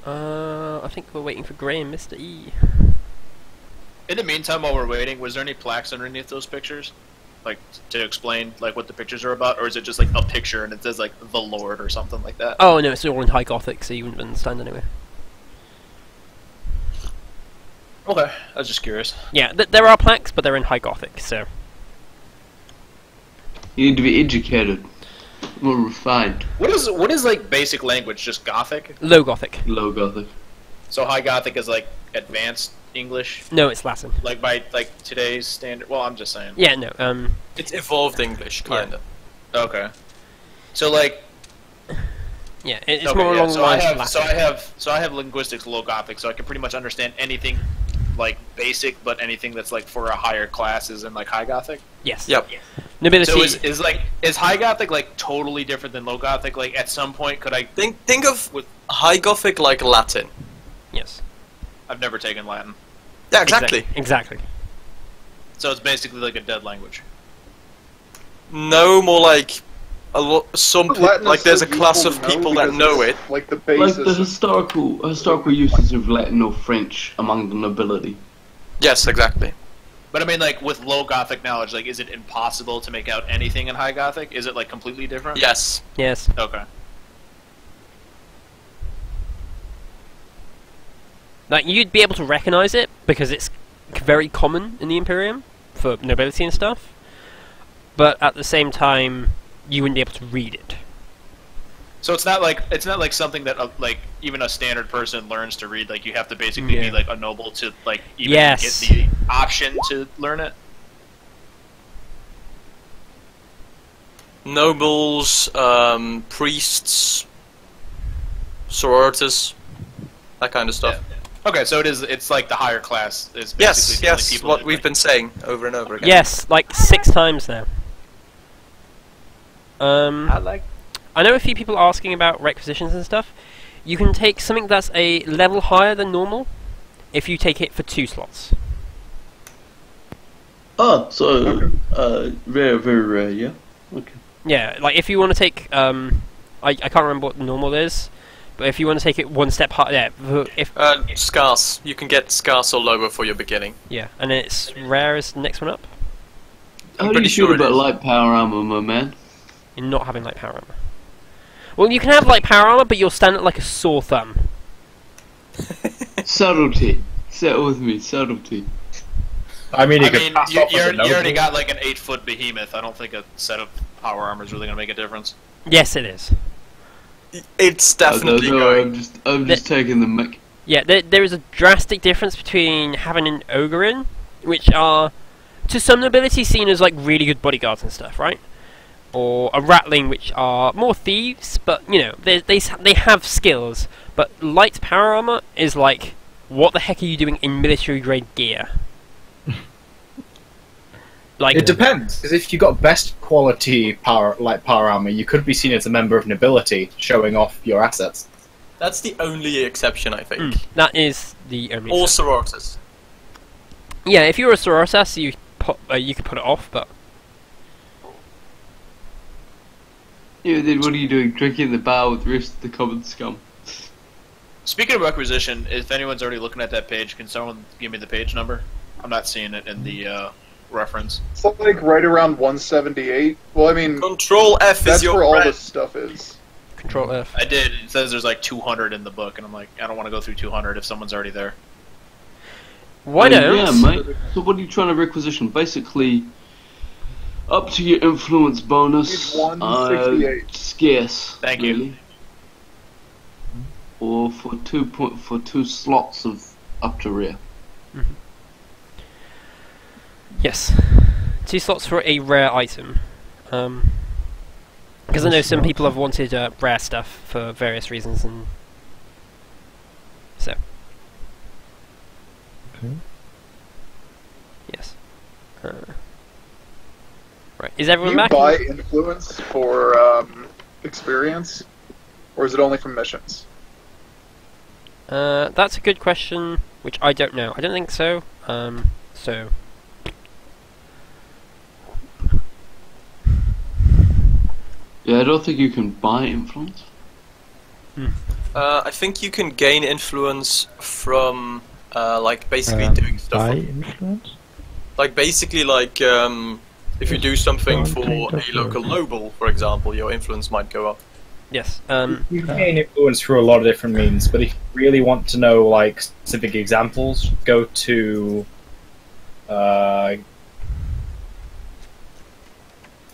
I think we're waiting for Gray and Mr. E. In the meantime, while we're waiting, was there any plaques underneath those pictures? Like, to explain, like, what the pictures are about? Or is it just, like, a picture and it says, like, The Lord or something like that? Oh no, it's all in High Gothic, so you wouldn't understand anyway. Okay, I was just curious. Yeah, there are plaques, but they're in High Gothic, so... You need to be educated, more refined. What is like, basic language? Just Gothic? Low Gothic. Low Gothic. So High Gothic is, like, advanced English? No, it's Latin. Like, by, like, today's standard? Well, I'm just saying. Yeah, no, It's evolved English, kinda. Okay. So, like... yeah, it's Okay, more yeah, along the lines of Latin. So I have linguistics low Gothic, so I can pretty much understand anything like basic, but anything that's like for a higher class is in like High Gothic. Yes. Yep. Nobility. So is High Gothic like totally different than Low Gothic? Like at some point, could I? Think of High Gothic like Latin. Yes. I've never taken Latin, Yeah, exactly. Exactly. so it's basically like a dead language. No, more like Latin like is there's so a class useful of to people that because know it's it. like the Like basis. the historical usage of Latin or French among the nobility. Yes, exactly. But I mean, like with Low Gothic knowledge, like is it impossible to make out anything in High Gothic? Is it like completely different? Yes. Yes. Okay. Like, you'd be able to recognize it, because it's very common in the Imperium, for nobility and stuff. But at the same time, you wouldn't be able to read it. So it's not like something that like even a standard person learns to read. Like you have to basically Yeah. be like a noble to like even Yes. get the option to learn it. Nobles, priests, sororitas, that kind of stuff. Okay, so it's like the higher class is basically Yes, the only yes, people what that, we've like- been saying over and over again. Yes, like 6 times now. I like I know a few people asking about requisitions and stuff. You can take something that's a level higher than normal if you take it for 2 slots. Oh, so very, very rare, yeah. Okay. Yeah, like if you want to take, I can't remember what normal is, but if you want to take it one step higher, Scarce. You can get Scarce or lower for your beginning. yeah, and it's rare is the next one up. How do you pretty feel sure it about is. light power armor, my man? You're not having light power armor. Well, you can have light power armor, but you'll stand it like a sore thumb. Subtlety. Settle with me, subtlety. I mean, I you could mean, pass you off as a already noble. got like an 8-foot behemoth. I don't think a set of power armor is really going to make a difference. Yes, it is. It's definitely no, going. I'm just taking the mic. Yeah, there is a drastic difference between having an Ogrein, which are, to some nobility, seen as like really good bodyguards and stuff, right? Or a Ratling, which are more thieves, but you know, they have skills. But light power armor is like, what the heck are you doing in military grade gear? Like, It depends, because if you got best quality light power armor, you could be seen as a member of nobility, showing off your assets. That's the only exception, I think. that is the only. Or exception. sororitas. Yeah, if you're a sororitas, you could put it off, but Yeah, then what are you doing? Drinking the bar with the rest of the common scum? Speaking of requisition, if anyone's already looking at that page, can someone give me the page number? I'm not seeing it in the reference. It's like right around 178. Well, I mean, Control F is that's your where all friend. this stuff is. Control F. I did. It says there's like 200 in the book, and I'm like, I don't want to go through 200 if someone's already there. Why don't? Yeah, mate. So what are you trying to requisition? Basically, up to your influence bonus. Need 168. Scarce. Thank you. really. Or for 2 slots of up to rare. Yes. 2 slots for a rare item. Because I know some people have wanted rare stuff for various reasons, and so. Okay. Yes. Right. Is everyone Can you back? buy influence for experience, or is it only from missions? That's a good question, which I don't know. I don't think so. So. Yeah, I don't think you can buy influence. I think you can gain influence from, like, basically doing stuff. By influence? Like, basically, like, if you do something Don't for think a that's local right. noble, for example, your influence might go up. Yes. You can gain influence through a lot of different means, but if you really want to know like specific examples, go to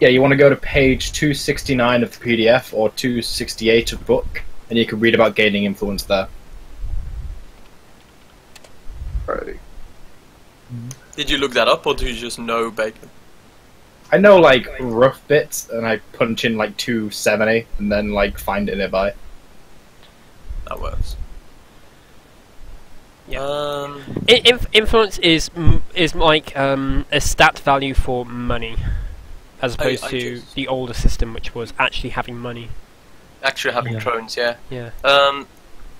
you want to go to page 269 of the PDF or 268 of the book, and you can read about gaining influence there. Alrighty. Did you look that up, or do you just know Bacon? I know like rough bits, and I punch in like 270, and then like find it nearby. That works. Yeah. Influence is like a stat value for money, as opposed I to just- the older system, which was actually having money. Actually having Yeah. drones, yeah. Yeah.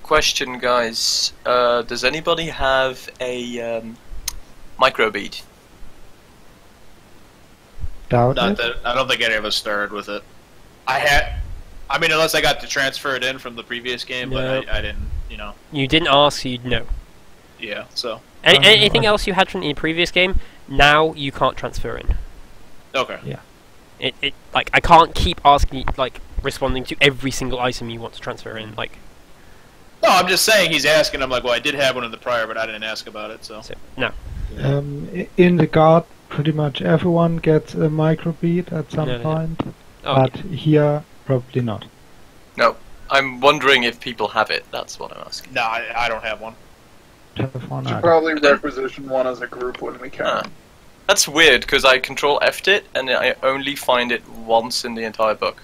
Question, guys. Does anybody have a microbead? Doubt Not it. that I don't think any of us started with it. I mean, unless I got to transfer it in from the previous game, but Nope. I didn't. You know, You didn't ask, so you'd know. yeah. So Anything else you had from the previous game, now you can't transfer in. okay. It like I can't keep asking, like responding to every single item you want to transfer in. Like, No, I'm just saying he's asking. I'm like, well, I did have one in the prior, but I didn't ask about it. So so no. In the guard, pretty much everyone gets a microbead at some Yeah, yeah. point, Oh, but here probably not. No. I'm wondering if people have it. That's what I'm asking. no, I don't have one. Have one Should either. probably requisition one as a group when we can. Ah. That's weird, because I Control F'd it, and I only find it once in the entire book.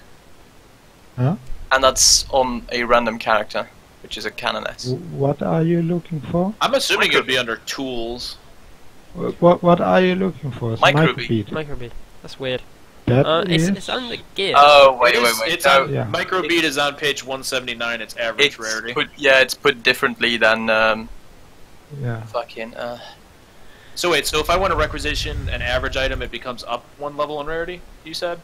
Huh? And that's on a random character, which is a canoness. What are you looking for? I'm assuming it would be under tools. What are you looking for? It's a Microbead. microbead. Microbead. That's weird. That is... It's under gear. Oh, wait. It's No, on, Yeah. Microbeat is on page 179. It's average rarity. it's put differently than Yeah. fucking. So wait, so if I want to requisition an average item, it becomes up 1 level in rarity. You said?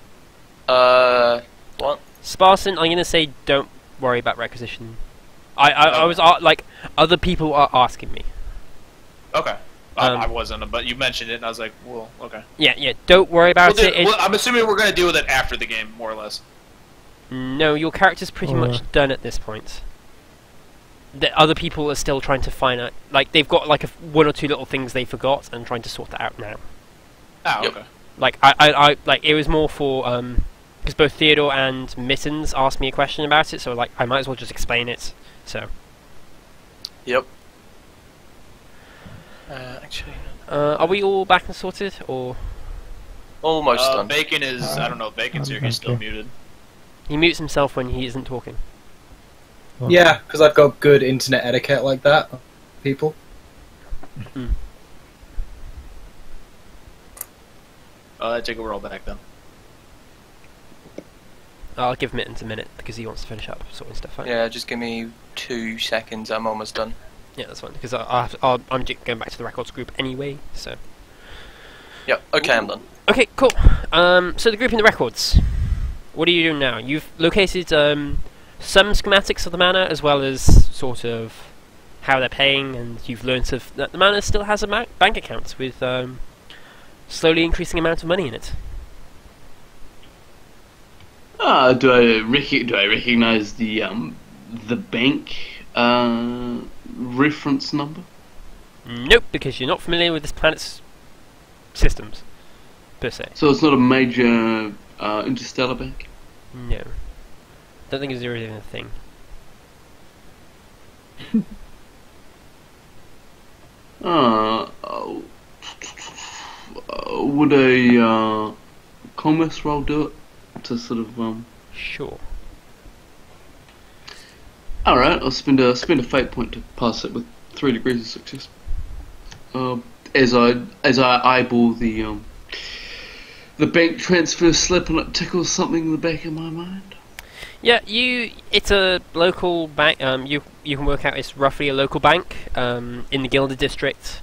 What? Spartan, I'm gonna say don't worry about requisition. I was like, other people are asking me. Okay. Um, I wasn't, but you mentioned it, and I was like, well, okay. Yeah, don't worry about it. I'm assuming we're going to deal with it after the game, more or less. No, your character's pretty much done at this point. The other people are still trying to find out, like, they've got like 1 or 2 little things they forgot and trying to sort that out now. Oh, Yep. okay. Like, I like, it was more for, because both Theodore and Mittens asked me a question about it, so like, I might as well just explain it, so. Yep. Actually, Are we all back and sorted, or? almost done. Bacon is, I don't know if Bacon's here, he's still muted. He mutes himself when he isn't talking. Yeah, because I've got good internet etiquette like that. People. I take it we're all back then. I'll give Mittens a minute, because he wants to finish up sorting stuff out. Yeah, just give me 2 seconds. I'm almost done. Yeah, that's fine, because I'm going back to the records group anyway, so... Yep. Okay, I'm done. Okay, cool. So the group in the records. What are you doing now? You've located some schematics of the manor, as well as sort of how they're paying, and you've learnt that the manor still has a bank account with slowly increasing amount of money in it. Do I recognize the bank reference number? Nope, because you're not familiar with this planet's systems, per se. So it's not a major interstellar bank? No. Don't think it's really a thing. Would a commerce roll do it? To sort of Sure. Alright, I'll spend a fate point to pass it with 3 degrees of success. As I eyeball the bank transfer slip, and it tickles something in the back of my mind. Yeah, it's a local bank. You can work out it's roughly a local bank in the Gilded district.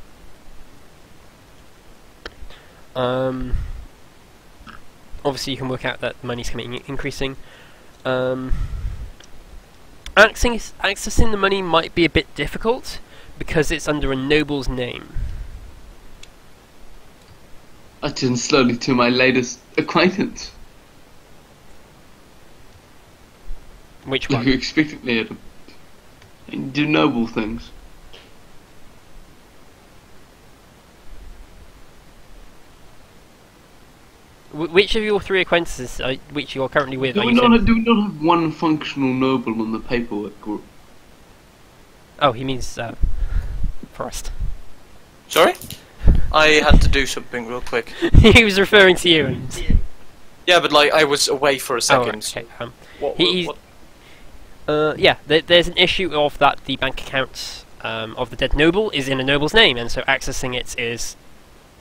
Obviously, you can work out that money's increasing. Accessing the money might be a bit difficult because it's under a noble's name. I turn slowly to my latest acquaintance. Which Look one? expectantly at him. And do noble things. Which of your 3 acquaintances, which you're currently with, Do are we you not saying? have one functional noble on the paperwork group? Oh, he means Forrest. Sorry? I had to do something real quick. He was referring to you. And... Yeah, but like I was away for a Oh, second. okay. What? Yeah, there's an issue of that the bank account of the dead noble is in a noble's name, and so accessing it is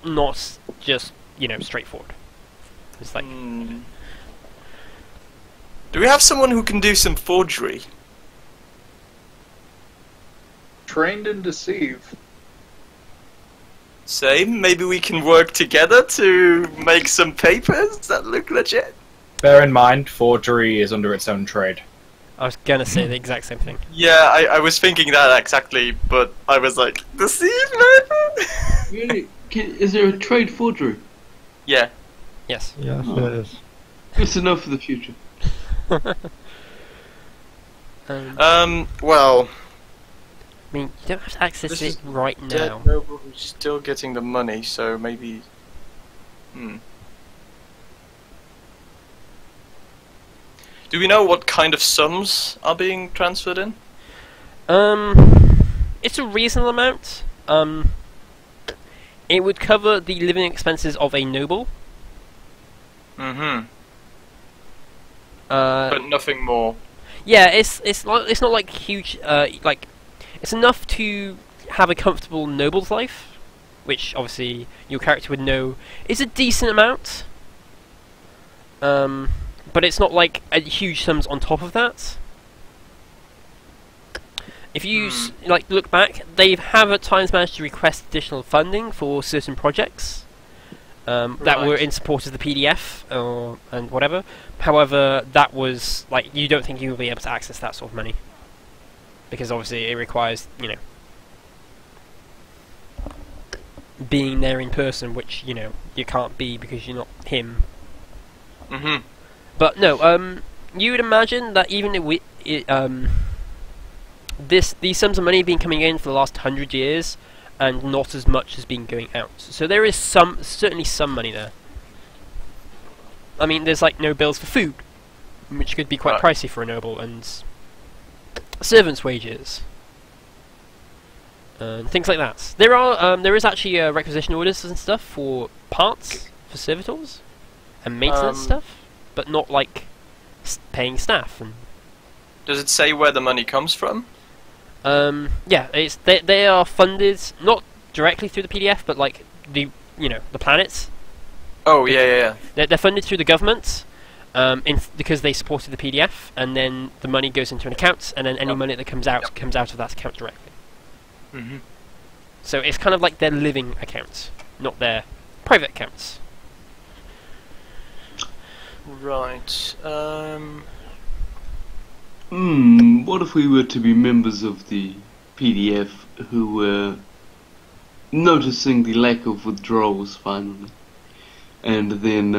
not just, straightforward. It's like... Do we have someone who can do some forgery? Trained and deceive. Same. Maybe we can work together to make some papers that look legit. Bear in mind, forgery is under its own trade. I was gonna say the exact same thing. Yeah, I was thinking that exactly, but I was like, deceive, maybe? Really? Is there a trade forgery? Yeah. Yes. Yes, there is. Good to know for the future. Well, I mean, you don't have to access This it is right now. dead noble who's still getting the money, so maybe... Do we know what kind of sums are being transferred in? It's a reasonable amount. It would cover the living expenses of a noble. Mm-hmm. But But nothing more. yeah, it's not like huge. It's enough to have a comfortable noble's life, which obviously your character would know is a decent amount. but it's not like huge sums on top of that. If you like look back, they have at times managed to request additional funding for certain projects that were in support of the PDF and whatever. However, that was like you don't think you will be able to access that sort of money because obviously it requires being there in person, which you can't be because you're not him. Mm-hmm. But no, you would imagine that even if these sums of money have been coming in for the last 100 years, and not as much has been going out. So there is certainly some money there. I mean, there's like no bills for food, which could be quite pricey for a noble, and servants' wages, and things like that. There is actually requisition orders and stuff for parts for servitors and maintenance stuff, but not like paying staff. And does it say where the money comes from? yeah, they are funded not directly through the PDF, but like the planets. Oh yeah. They're funded through the government, because they supported the PDF, and then the money goes into an account, and then any money that comes out of that account directly. Mm-hmm. So it's kind of like their living accounts, not their private accounts. Right. What if we were to be members of the PDF who were noticing the lack of withdrawals finally, and then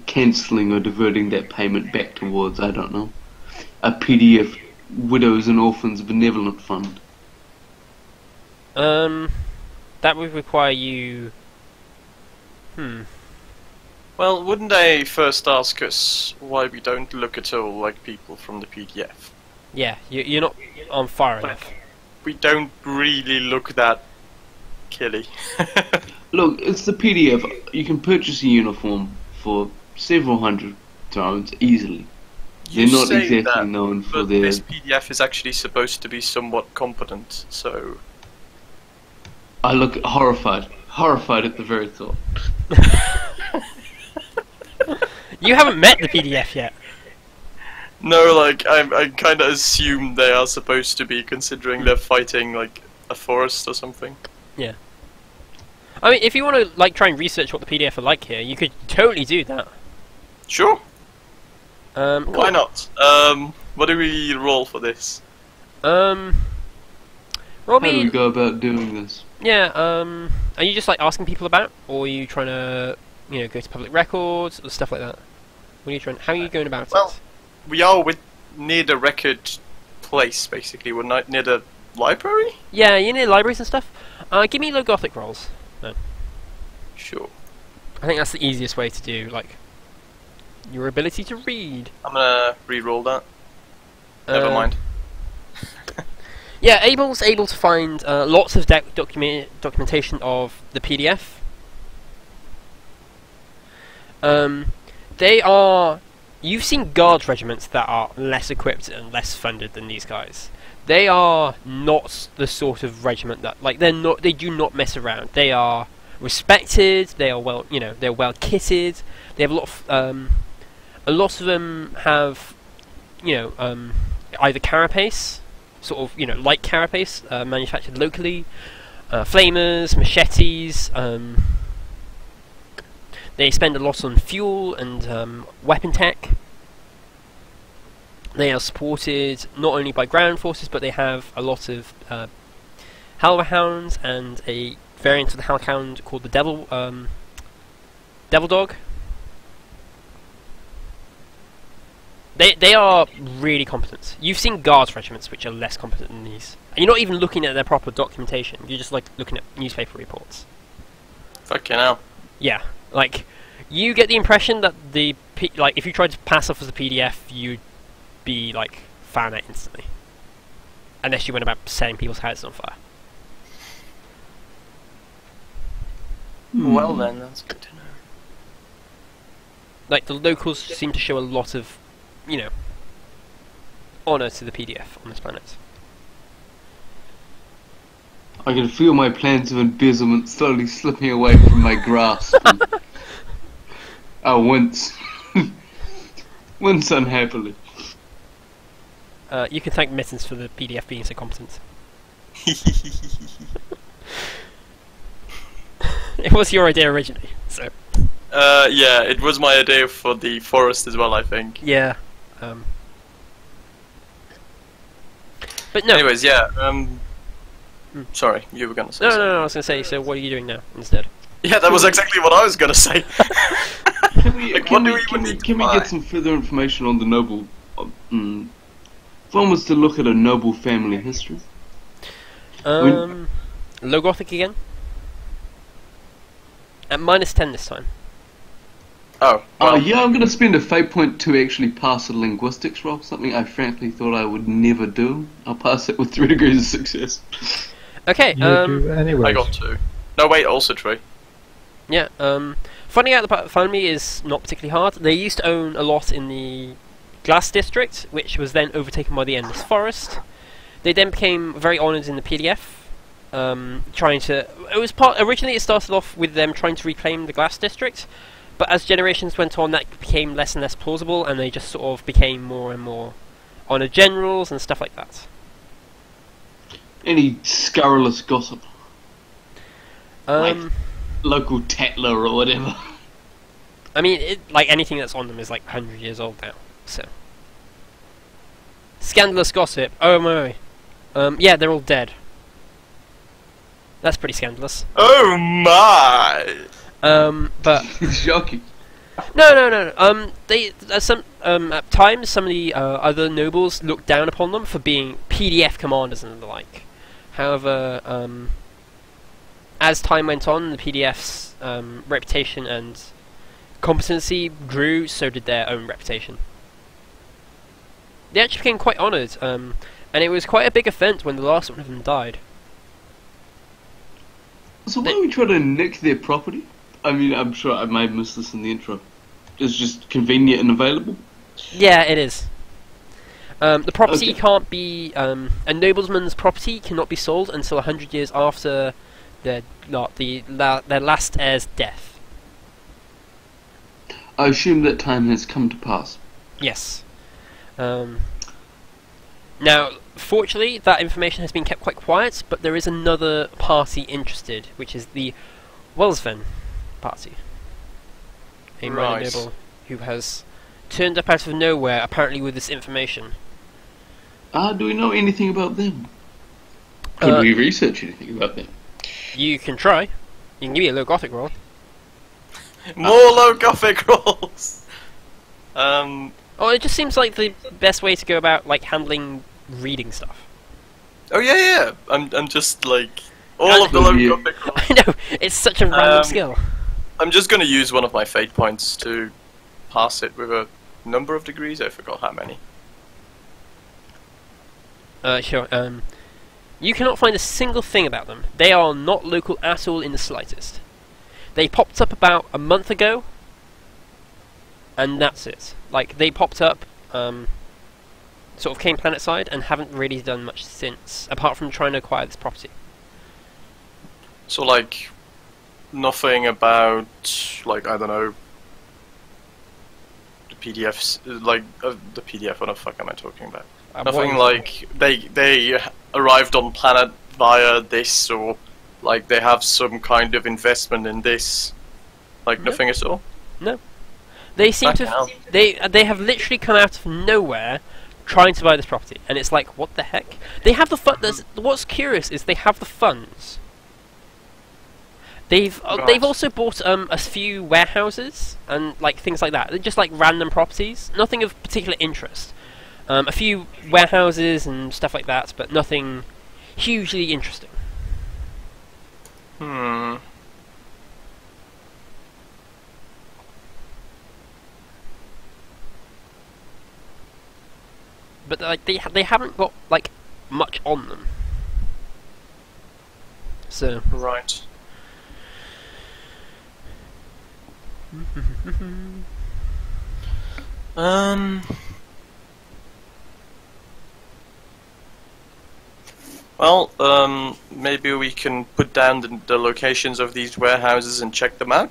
cancelling or diverting that payment back towards, I don't know, a PDF Widows and Orphans Benevolent Fund? That would require you... Well, wouldn't they first ask us why we don't look at all like people from the PDF? Yeah, you're not on fire enough. We don't really look that killy. Look, it's the PDF. You can purchase a uniform for several hundred thrones easily. They're not say exactly that, known for but their... this PDF is actually supposed to be somewhat competent, so... I look horrified at the very thought. You haven't met the PDF yet. No, like, I kind of assume they are supposed to be, considering they're fighting, like, a forest or something. Yeah. I mean, if you want to, like, try and research what the PDF are like here, you could totally do that. Sure. Cool. Why not? What do we roll for this? Roll How do me... we go about doing this? Yeah, are you just, like, asking people about, or are you trying to, go to public records, or stuff like that? What are you how are you going about Well, it? we are near the record place, basically. We're not near the library? Yeah, you're near libraries and stuff. Give me low Gothic rolls. No. Sure. I think that's the easiest way to do, like, your ability to read. I'm gonna re-roll that. Never mind. Yeah, Abel's able to find lots of documentation of the PDF. They are... You've seen guards regiments that are less equipped and less funded than these guys. They are not the sort of regiment that... Like, they do not mess around. They are respected, they are well... they're well kitted. They have a lot of them have, either carapace, sort of, light carapace, manufactured locally, flamers, machetes. They spend a lot on fuel and weapon tech. They are supported not only by ground forces, but they have a lot of Hellhounds and a variant of the Hellhound called the Devil Dog. They are really competent. You've seen guards regiments which are less competent than these. And you're not even looking at their proper documentation. You're just like looking at newspaper reports. Fucking hell. Yeah, like you get the impression that if you tried to pass off as a PDF, you'd be like found out instantly, unless you went about setting people's houses on fire. Well then, that's good to know. Like the locals seem to show a lot of, honour to the PDF on this planet. I can feel my plans of embezzlement slowly slipping away from my grasp. Once. Once unhappily. You can thank Mittens for the PDF being so competent. It was your idea originally, so. Yeah, it was my idea for the forest as well, I think. Yeah. But no. Anyways, yeah. Sorry, you were gonna say. No, something. I was gonna say. So, what are you doing now instead? Yeah, that was exactly what I was gonna say. Can we, Like, can what do we, we can we, need to can we buy? get some further information on the noble? If one was to look at a noble family history. Low Gothic again. At -10 this time. Oh. Well, Yeah, I'm going to spend a fate point to actually pass a linguistics roll, something I frankly thought I would never do. I'll pass it with 3 degrees of success. Okay. You do anyway. I got 2. No, wait, also 3. Yeah. Finding out about the family is not particularly hard. They used to own a lot in the Glass District, which was then overtaken by the Endless Forest. They then became very honoured in the PDF. Originally it started off with them trying to reclaim the Glass District, but as generations went on that became less and less plausible, and they just sort of became more and more honoured generals and stuff like that. Any scurrilous gossip? Like local Tatler or whatever. I mean, like anything that's on them is like 100 years old now, so. Scandalous gossip. Oh my. Yeah, they're all dead. That's pretty scandalous. Oh my! But Shocking. no. They at times some of the other nobles looked down upon them for being PDF commanders and the like. However, as time went on, the PDF's reputation and competency grew. So did their own reputation. They actually became quite honoured, and it was quite a big event when the last one of them died. So why don't we try to nick their property? I mean, I'm sure I might have missed this in the intro. It's just convenient and available? Yeah, it is. The property Okay. can't be... a nobleman's property cannot be sold until 100 years after their last heir's death. I assume that time has come to pass. Yes. Now, fortunately, that information has been kept quite quiet, but there is another party interested, which is the Welsven party. A minor Right. noble who has turned up out of nowhere, apparently with this information. Do we know anything about them? Could we research anything about them? You can try. You can give me a low Gothic roll. More low Gothic rolls! Oh, it just seems like the best way to go about like handling reading stuff. Oh yeah. I'm just like... All of the low Yeah. Gothic rolls. I know, it's such a random skill. I'm just gonna use one of my fate points to pass it with a number of degrees, I forgot how many. Sure. You cannot find a single thing about them. They are not local at all in the slightest. They popped up about a month ago, and that's it. Like, they popped up, sort of came planetside, and haven't really done much since, apart from trying to acquire this property. So like, nothing about, like, I don't know, the PDFs, like, the PDF, what the fuck am I talking about? Nothing like, they arrived on planet via this, or, like, they have some kind of investment in this. Like, No. nothing at all? They seem Fucking to. hell. They have literally come out of nowhere, trying to buy this property, and it's like, what the heck? They have the funds. What's curious is they have the funds. They've Right. also bought a few warehouses and like things like that. They're just like random properties, nothing of particular interest. A few warehouses and stuff like that, but nothing hugely interesting. Hmm. But like they haven't got like much on them. So Right. Well, maybe we can put down the locations of these warehouses and check them out.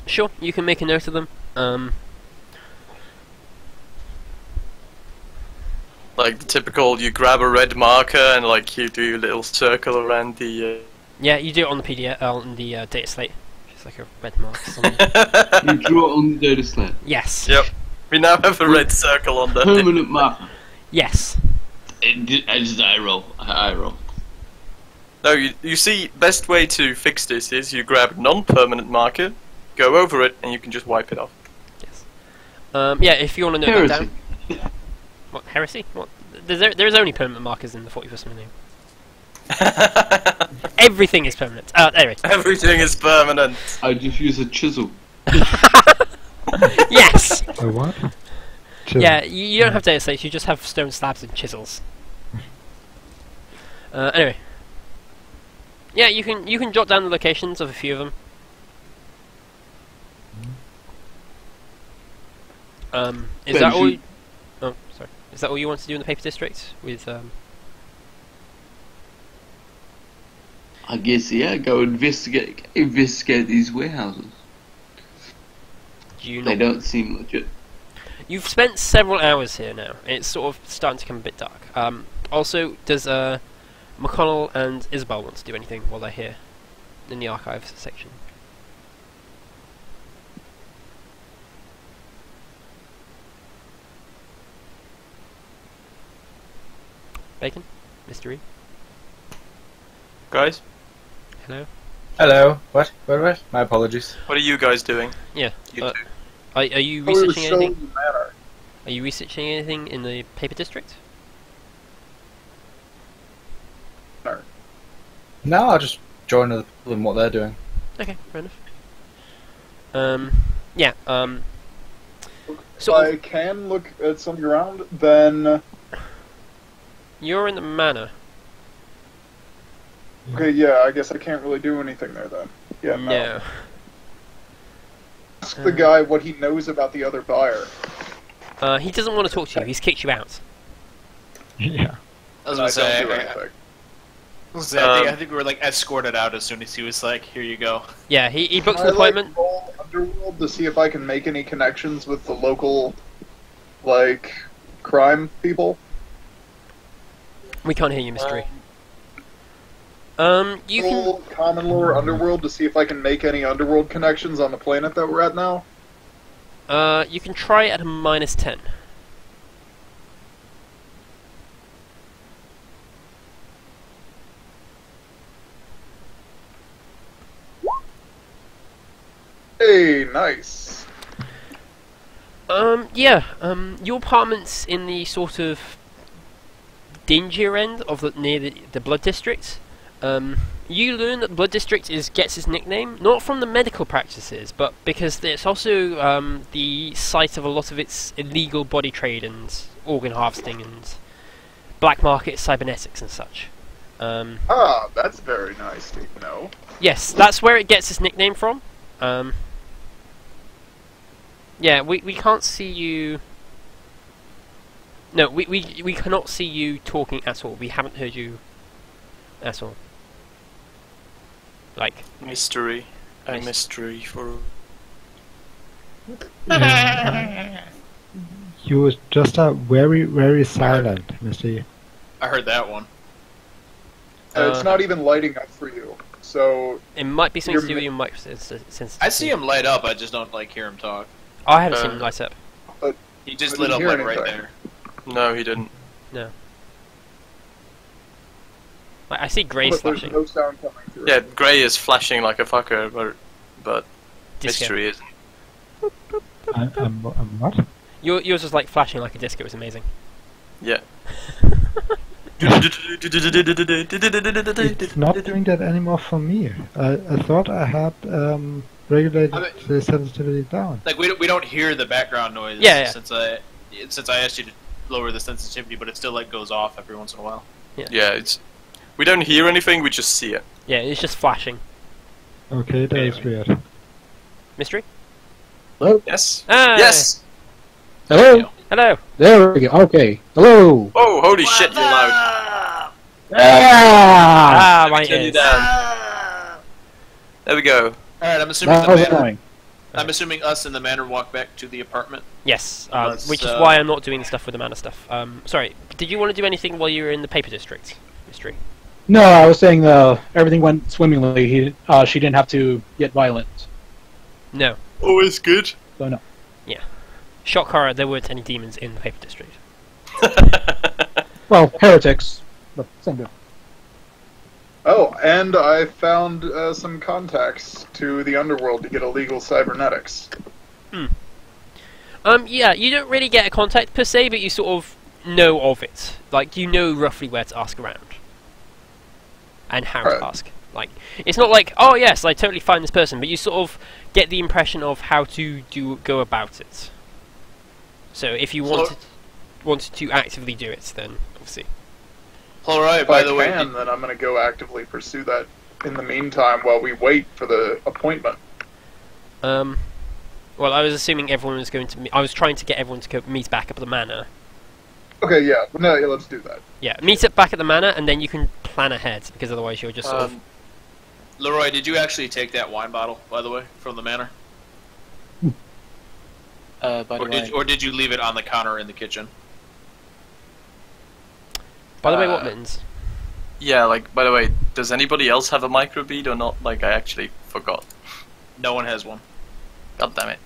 sure, you can make a note of them. Like the typical, you grab a red marker and like you do a little circle around the. Yeah, you do it on the PDF on the data slate. It's like a red mark. You draw it on the data slate. Yes. Yep. We now have a red circle on the. Permanent marker. Yes. I just eye roll. I roll. No, you see, best way to fix this is you grab a non-permanent marker, go over it, and you can just wipe it off. Yes. Yeah, if you want to note that Heresy. down. What, heresy? What? There's only permanent markers in the 41st millennium. Everything is permanent. Anyway. Everything is permanent. I just use a chisel. Yes! A what? Chisel. Yeah, you don't have data slates, you just have stone slabs and chisels. Anyway. Yeah, you can jot down the locations of a few of them. Is that all? Oh, sorry. Is that all you want to do in the paper district with? I guess, yeah, go investigate these warehouses. Do you They not? don't seem legit. You've spent several hours here now. It's sort of starting to become a bit dark. Also, does McConnell and Isabel want to do anything while they're here in the archives section? Bacon? Mystery? Guys, Hello? Hello. What? What? My apologies. what are you guys doing? Yeah. You Uh, two. Are you We were researching showing anything? the manner. Are you researching anything in the paper district? No, I'll just join other people in what they're doing. Okay, fair enough. Yeah, If I can look at some ground, then you're in the manor. okay, yeah, I guess I can't really do anything there then. Yeah, No. Ask the guy what he knows about the other buyer. He doesn't want to talk to you. He's kicked you out. Yeah. I was I gonna say, don't do anything. I think we were like escorted out as soon as he was like, "Here you go." Yeah, he booked Can an I, like, appointment. roll Underworld to see if I can make any connections with the local, like, crime people. We can't hear you, mystery. You can. Roll Common Lore Underworld to see if I can make any Underworld connections on the planet that we're at now. You can try it at a -10. Hey, nice. Yeah. Your apartment's in the sort of dingier end of near the Blood District. You learn that the Blood District gets its nickname not from the medical practices, but because it's also the site of a lot of its illegal body trade and organ harvesting and black market cybernetics and such. That's very nice to know. Yes, that's where it gets its nickname from. Yeah, we can't see you. No, we cannot see you talking at all. We haven't heard you at all. Like Mystery. A mystery for. You were just very, very silent, Mr. I heard that one. It's not even lighting up for you, so it might be something to do You're with your mic sensitivity. I see him light up. I just don't like hear him talk. I haven't seen him light up. He just I lit didn't up hear like right anything. there. No, he didn't. No. Like, I see grey but there's flashing. no sound coming through. Yeah, Grey is flashing like a fucker, but Disco. mystery isn't. I'm what? Yours was like flashing like a disc. It was amazing. Yeah. It's not doing that anymore for me. I thought I had regulated the sensitivity down. Like we don't hear the background noise. Yeah, yeah. Since I asked you to lower the sensitivity, but it still like goes off every once in a while. Yeah, we don't hear anything, we just see it. Yeah, it's just flashing. Okay, that is weird. Mystery? Yes. Ah, Yes. Hello? Hello. There we go. Okay. Hello. Oh, holy shit! You're loud. Ah! My Turn you ears. down. There we go. All right, I'm assuming That the was manor. annoying. I'm assuming us in the manor walk back to the apartment. Yes, Unless, which is why I'm not doing the stuff with the mana stuff. Sorry, did you want to do anything while you were in the paper district? History. No, I was saying everything went swimmingly. She didn't have to get violent. No. Always good. So no. Yeah. Shock horror, there weren't any demons in the paper district. Well, heretics, but same deal. Oh, and I found some contacts to the underworld to get illegal cybernetics. Yeah, you don't really get a contact per se, but you sort of know of it. Like, you know roughly where to ask around. And how to ask. Like, it's not like, oh yes, I totally find this person, but you sort of get the impression of how to go about it. So if you wanted to actively do it, then obviously. Alright, If by I the way, can, then I'm going to go actively pursue that in the meantime while we wait for the appointment. Well, I was assuming everyone was going to. I was trying to get everyone to go meet back up at the manor. Okay, yeah. No, yeah, let's do that. Yeah, meet up back at the manor, and then you can plan ahead, because otherwise you're just sort of. Leroy, did you actually take that wine bottle, by the way, from the manor? Or did you leave it on the counter in the kitchen? By the way, what mittens? Yeah, like, by the way, does anybody else have a microbead or not? Like, I actually forgot. No one has one. God damn it.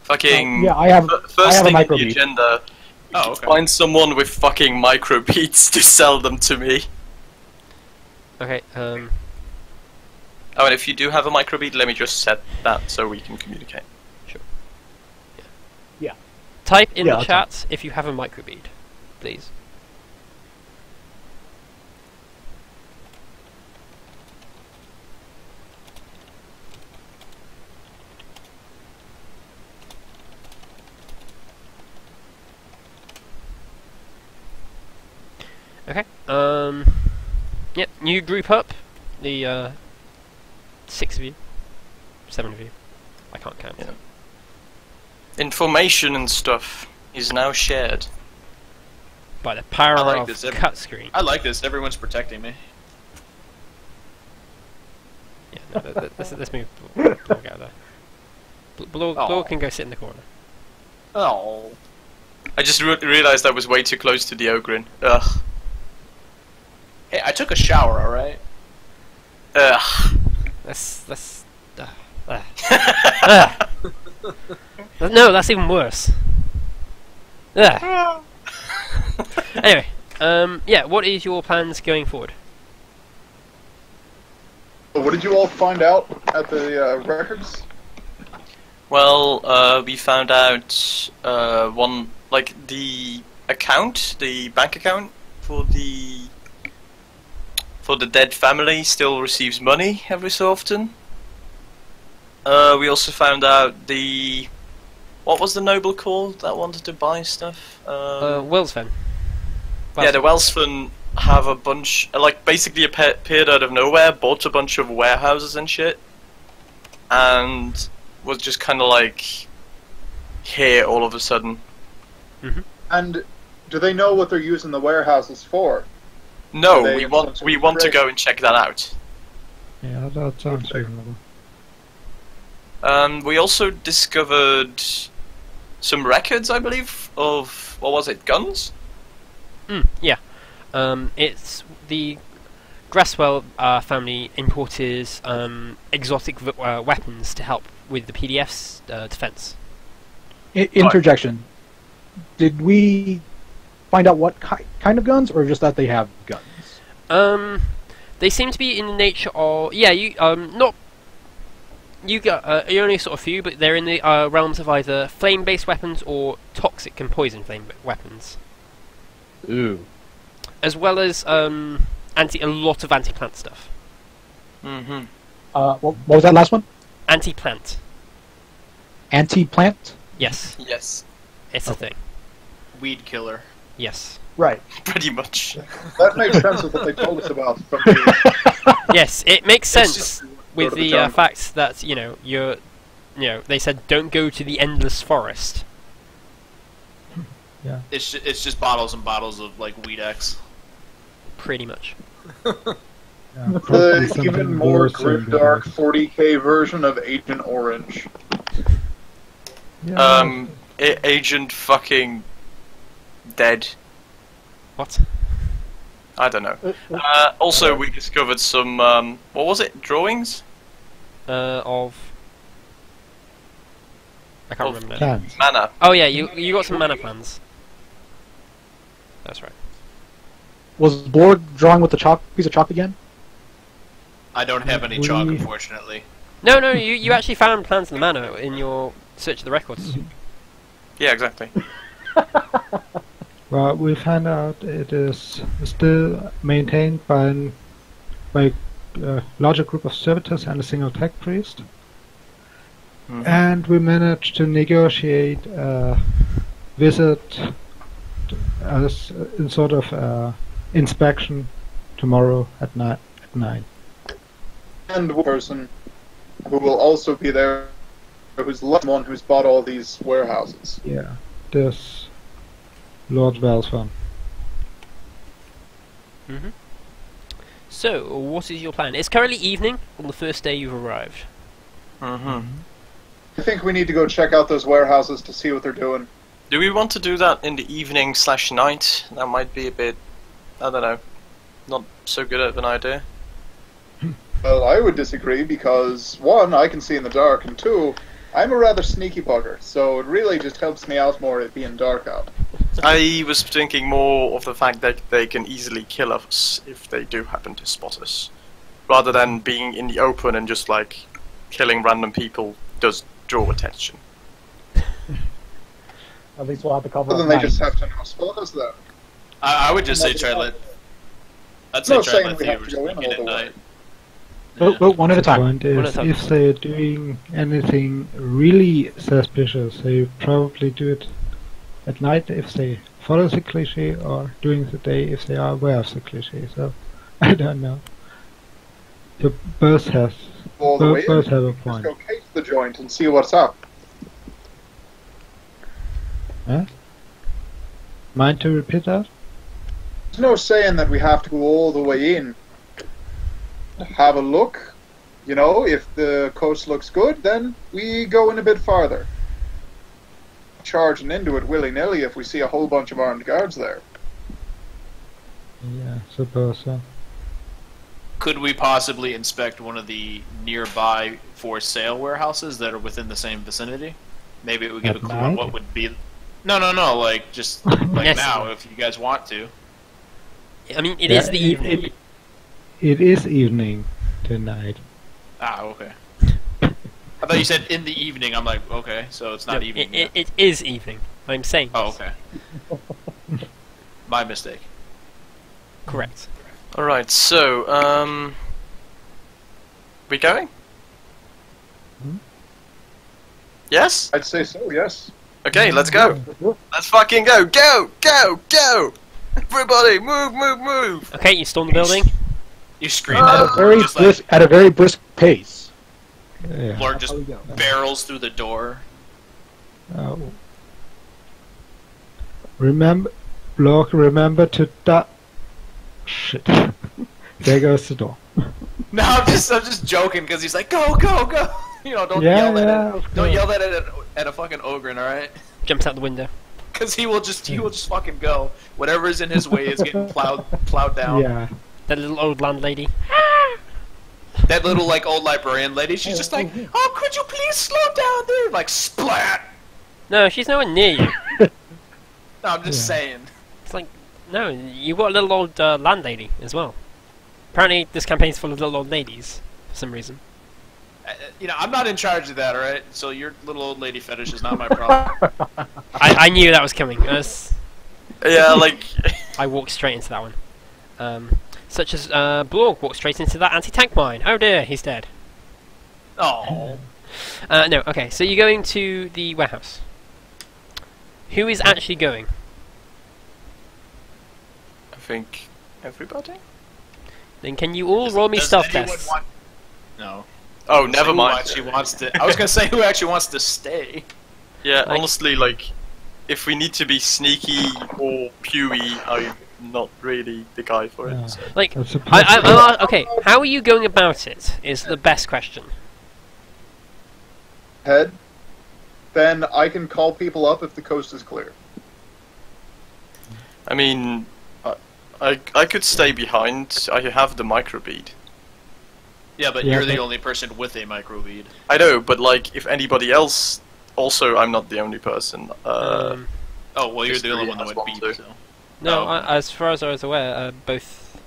Fucking... yeah, I have. First I have thing a on the microbead. agenda, Oh, okay. find someone with fucking microbeads to sell them to me. Okay, Oh, and if you do have a microbead, let me just set that so we can communicate. type in Yeah, the I'll chat if you have a microbead, please. Okay, yep, new group up, the, 6 of you, 7 of you, I can't count. Yeah. Information and stuff is now shared. By the power I like of this, cut screen. I like this. Everyone's protecting me. Yeah, no, let's move Blorg out there. Blorg Aw. can go sit in the corner. Oh. I just realized I was way too close to the Ogrin. Ugh. Hey, I took a shower, alright? Ugh. No, that's even worse. Ugh. Anyway, yeah, what is your plans going forward? What did you all find out at the records? Well, we found out the bank account for the dead family still receives money every so often. We also found out what was the noble called that wanted to buy stuff? Wellsfen. Yeah, the Wellsfen have a bunch, basically appeared out of nowhere, bought a bunch of warehouses and shit, and was just kind of like here all of a sudden. Mm-hmm. And do they know what they're using the warehouses for? No, Are they we want to trade? go and check that out. Yeah, that sounds reasonable. We also discovered some records, I believe, of, what was it, guns? Yeah. It's the Grasswell family imported exotic weapons to help with the PDF's defense. Interjection. Did we find out what kind of guns, or just that they have guns? They seem to be in the nature of you only saw a few, but they're in the realms of either flame-based weapons or toxic and poison flame weapons. Ooh. As well as a lot of anti-plant stuff. Mm-hmm. What was that last one? Anti-plant. Anti-plant? Yes, Yes, it's a thing. Weed killer. Yes. Right. pretty much. That makes sense with what they told us about from the Yes, it makes sense just- with go to the the jungle. fact that they said don't go to the endless forest. It's just bottles and bottles of like Weed X. Pretty much. Probably The something even more worse than grimdark that. 40k version of Agent Orange. Yeah, Agent fucking dead. What? I don't know. Also, we discovered some, what was it? Drawings? Of... I can't Of remember. plans. Mana. Oh yeah, you got some mana plans. That's right. Was Blorg drawing with the chalk piece of chalk again? I don't have any chalk, unfortunately. No, you actually found plans in the mana in your search of the records. Yeah, exactly. Well, we found out it is still maintained by a larger group of servitors and a single tech priest. And we managed to negotiate a visit as in sort of inspection tomorrow at 9. And one person who will also be there, who's the one who's bought all these warehouses. Yeah, this Lord Valsvan. So, what is your plan? It's currently evening on the first day you've arrived. I think we need to go check out those warehouses to see what they're doing. Do we want to do that in the evening/night? That might be a bit, I don't know, not so good of an idea. Well, I would disagree because, one, I can see in the dark, and two, I'm a rather sneaky bugger, so it really just helps me out more it being dark out. I was thinking more of the fact that they can easily kill us if they do happen to spot us. Rather than being in the open and just like killing random people does draw attention. At least we'll have to cover. But then up they night. just have to not spot us then. I would just say try let. I'd say Not try saying let we have to Theodore go in sneak all in at the way. night. Oh, one at a The time. point One at is, a time. if they're doing anything really suspicious, they probably do it at night if they follow the cliche, or during the day if they are aware of the cliche. So, I don't know. So both have All the way both in. have a Just point. go case the joint and see what's up. Huh? Mind to repeat that? There's no saying that we have to go all the way in. Have a look. You know, if the coast looks good, then we go in a bit farther. Charging into it willy-nilly if we see a whole bunch of armed guards there. Yeah, suppose so. Could we possibly inspect one of the nearby for sale warehouses that are within the same vicinity? Maybe it would give At a clue on night? what would be. No, like just like Yes. now, if you guys want to. I mean, it is the evening. It is evening tonight. Ah, okay. I thought you said in the evening. I'm like, okay, so it's not No, evening. it is evening. I'm saying. Oh, this. okay. My mistake. Correct. Alright, so, we going? Yes? I'd say so, yes. Okay, let's go. Let's fucking go. Go! Go! Go! Everybody, move, move, move! Okay, you storm the building. You scream At at a very just brisk, at a very brisk pace. Yeah. Lord just How we go? barrels through the door. Remember, Block, remember to Shit. There goes the door. No, I'm just joking because he's like, go, go, go. You know, don't Yeah, yell at yeah, it. of Don't course. yell at it at a fucking ogre, all right? Jumps out the window. Because he will just fucking go. Whatever's in his way is getting plowed down. Yeah. That little old landlady. That little like old librarian lady, she's just like, oh, could you please slow down there? Like splat. No, she's nowhere near you. No, I'm just saying. It's like, no, you got a little old landlady as well. Apparently, this campaign's full of little old ladies for some reason. You know, I'm not in charge of that, all right? So your little old lady fetish is not my problem. I knew that was coming. Yeah, like... I walked straight into that one. Such as Blorg walked straight into that anti-tank mine. Oh dear, he's dead. Oh. No, okay, so you're going to the warehouse. Who is actually going? I think... everybody? Then can you all roll me stealth anyone tests? No. Oh, never Who mind. actually wants to? I was gonna say who actually wants to stay. Yeah, Like- honestly, like, if we need to be sneaky or pewy, I not really the guy for Yeah. it. So. Like, That's a okay, how are you going about it? Is the best question. Head. Then I can call people up if the coast is clear. I mean, I could stay behind. I have the microbead. Yeah, but Yeah, you're the but- only person with a microbead. I know, but like, if anybody else, also, I'm not the only person. Oh, well, you're the only History one that has would one beat, too. so. No, Oh. as far as I was aware, both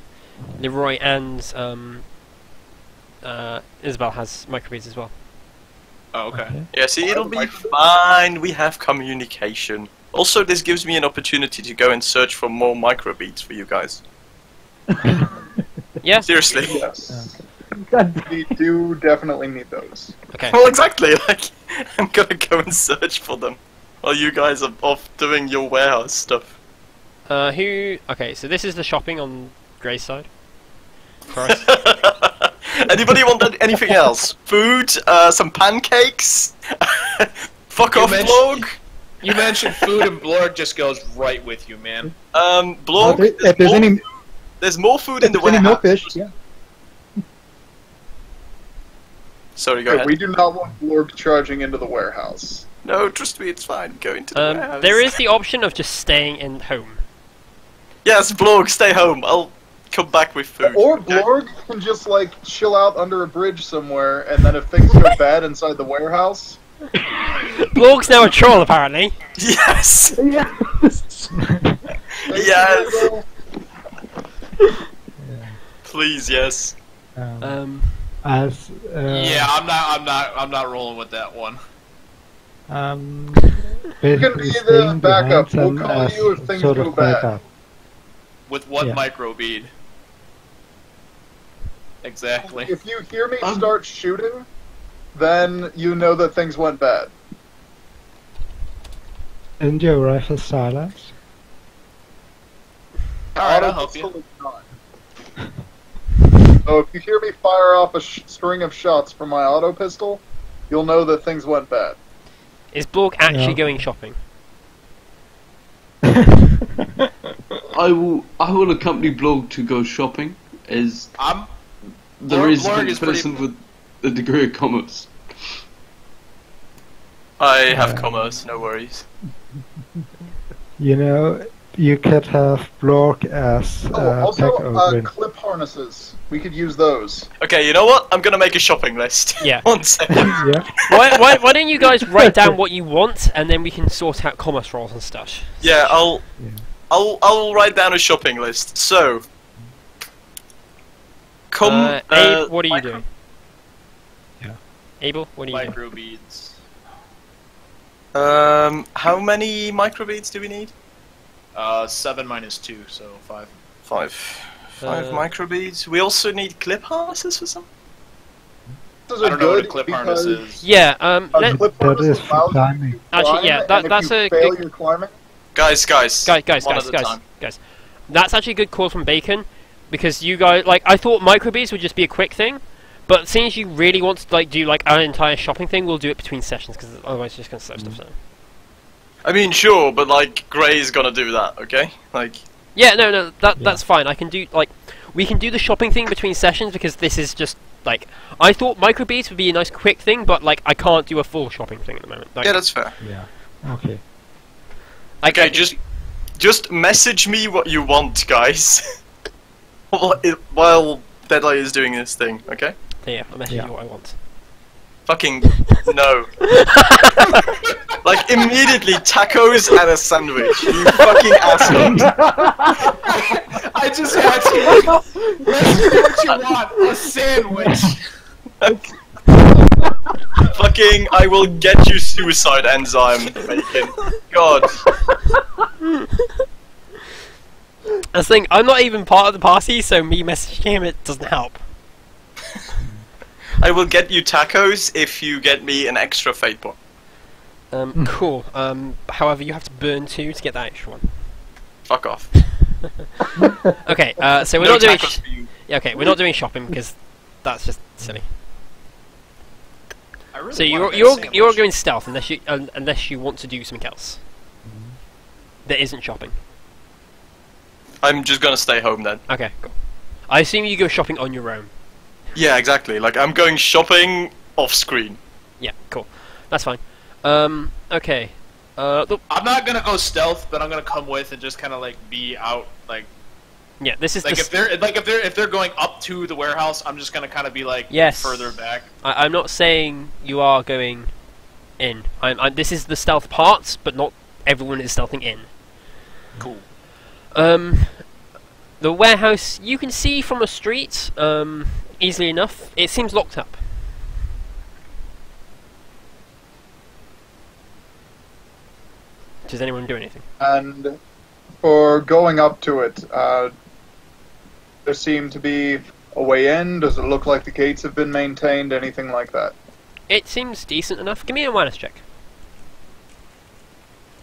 Leroy and Isabel has microbeads as well. Oh, okay. Yeah, see, it'll be fine. We have communication. Also, this gives me an opportunity to go and search for more microbeads for you guys. Yeah. Seriously. Yes. We do definitely need those. Okay. Well, exactly. Like, I'm gonna go and search for them while you guys are off doing your warehouse stuff. Who? Okay, so this is the shopping on Gray's side. For us. Anybody want anything else? Food? Some pancakes? Fuck off, mentioned- Blog. You mentioned food, and Blorg just goes right with you, man. Blog. If there's any, There's more food in the if there's any warehouse. millfish, yeah. Sorry, go Yeah, ahead. we do not want Blorg charging into the warehouse. No, trust me, it's fine. Go into the warehouse. There is the option of just staying in home. Yes, Blorg, stay home. I'll come back with food. Or okay? Blorg can just like chill out under a bridge somewhere, and then if things go bad inside the warehouse, Blorg's now a troll, apparently. Yes. Yeah. Yes. Please, yes. As Yeah, I'm not rolling with that one. you can basically be the staying backup. behind We'll them call as you if things sort go of bad. backup. With what Yeah. microbead? Exactly. If you hear me start shooting, then you know that things went bad. And your rifle silence. Alright, Auto I'll help you. pistol is not. So if you hear me fire off a string of shots from my auto pistol, you'll know that things went bad. Is Blorg actually Yeah. going shopping? I will accompany Blog to go shopping as I'm. the Blorg resident is pretty- person with a degree of commerce. I have commerce, no worries. You know, you could have Blork as Also, pack open. clip harnesses. We could use those. Okay, you know what? I'm gonna make a shopping list. Yeah. 1 second. Yeah. Why don't you guys write down what you want, and then we can sort out commerce rolls and stuff. Yeah, I'll Yeah. I'll write down a shopping list. So, Abe, what are you micro- doing? Yeah. Abel, what are you doing? Microbeads. How many microbeads do we need? 7 minus 2, so 5. 5. 5 microbeads. We also need clip harnesses for some. Those I are don't know what a good clip because harness is. Yeah. a Let, clip That harness is for allows you climbing. to Actually, yeah, climb, and that's if a you fail good- your climbing. Guys. guys, One at a time. That's actually a good call from Bacon, because you guys, like, I thought microbeads would just be a quick thing, but seeing as you really want to like do like an entire shopping thing, we'll do it between sessions, because otherwise it's just gonna slow stuff down. I mean, sure, but like Gray's gonna do that, okay? Like, Yeah, no, that's fine. I can do like we can do the shopping thing between sessions, because this is just like I thought microbeads would be a nice quick thing, but like I can't do a full shopping thing at the moment. Like, yeah, that's fair. Yeah. Okay. Okay, just message me what you want, guys. While Deadeye is doing this thing, okay? Yeah, I'll message Yeah. you what I want. Fucking no. Like immediately tacos and a sandwich. You fucking asshole. I just asked you. Let's do what you want. A sandwich. Fucking I will get you suicide enzyme, Bacon. God. I was thinking, I'm not even part of the party, so me messaging him, it doesn't help. I will get you tacos if you get me an extra fate point. Cool. However, you have to burn 2 to get that extra one. Fuck off. Okay, so we're No not doing. tacos for you. Yeah, okay, we're not doing shopping because that's just silly. I really So want that you're sandwich. going stealth unless you want to do something else. That isn't shopping. I'm just gonna stay home then. Okay, cool. I assume you go shopping on your own. Yeah, exactly. Like, I'm going shopping off screen. Yeah, cool. That's fine. Okay. I'm not gonna go stealth, but I'm gonna come with and just kind of like be out, like. Yeah, this is like if they're going up to the warehouse, I'm just gonna kind of be like further back. I'm not saying you are going in. This is the stealth part, but not everyone is stealthing in. Cool. The warehouse you can see from a street, easily enough. It seems locked up. Does anyone do anything? And for going up to it, there seem to be a way in. Does it look like the gates have been maintained? Anything like that? It seems decent enough. Give me a awareness check.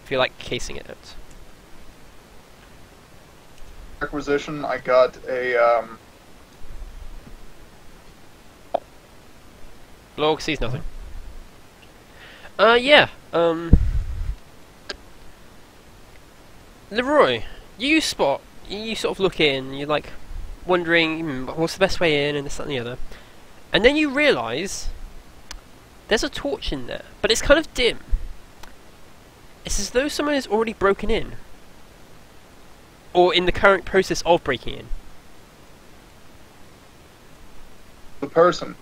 If you like casing it out. Acquisition, I got a Log sees nothing. Yeah. Leroy, you sort of look in, you're like wondering what's the best way in and this, that and the other. And then you realise there's a torch in there, but it's kind of dim. It's as though someone has already broken in. Or in the current process of breaking in. the person.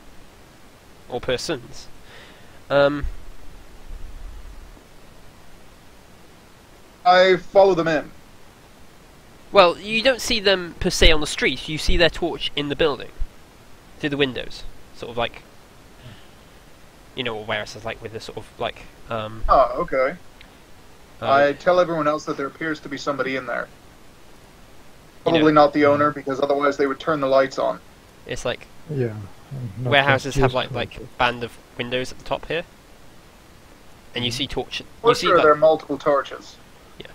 Or persons. I follow them in. Well, you don't see them per se on the street, you see their torch in the building. Through the windows. Sort of like... You know, where it's like with the sort of like... Oh, okay. I tell everyone else that there appears to be somebody in there. Probably not the owner, because otherwise they would turn the lights on. It's like... Yeah. Warehouses have like a band of windows at the top here. And you see torches. Well, sure, there are multiple torches. Yeah.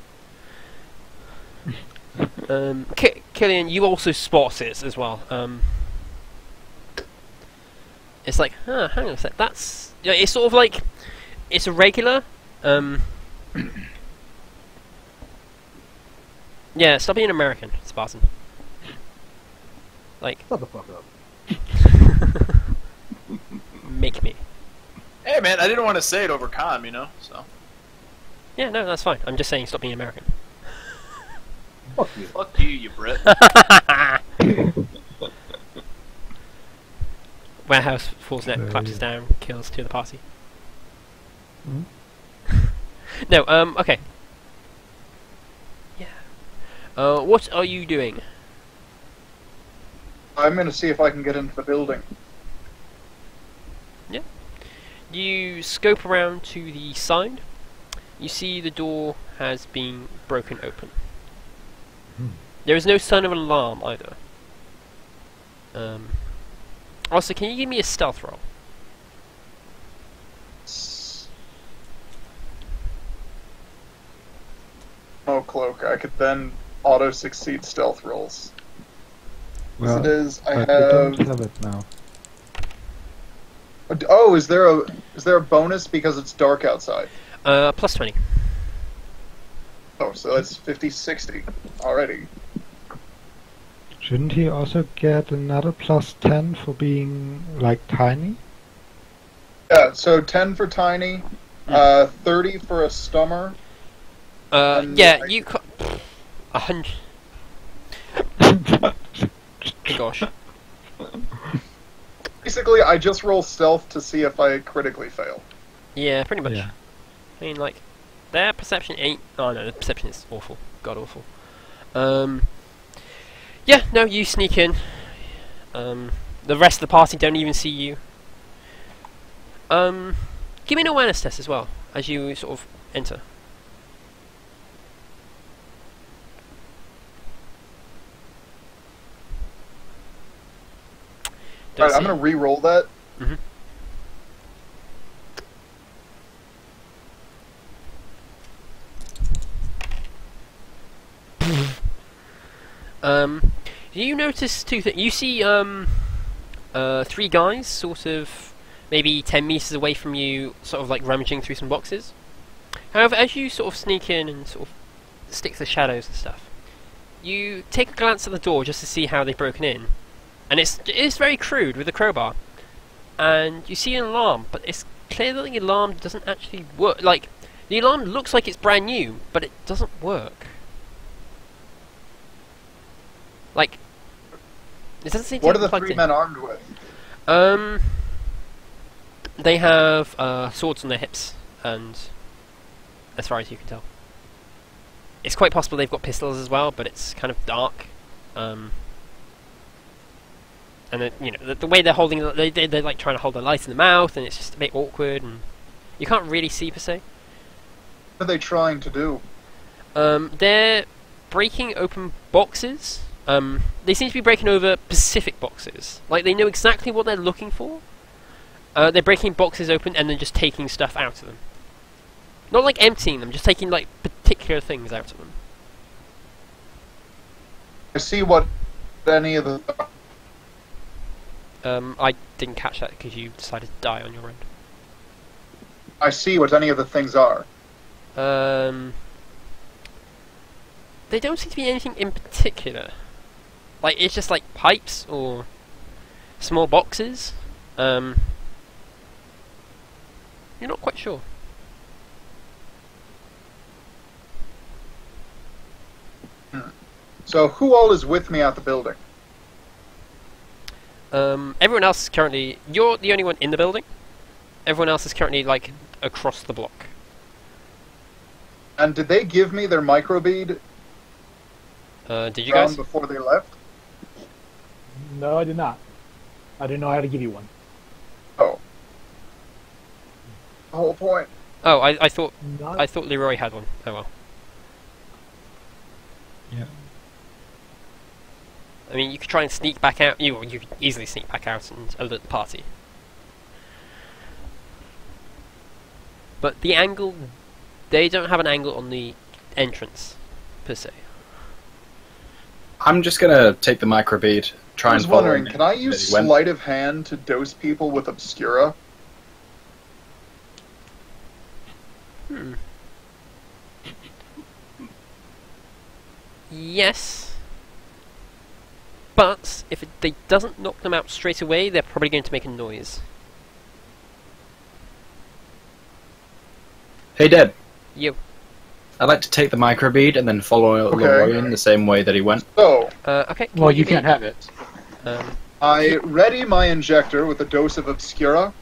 Killian, you also spot it as well. It's like, hang on a sec, that's... Yeah, it's sort of like... It's a regular... Yeah, stop being American, Spartan. Like... Shut the fuck up. Make me. Hey man, I didn't want to say it over Con, you know, so... Yeah, no, that's fine. I'm just saying stop being American. Fuck you. Fuck you, you Brit. Warehouse falls net, collapses down, kills two of the party. No, okay. Yeah. What are you doing? I'm going to see if I can get into the building. Yeah. You scope around to the side. You see the door has been broken open. There is no sign of an alarm either. Also, can you give me a stealth roll? Oh, cloak. I could then auto-succeed stealth rolls. Well, As it is, I don't have it now. Oh, is there a bonus because it's dark outside? Plus 20. Oh, so that's 50-60 already. Shouldn't he also get another plus 10 for being, like, tiny? Yeah, so 10 for tiny, 30 for a stummer. Yeah, you got 100. Gosh. Basically, I just roll stealth to see if I critically fail. Yeah, pretty much. Yeah. I mean, like, their perception ain't... Oh no, the perception is awful. God awful. Yeah, no, you sneak in. The rest of the party don't even see you. Give me an awareness test as well, as you sort of enter. Alright, I'm going to re-roll that. You notice two things. You see, three guys, sort of, maybe 10 meters away from you, sort of like rummaging through some boxes. However, as you sort of sneak in and sort of stick to the shadows and stuff, you take a glance at the door just to see how they've broken in, and it is very crude with a crowbar, and you see an alarm, but it's clear that the alarm doesn't actually work. Like, the alarm looks like it's brand new, but it doesn't work. Like, it doesn't seem to What be are the plugged three in. men armed with? They have swords on their hips, and as far as you can tell. It's quite possible they've got pistols as well, but it's kind of dark. And then, you know, the way they're holding, they're like trying to hold the light in the mouth, and it's just a bit awkward, and you can't really see per se. What are they trying to do? They're breaking open boxes. They seem to be breaking over specific boxes. Like, they know exactly what they're looking for. They're breaking boxes open and then just taking stuff out of them. Not like emptying them, just taking like particular things out of them. I see what any of the... I didn't catch that because you decided to die on your end. I see what any of the things are. They don't seem to be anything in particular. Like, it's just like pipes or small boxes. You're not quite sure. So who all is with me at the building? Everyone else is currently... You're the only one in the building. Everyone else is currently, like, across the block. And did they give me their microbead Did you guys? before they left? No, I did not. I didn't know how to give you one. Oh. The whole point. Oh, I thought Not I thought Leroy had one. Oh well. Yeah. I mean, you could try and sneak back out. You could easily sneak back out and alert the party. But the angle, they don't have an angle on the entrance, per se. I'm just gonna take the microbead, try I and was follow wondering, him can I as use he went. sleight of hand to dose people with Obscura? Yes. But if they doesn't knock them out straight away, they're probably going to make a noise. Hey, Deb. You. I'd like to take the microbead and then follow Okay. Leroy in the same way that he went. So, Okay. Well, you give me- can't have it. I ready my injector with a dose of Obscura,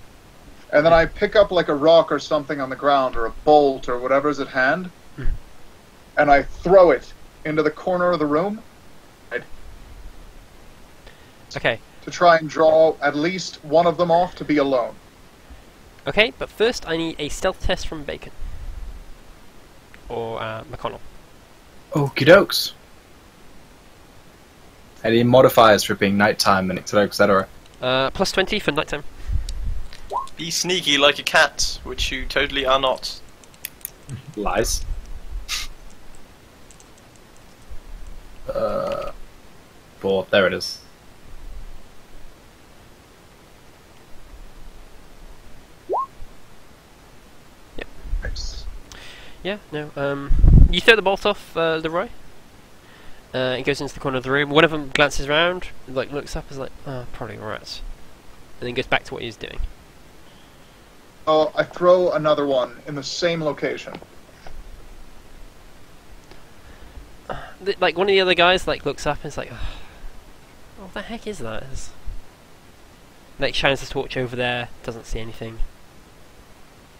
and then I pick up like a rock or something on the ground, or a bolt, or whatever's at hand, and I throw it into the corner of the room Okay. to try and draw at least one of them off to be alone. Okay, but first I need a stealth test from Bacon. Or McConnell. Okie dokes. Any modifiers for it being nighttime and etc. etc. Plus 20 for nighttime. Be sneaky like a cat, which you totally are not. Lies. Four. There it is. Nice. Yeah, no, you throw the bolt off, Leroy. It goes into the corner of the room. One of them glances around, like looks up, is like, oh, probably rats. And then goes back to what he's doing. Oh, I throw another one in the same location. Like, one of the other guys, like, looks up and is like, oh, what the heck is that? Like, shines the torch over there, doesn't see anything.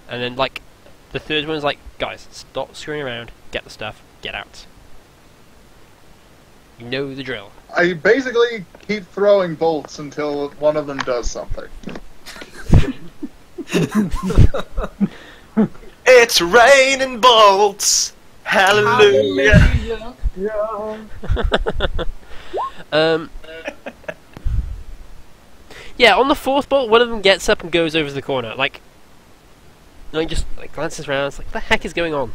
And then, like, the third one's like, guys, stop screwing around, get the stuff, get out. You know the drill. I basically keep throwing bolts until one of them does something. It's raining bolts! Hallelujah! Yeah. Yeah, on the fourth bolt, one of them gets up and goes over to the corner, like just like glances around, it's like, what the heck is going on?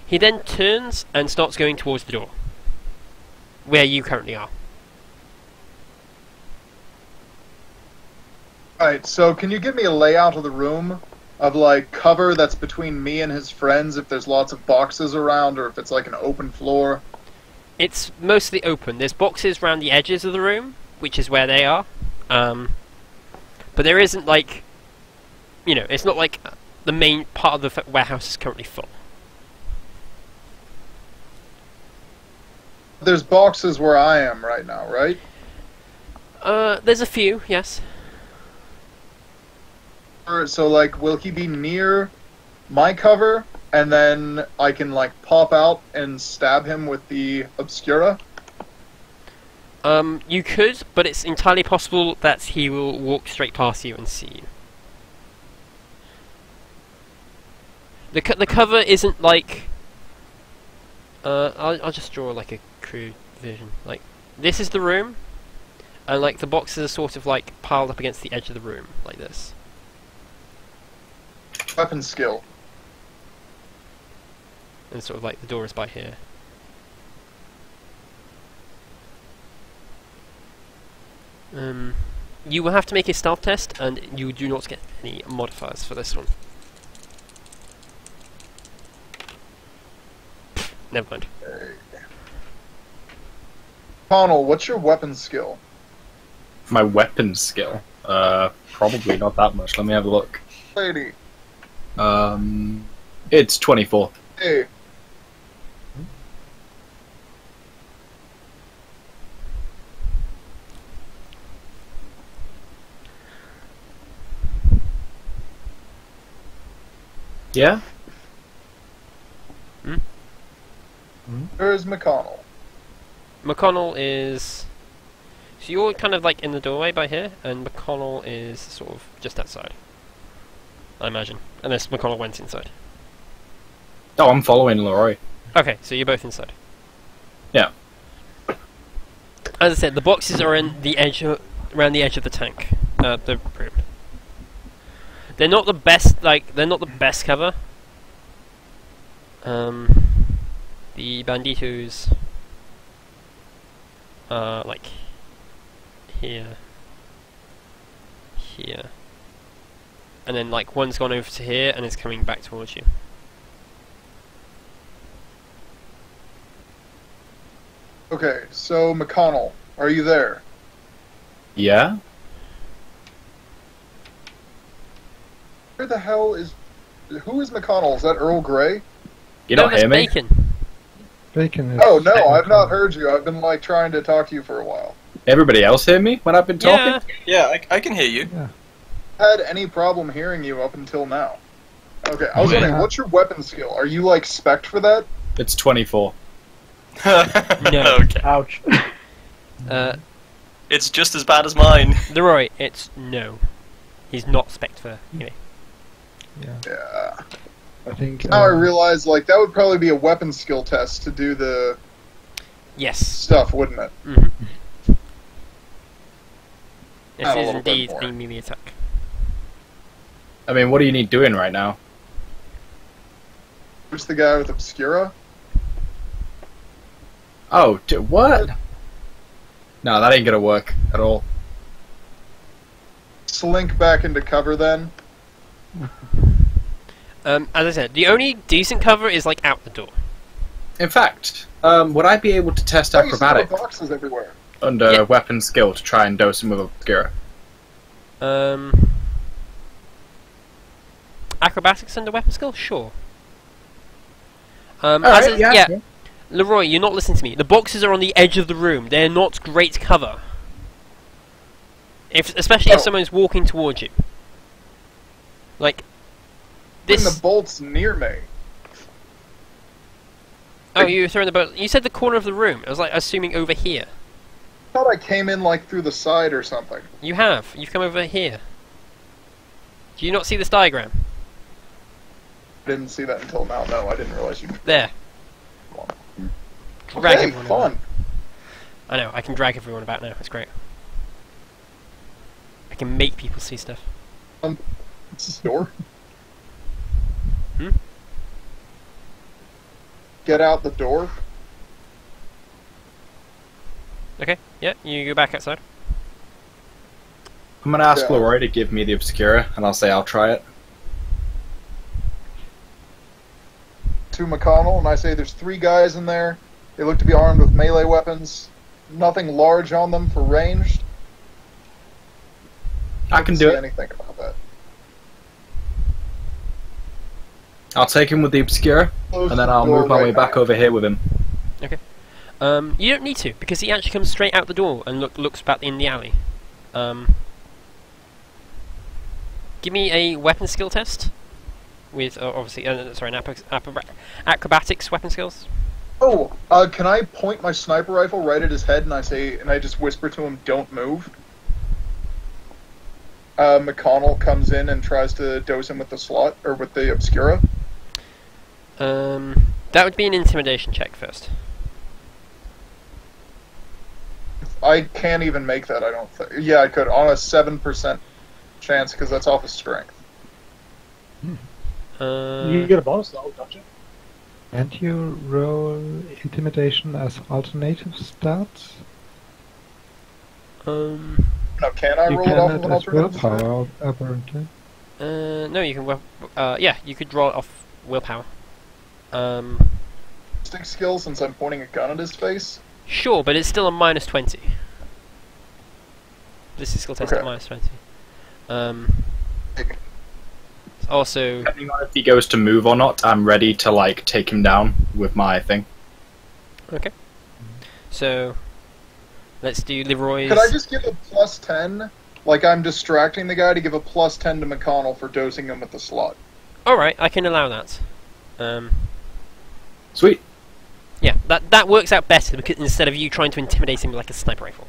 He then turns and starts going towards the door, where you currently are. Alright, so can you give me a layout of the room? Of, like, cover that's between me and his friends if there's lots of boxes around, or if it's like an open floor? It's mostly open. There's boxes around the edges of the room, which is where they are. But there isn't like, it's not like the main part of the warehouse is currently full. There's boxes where I am right now, right? There's a few, yes. So, like, will he be near my cover, and then I can, like, pop out and stab him with the Obscura? You could, but it's entirely possible that he will walk straight past you and see you. The cover isn't like... I'll just draw, like, a crude vision. Like, this is the room, and, like, the boxes are sort of, like, piled up against the edge of the room, like this. Weapon skill. And sort of, like, the door is by here. You will have to make a stealth test, and you do not get any modifiers for this one. Never mind. Connell, what's your weapon skill? My weapon skill? Probably not that much. Let me have a look. Lady. It's 24. Hey. Yeah? Where's McConnell? McConnell is... So you're kind of like in the doorway by here, and McConnell is sort of just outside. I imagine. Unless McConnell went inside. Oh, I'm following Leroy. Okay, so you're both inside. Yeah. As I said, the boxes are in the edge, around the edge of the tank, the room. They're not the best, they're not the best cover. The banditos are like here, and then like one's gone over to here and is coming back towards you. Okay, so McConnell, are you there? Yeah? Where the hell is... Who is McConnell? Is that Earl Grey? You don't hear me? Bacon. Bacon is... Oh, no, I've not heard you. I've been, like, trying to talk to you for a while. Everybody else hear me when I've been talking? Yeah, I can hear you. Yeah. Had any problem hearing you up until now? Okay, I was wondering, what's your weapon skill? Are you, like, spec'd for that? It's 24. No. Okay. Ouch. It's just as bad as mine. Leroy, it's no. He's not spec'd for anyway. Yeah. I think... Now I realize, like, that would probably be a weapon skill test to do the Yes. stuff, wouldn't it? Mm-hmm. This Add a is little bit indeed more. a melee attack. I mean, what do you need doing right now? Who's the guy with Obscura? Oh, what? No, that ain't gonna work at all. Slink back into cover then. As I said, the only decent cover is like out the door. In fact, would I be able to test Oh, you still have acrobatics boxes everywhere. under Yeah. weapon skill to try and dose him with Obscura? Acrobatics under weapon skill? Sure. Alright, yeah. Leroy, you're not listening to me. The boxes are on the edge of the room. They're not great cover. Especially if someone's walking towards you. Like, Putting this... the bolts near me. Oh, you were throwing the bolt... You said the corner of the room. I was like assuming over here. I thought I came in, like, through the side or something. You have. You've come over here. Do you not see this diagram? I didn't see that until now. No, I didn't realize you... There. Drag Okay, everyone fun. about. I know, I can drag everyone about now. It's great. I can make people see stuff. What's this door? Hmm? Get out the door. Okay, yeah, you go back outside. I'm gonna ask Yeah. Leroy to give me the Obscura, and I'll say I'll try it. To McConnell, and I say there's 3 guys in there. They look to be armed with melee weapons. Nothing large on them for ranged. I can do it. Anything about that. I'll take him with the Obscura, and then I'll move my way back over here with him. Okay. You don't need to, because he actually comes straight out the door and looks back in the alley. Give me a weapon skill test with obviously sorry, an acrobatics weapon skills. Oh, can I point my sniper rifle right at his head and I just whisper to him, "Don't move"? McConnell comes in and tries to dose him with the slot or with the Obscura. That would be an intimidation check first. I can't even make that. I don't think. Yeah, I could on a 7% chance because that's off of strength. You get a bonus though, don't you? And you roll intimidation as alternative stats? No, can I You roll it off can of an as alternative? willpower, apparently. No, you can. Yeah, you could draw it off willpower. Stick skill since I'm pointing a gun at his face. Sure, but it's still a -20. This is skill test at Okay. -20. Also, Depending on if he goes to move or not, I'm ready to like take him down with my thing. okay. So, let's do Leroy's. Could I just give a +10? Like I'm distracting the guy to give a +10 to McConnell for dosing him with the slot. Alright, I can allow that. Sweet. Yeah, that works out better because instead of you trying to intimidate him like a sniper rifle.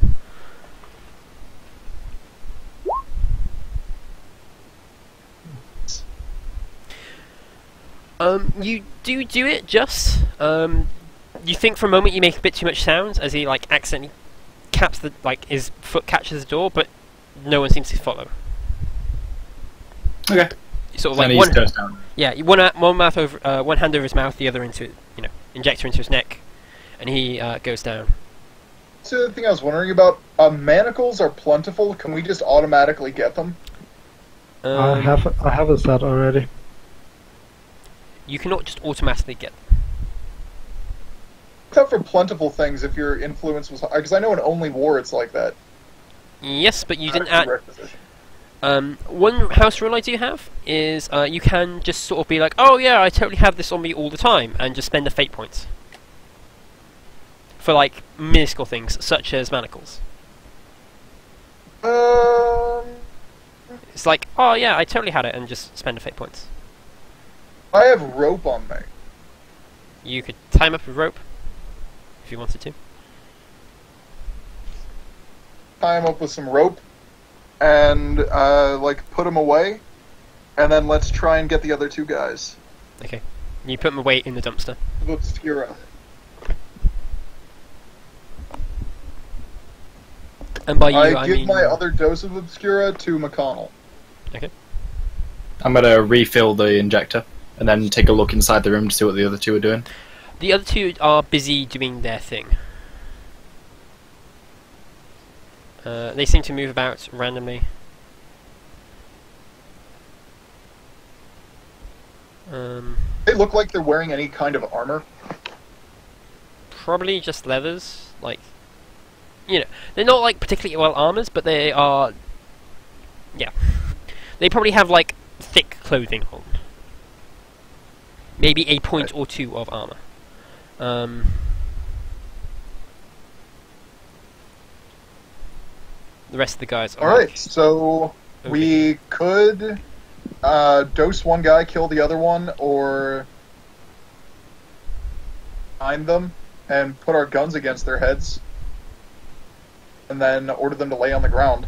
You do it just. You think for a moment you make a bit too much sound as he like accidentally his foot catches the door, but no one seems to follow. Okay. Sort of Then like he one, goes down. yeah, one hand over his mouth, the other into injector into his neck, and he goes down. So the thing I was wondering about, manacles are plentiful. Can we just automatically get them? I have a set already. You cannot just automatically get them. Except for plentiful things, if your influence was high. Because I know in Only War it's like that. Yes, but you didn't That's add. a requisition. One house rule I do have is you can just sort of be like, oh yeah, I totally have this on me all the time, and just spend a fate point. For like minuscule things, such as manacles. It's like, oh yeah, I totally had it, and just spend a fate points. I have rope on me. You could tie him up with rope, if you wanted to. Tie him up with some rope, and like put him away, and then let's try and get the other two guys. Okay. You put him away in the dumpster. Obscura. And by you, I give mean... my other dose of Obscura to McConnell. Okay. I'm gonna refill the injector and then take a look inside the room to see what the other two are doing. The other two are busy doing their thing. They seem to move about randomly. They look like they're wearing any kind of armor. Probably just leathers, like, you know, they're not like particularly well armors, but they are, yeah, they probably have like thick clothing on, maybe a point or two of armor. The rest of the guys are Alright, like, so okay. we could dose one guy, kill the other one, or find them and put our guns against their heads, and then order them to lay on the ground.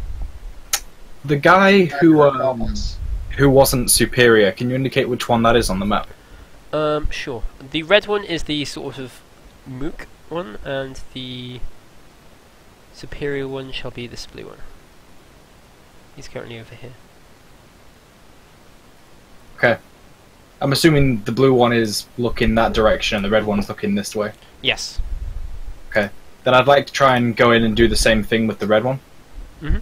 The guy who Accomplice. wasn't superior, can you indicate which one that is on the map? Sure. The red one is the sort of mook one, and the superior one shall be this blue one. He's currently over here. Okay. I'm assuming the blue one is looking that direction and the red one's looking this way. Yes. Okay. Then I'd like to try and go in and do the same thing with the red one. You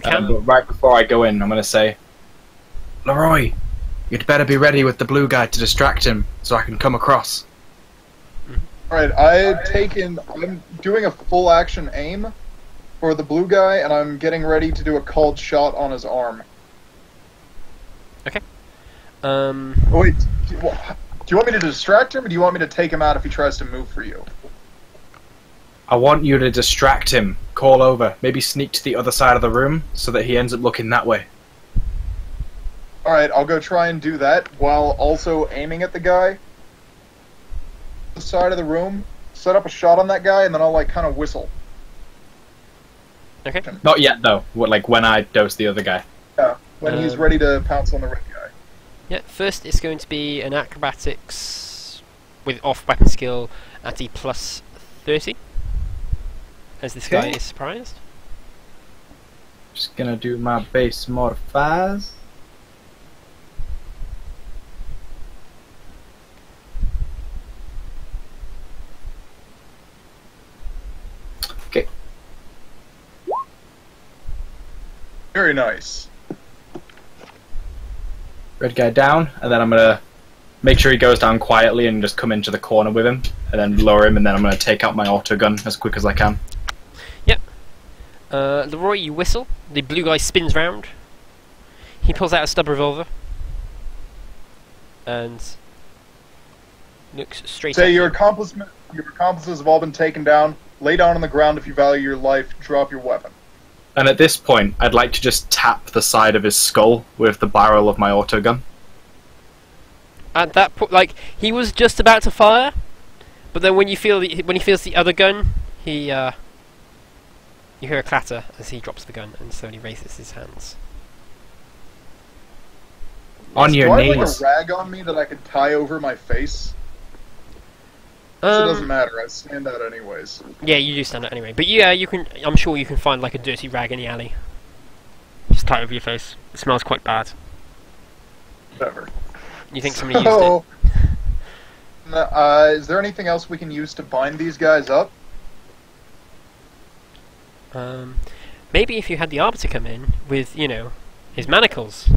can. But right before I go in, I'm going to say, Leroy, you'd better be ready with the blue guy to distract him so I can come across. Alright, I'm doing a full action aim for the blue guy, and I'm getting ready to do a called shot on his arm. Okay. Oh, wait, do you want me to distract him, or do you want me to take him out if he tries to move for you? I want you to distract him, call over, maybe sneak to the other side of the room so that he ends up looking that way. Alright, I'll go try and do that while also aiming at the guy. The side of the room, set up a shot on that guy, and then I'll like kind of whistle. Okay. Not yet, though. Like when I dose the other guy. Yeah, when he's ready to pounce on the red guy. Yeah, first it's going to be an acrobatics with off-weapon skill at a plus 30. As this guy is surprised. Just gonna do my base modifiers. Okay. Very nice. Red guy down, and then I'm gonna make sure he goes down quietly and just come into the corner with him, and then lower him, and then I'm gonna take out my auto gun as quick as I can. Yep. Leroy, you whistle. The blue guy spins round. He pulls out a stub revolver. And looks straight at Say you. your accomplices have all been taken down. Lay down on the ground if you value your life. Drop your weapon. And at this point, I'd like to just tap the side of his skull with the barrel of my auto gun. At that point, like, he was just about to fire, but then when he feels the other gun, you hear a clatter as he drops the gun and slowly raises his hands. On your Do I have knees. like a rag on me that I could tie over my face? So it doesn't matter. I stand out anyways. Yeah, you do stand out anyway. But yeah, you can. I'm sure you can find like a dirty rag in the alley. Just tie it over your face. It smells quite bad. Whatever. You think somebody used it? Is there anything else we can use to bind these guys up? Maybe if you had the Arbiter come in with, you know, his manacles.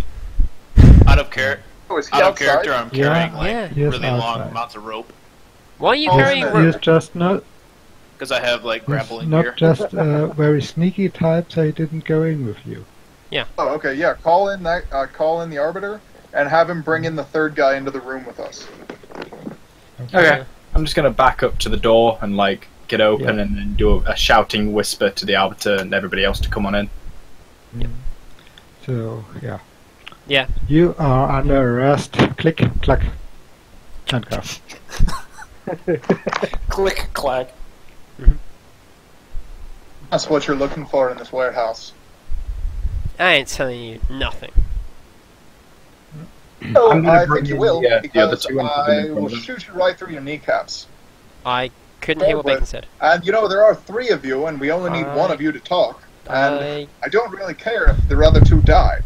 Out of character, Oh, is he out of outside? character, I'm carrying Yeah. like Yeah. He is really long outside. amounts of rope Why are you Oh, carrying isn't He rope? is just not, because I have like grappling not gear. just a very sneaky type, so he didn't go in with you. Oh, okay, yeah. Call in the Arbiter and have him bring in the third guy into the room with us. Okay. I'm just gonna back up to the door and like get open and then do a shouting whisper to the Arbiter and everybody else to come on in. Yep. So, yeah. Yeah. You are under arrest. Click, clack. And go. Click, clack. That's what you're looking for in this warehouse. I ain't telling you nothing. Oh, I'm gonna I bring think you in will, the other because two and put them in I front will of them. shoot you right through your kneecaps. I couldn't hear what But- Bacon said. And you know, there are 3 of you, and we only need 1 of you to talk. And I don't really care if the other 2 die.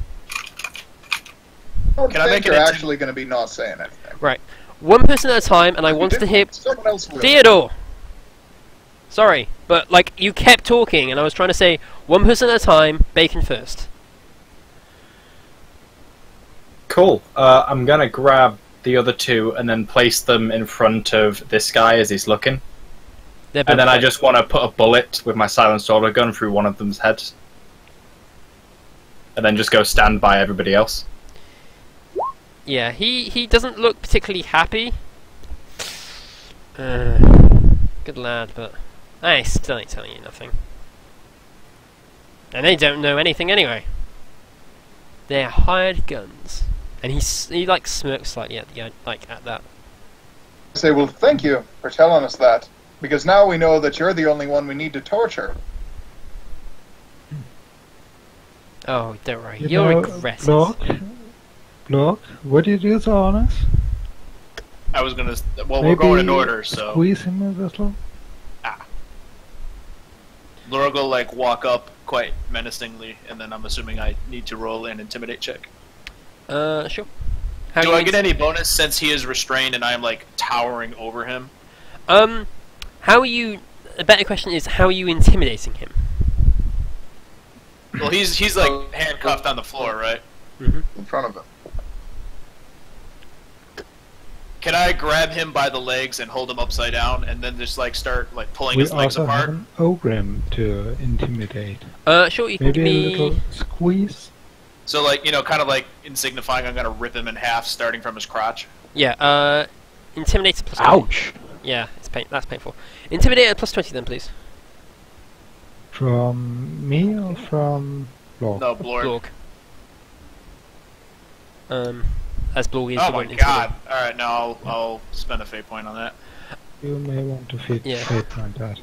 I Can I make you're it actually going to be not saying anything. Right. One person at a time, and I want to hear... Someone else will. Theodore! Sorry, but, like, you kept talking, and I was trying to say, one person at a time, Bacon first. Cool. I'm gonna grab the other 2 and then place them in front of this guy as he's looking. They're And then both I just want to put a bullet with my silenced auto gun through one of them's heads. And then just go stand by everybody else. Yeah, he doesn't look particularly happy. Good lad, but I still ain't telling you nothing. And they don't know anything anyway. They're hired guns. And he like smirks slightly at the at that. I say, well, thank you for telling us that, because now we know that you're the only one we need to torture. Oh, don't worry, You you'll know, regret it. Block, would you do so on us? I was gonna. Well, we're going in order, so Squeeze him a little? Laura will like walk up quite menacingly, and then I'm assuming I need to roll an intimidate check. Sure. Do I get any bonus since he is restrained and I am like towering over him? How are you... A better question is, how are you intimidating him? Well, he's like handcuffed on the floor, right? In front of him. Can I grab him by the legs and hold him upside down, and then just like start like pulling We his legs also apart? have an ogrim to intimidate. Sure, you can give Maybe a me... little squeeze. So like kind of like signifying I'm gonna rip him in half, starting from his crotch. Yeah, Intimidator plus 20. Ouch! Yeah, that's painful. Intimidator plus 20 then, please. From me or from Blorg? No, Blorg. Blorg. As Blorg is Oh the my one god! Alright, now I'll spend a fate point on that. You may want to fate point that.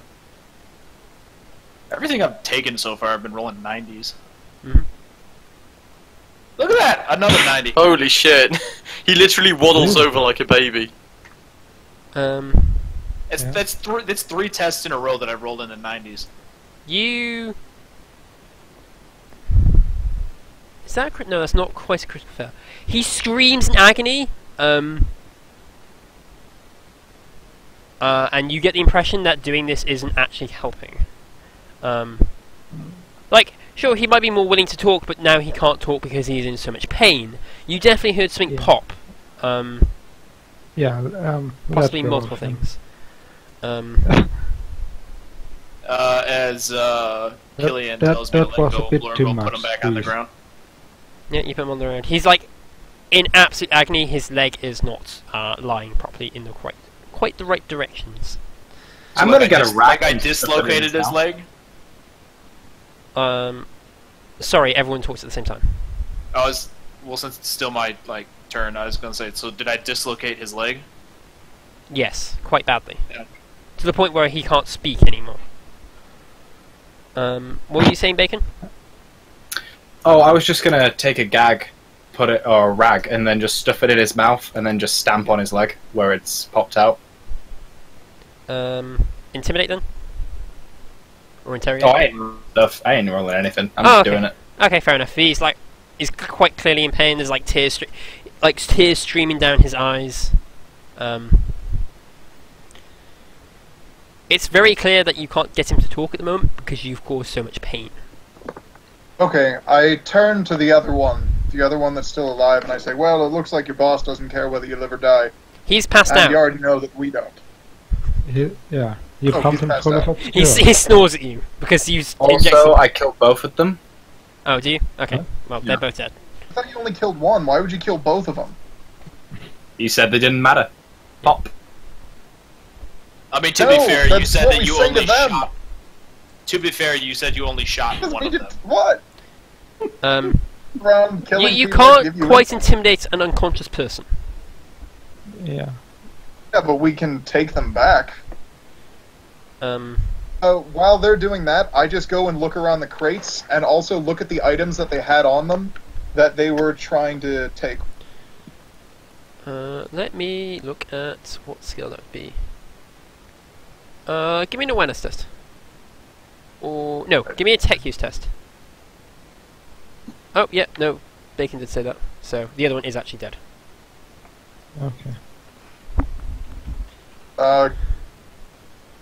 Everything I've taken so far, I've been rolling 90s. Mhm. Look at that! Another 90. Holy shit. He literally waddles over like a baby. That's three tests in a row that I've rolled in the 90s. You... Is that a crit? No, that's not quite a critical fail. He screams in agony, and you get the impression that doing this isn't actually helping. Like, sure, he might be more willing to talk, but now he can't talk because he's in so much pain. You definitely heard something pop. Possibly multiple things. As Killian tells me to let go, Blorg will put him back on the ground. Yeah, you put him on the ground. He's like in absolute agony. His leg is not lying properly in the quite the right directions. So I'm gonna get a Like rack. I dislocated his leg. Sorry, everyone talks at the same time. Since it's still my turn, I was gonna say. So did I dislocate his leg? Yes, quite badly. Yeah. To the point where he can't speak anymore. What were you saying, Bacon? Oh, I was just gonna take a gag, put it or a rag, and then just stuff it in his mouth, and then just stamp on his leg where it's popped out. Intimidate then? Or interrogate? Oh, I ain't rolling anything. I'm just doing it. Okay, fair enough. He's quite clearly in pain. There's tears streaming down his eyes. It's very clear that you can't get him to talk at the moment because you've caused so much pain. Okay, I turn to the other one that's still alive, and I say, well, it looks like your boss doesn't care whether you live or die. He's passed and out. you already know that we don't. You Oh, pumped he's him passed full out. of He snores at you because you Also, I killed both of them. Oh, do you? Okay. Huh? Well, Yeah. they're both dead. I thought you only killed one. Why would you kill both of them? You said they didn't matter. Pop. I mean, to be fair, you that's said what that we you say only to them. shot. To be fair, you said you only shot one We of did them. what? Around killing You people that can't give you quite intimidate an unconscious person. Yeah. Yeah, but we can take them back. While they're doing that, I just go and look around the crates and also look at the items that they had on them that they were trying to take. Let me look at what skill that would be. Give me an awareness test. Or no, give me a tech use test. Oh, yeah, no, Bacon did say that. So the other one is actually dead. Okay.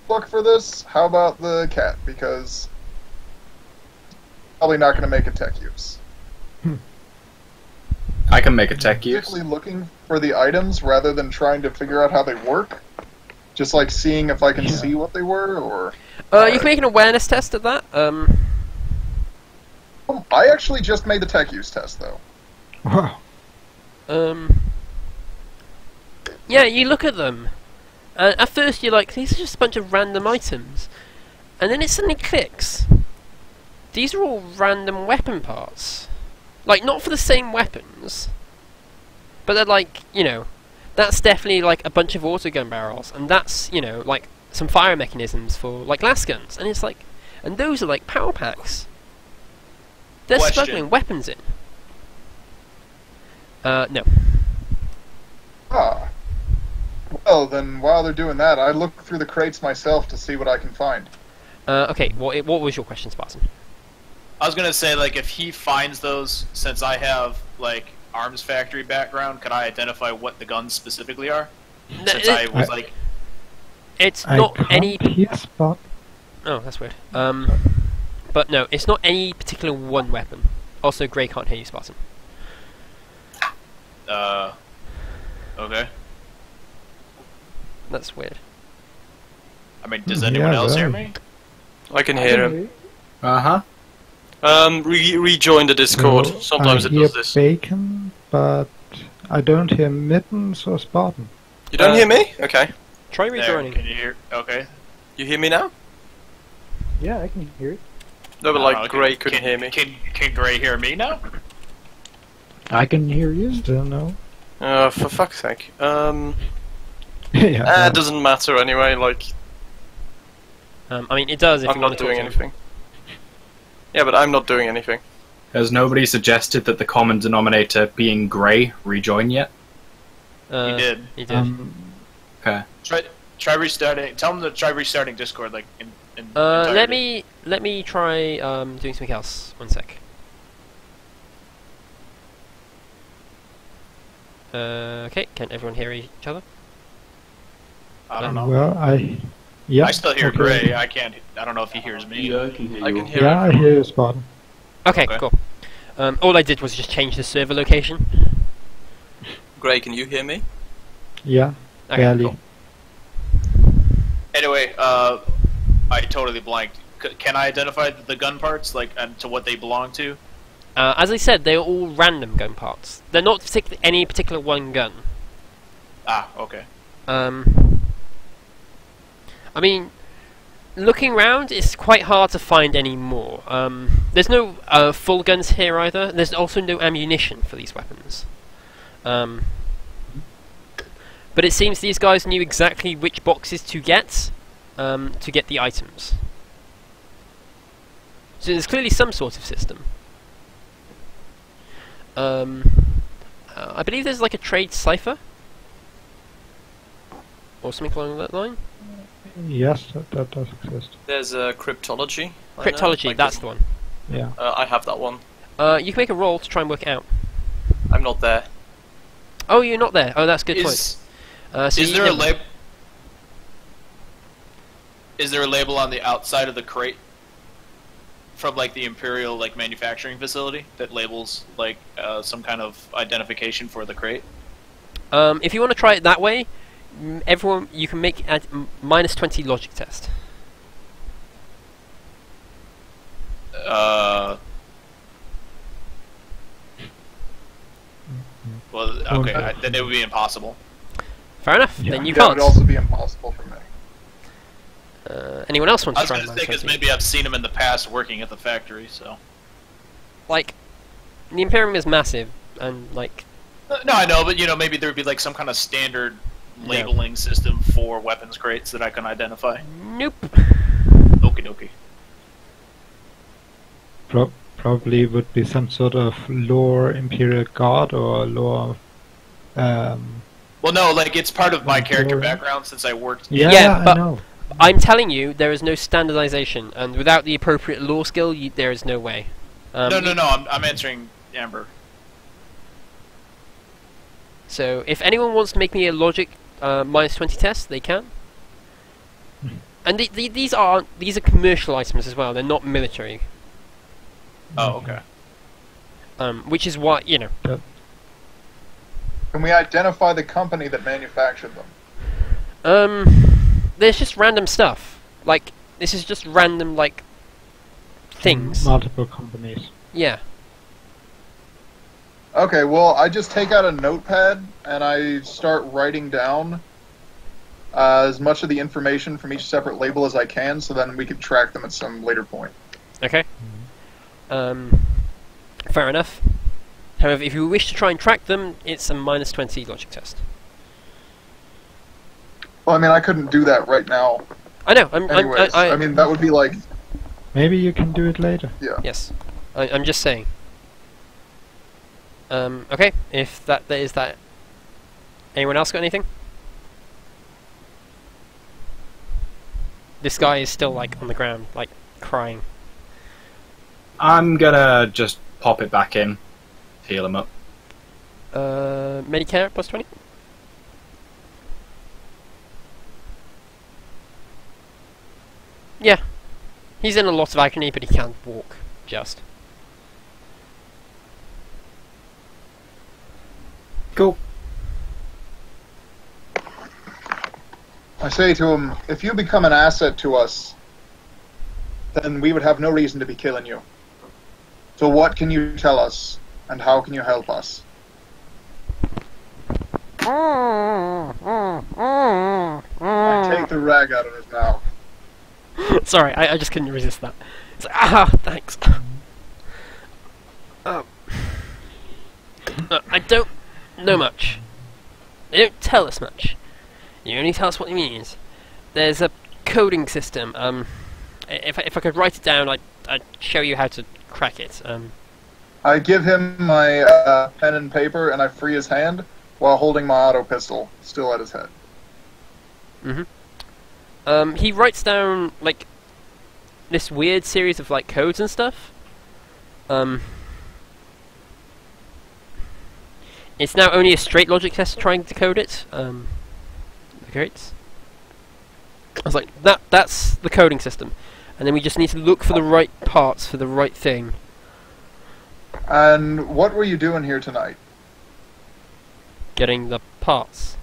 Look for this. How about the cat? Because probably not going to make a tech use. I can make a tech use. Particularly looking for the items rather than trying to figure out how they work. Just like seeing if I can see what they were, or. You can make an awareness test at that. I actually just made the tech use test though. Wow. Yeah, you look at them. At first you're like, these are just a bunch of random items. And then it suddenly clicks. These are all random weapon parts. Like, not for the same weapons. But they're like, that's definitely like a bunch of autogun barrels. And that's, like some fire mechanisms for like las guns. And it's like, and those are like power packs. They're smuggling weapons in. No. Ah. Well, then while they're doing that, I look through the crates myself to see what I can find. Okay, what was your question, Spartan? I was gonna say, like, if he finds those, since I have like arms factory background, could I identify what the guns specifically are? Since I was like, it's not any. Spot. Oh, that's weird. But no, it's not any particular one weapon. Also, Grey can't hear you, Spartan. okay. That's weird. I mean, does anyone Yeah, else hear right. me? I can hear him. Uh huh. Rejoin the Discord. So Sometimes I it hear does this. Bacon, but I don't hear Mittens or Spartan. You don't hear me? Okay. Try There, rejoining. can you hear? Okay. You hear me now? Yeah, I can hear it. No, but I like don't know, Gray couldn't can, hear me. Can Gray hear me now? I can hear you. Still no? For fuck's sake. Yeah. It doesn't matter anyway. Like I mean, it does if I'm you not want to talk doing to him. anything. Yeah, but I'm not doing anything. Has nobody suggested that the common denominator being grey rejoin yet? He did. He did. Okay. Try restarting. Tell him to try restarting Discord. Like in let entirety. me try doing something else. 1 sec. Okay, can everyone hear each other? I don't know. Well, yeah. I still hear okay. Gray. I can't. I don't know if he hears me. Yeah, I can hear I you. can hear Yeah, I everyone. hear you, Spartan. Okay, Okay. cool. All I did was just change the server location. Gray, can you hear me? Yeah, Okay, barely. cool. Anyway, I totally blanked. Can I identify the gun parts, like, and to what they belong to? As I said, they are all random gun parts. They're not any particular one gun. Ah, okay. I mean, looking around, it's quite hard to find any more. There's no full guns here either. There's also no ammunition for these weapons. But it seems these guys knew exactly which boxes to get the items. So there's clearly some sort of system. I believe there's like a trade cipher or something along that line. Yes, that does exist. There's cryptology. I know, Cryptology, like that's this- the one. Yeah. I have that one. You can make a roll to try and work it out. I'm not there. Oh, you're not there. Oh, that's a good point. So Is you there a never- label? Is there a label on the outside of the crate from like the Imperial like manufacturing facility that labels like some kind of identification for the crate? If you want to try it that way, everyone you can make at -20 logic test. Well, okay, then it would be impossible. Fair enough. Yeah. Then you That can't. would also be impossible for me. Anyone else want I to was try going to say because -20? maybe I've seen him in the past working at the factory. So Like, the Imperium is massive, and like, no, I know, but you know, maybe there would be like some kind of standard labeling system for weapons crates that I can identify. nope. Okie dokie. Probably would be some sort of lore Imperial Guard or lore. Well, no, like it's part of my character Imperial. background since I worked. Yeah, I but- know. I'm telling you, there is no standardization, and without the appropriate law skill, there is no way. No, I'm answering Amber. So, if anyone wants to make me a logic -20 test, they can. And these are commercial items as well. They're not military. Oh, okay. Which is why, you know. Can we identify the company that manufactured them? There's just random stuff. Like, this is just random, like, things. Multiple companies. Yeah. Okay, well, I just take out a notepad and I start writing down as much of the information from each separate label as I can, so then we can track them at some later point. Okay. Fair enough. However, if you wish to try and track them, it's a -20 logic test. Well, I mean, I couldn't do that right now. I know. Anyways, I mean, that would be like, Maybe you can do it later. yeah. Yes. I'm just saying. Okay. If that is that. Anyone else got anything? This guy is still like on the ground, like crying. I'm gonna just pop it back in, heal him up. Medicare +20. Yeah, he's in a lot of agony, but he can't walk. Just. Cool. I say to him, if you become an asset to us, then we would have no reason to be killing you. So what can you tell us, and how can you help us? I take the rag out of his mouth. Sorry, I just couldn't resist that. It's like, thanks. I don't know much. They don't tell us much. You only tell us what it means. There's a coding system. If I could write it down, I'd show you how to crack it. I give him my pen and paper, and I free his hand while holding my auto pistol still at his head. He writes down like this weird series of like codes and stuff. It's now only a straight logic test trying to code it. The crates. I was like, that's the coding system, and then we just need to look for the right parts for the right thing. And what were you doing here tonight? Getting the parts.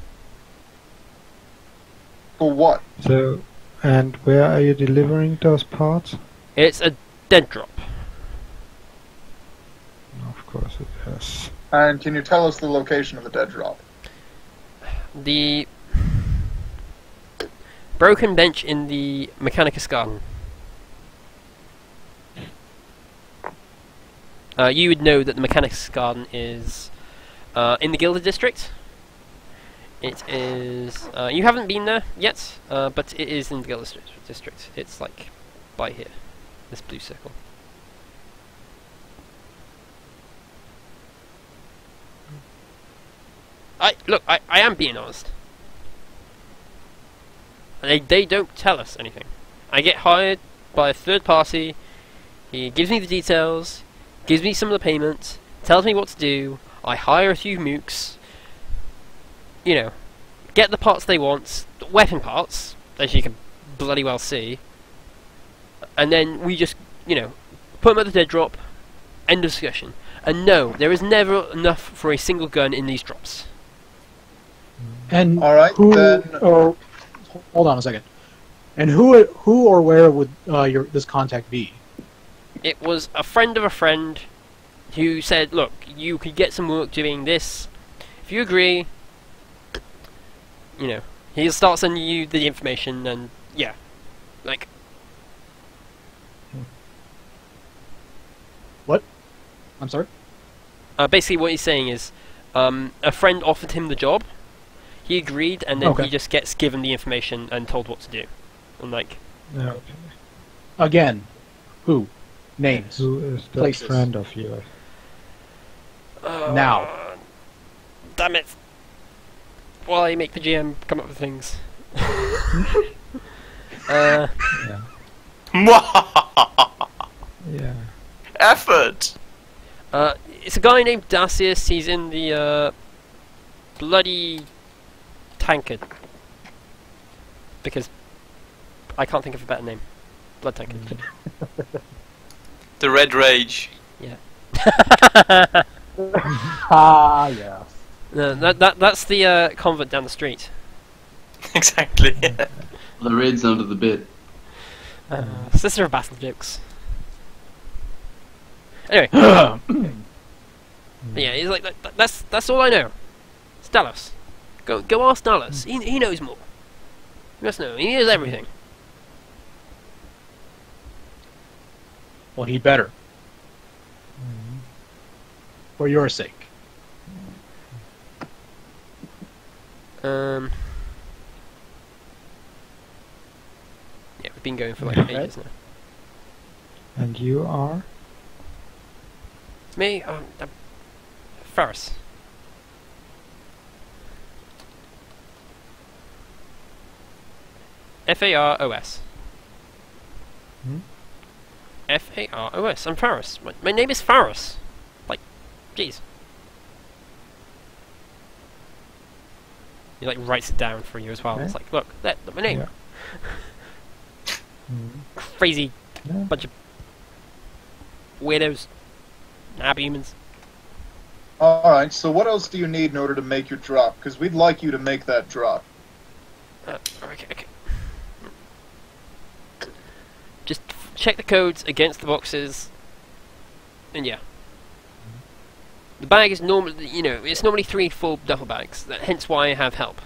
For what? So, and where are you delivering those parts? It's a dead drop. Of course it is. And can you tell us the location of the dead drop? The broken bench in the Mechanicus garden. You would know that the Mechanicus garden is in the Gilded district. It is. You haven't been there yet, but it is in the Gilded district. It's like by here, this blue circle. Look, I am being honest. They don't tell us anything. I get hired by a third party. He gives me the details, gives me some of the payment, tells me what to do. I hire a few mooks. You know, get the parts they want, weapon parts, as you can bloody well see. And then we just, you know, put them at the dead drop. End of discussion. And no, there is never enough for a single gun in these drops. And All right, who? then. Or hold on a second. And who or where would this contact be? It was a friend of a friend who said, "Look, you could get some work doing this. If you agree, you know, he'll start sending you the information." And yeah, like. What? I'm sorry? Basically what he's saying is, a friend offered him the job, he agreed, and then he just gets given the information and told what to do. And like... Okay. Again, who? Names. Who is that places. friend of yours? Now. Damn it! While I make the GM come up with things. Yeah. Yeah. Effort! It's a guy named Dacius. He's in the bloody tankard. Because I can't think of a better name. Blood tankard. The Red Rage. Yeah. Yeah. No, that's the convent down the street. Exactly. The red's under the bed. Sister of Battle jokes. Anyway. Yeah, he's like that's all I know. It's Dallas. Go ask Dallas. He knows more. You must know. He knows everything. Well, he better. For your sake. Yeah, we've been going for like ages now. And you are? Me, Faris. Faros. Faros. I'm Faris. My name is Faris. Like, jeez. He like writes it down for you as well. Okay. It's like, look, that's my name. Yeah. Crazy bunch of weirdos, abhumans. Alright, so what else do you need in order to make your drop? Because we'd like you to make that drop. Okay. Just check the codes against the boxes, and yeah. The bag is normally, it's normally 3 full duffel bags. Hence why I have help.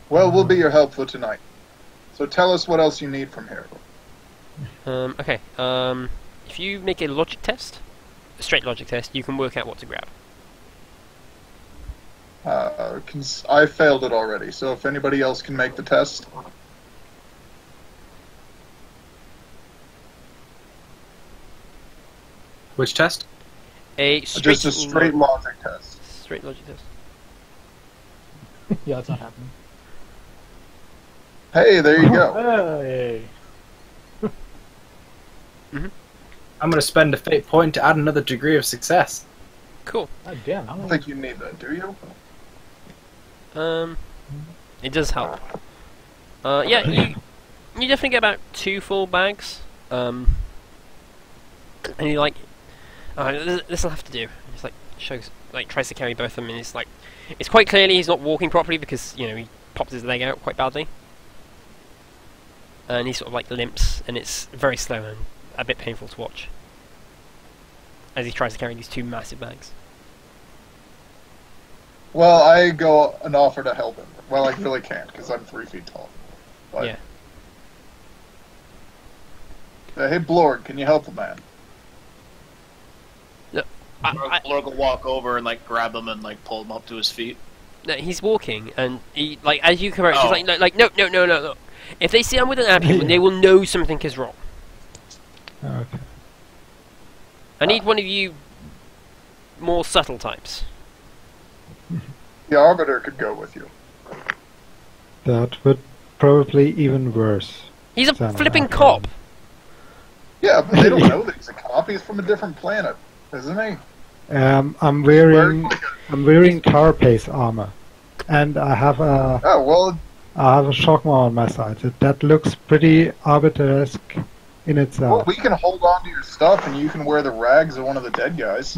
Well, we'll be your help for tonight. So tell us what else you need from here. Okay. If you make a logic test, a straight logic test, you can work out what to grab. I failed it already, so if anybody else can make the test. Which test? Just a straight logic test. Straight logic test. Yeah, that's not happening. Hey, there you go. Hey. I'm going to spend a fate point to add another degree of success. Cool. God damn. I don't think you need that, do you? It does help. Yeah, you definitely get about 2 full bags. And you this will have to do. He's tries to carry both of them, and it's quite clearly he's not walking properly because he popped his leg out quite badly, and he sort of limps, and it's very slow and a bit painful to watch as he tries to carry these 2 massive bags. Well, I go and offer to help him. Well, I really can't because I'm 3 feet tall. But, yeah. Hey, Blorg, can you help the man? Blorg will walk over and grab him and pull him up to his feet. No, he's walking, and he as you come out, he's no. If they see I'm with an ambulance, they will know something is wrong. Okay. I need one of you more subtle types. The Arbiter could go with you. That would probably even worse. He's a than flipping Arbiter. cop. Yeah, but they don't know that he's a cop. He's from a different planet, isn't he? I'm wearing carapace armor, and I have a shockmore on my side. That looks pretty Arbiter-esque in itself. Well, we can hold on to your stuff, and you can wear the rags of one of the dead guys.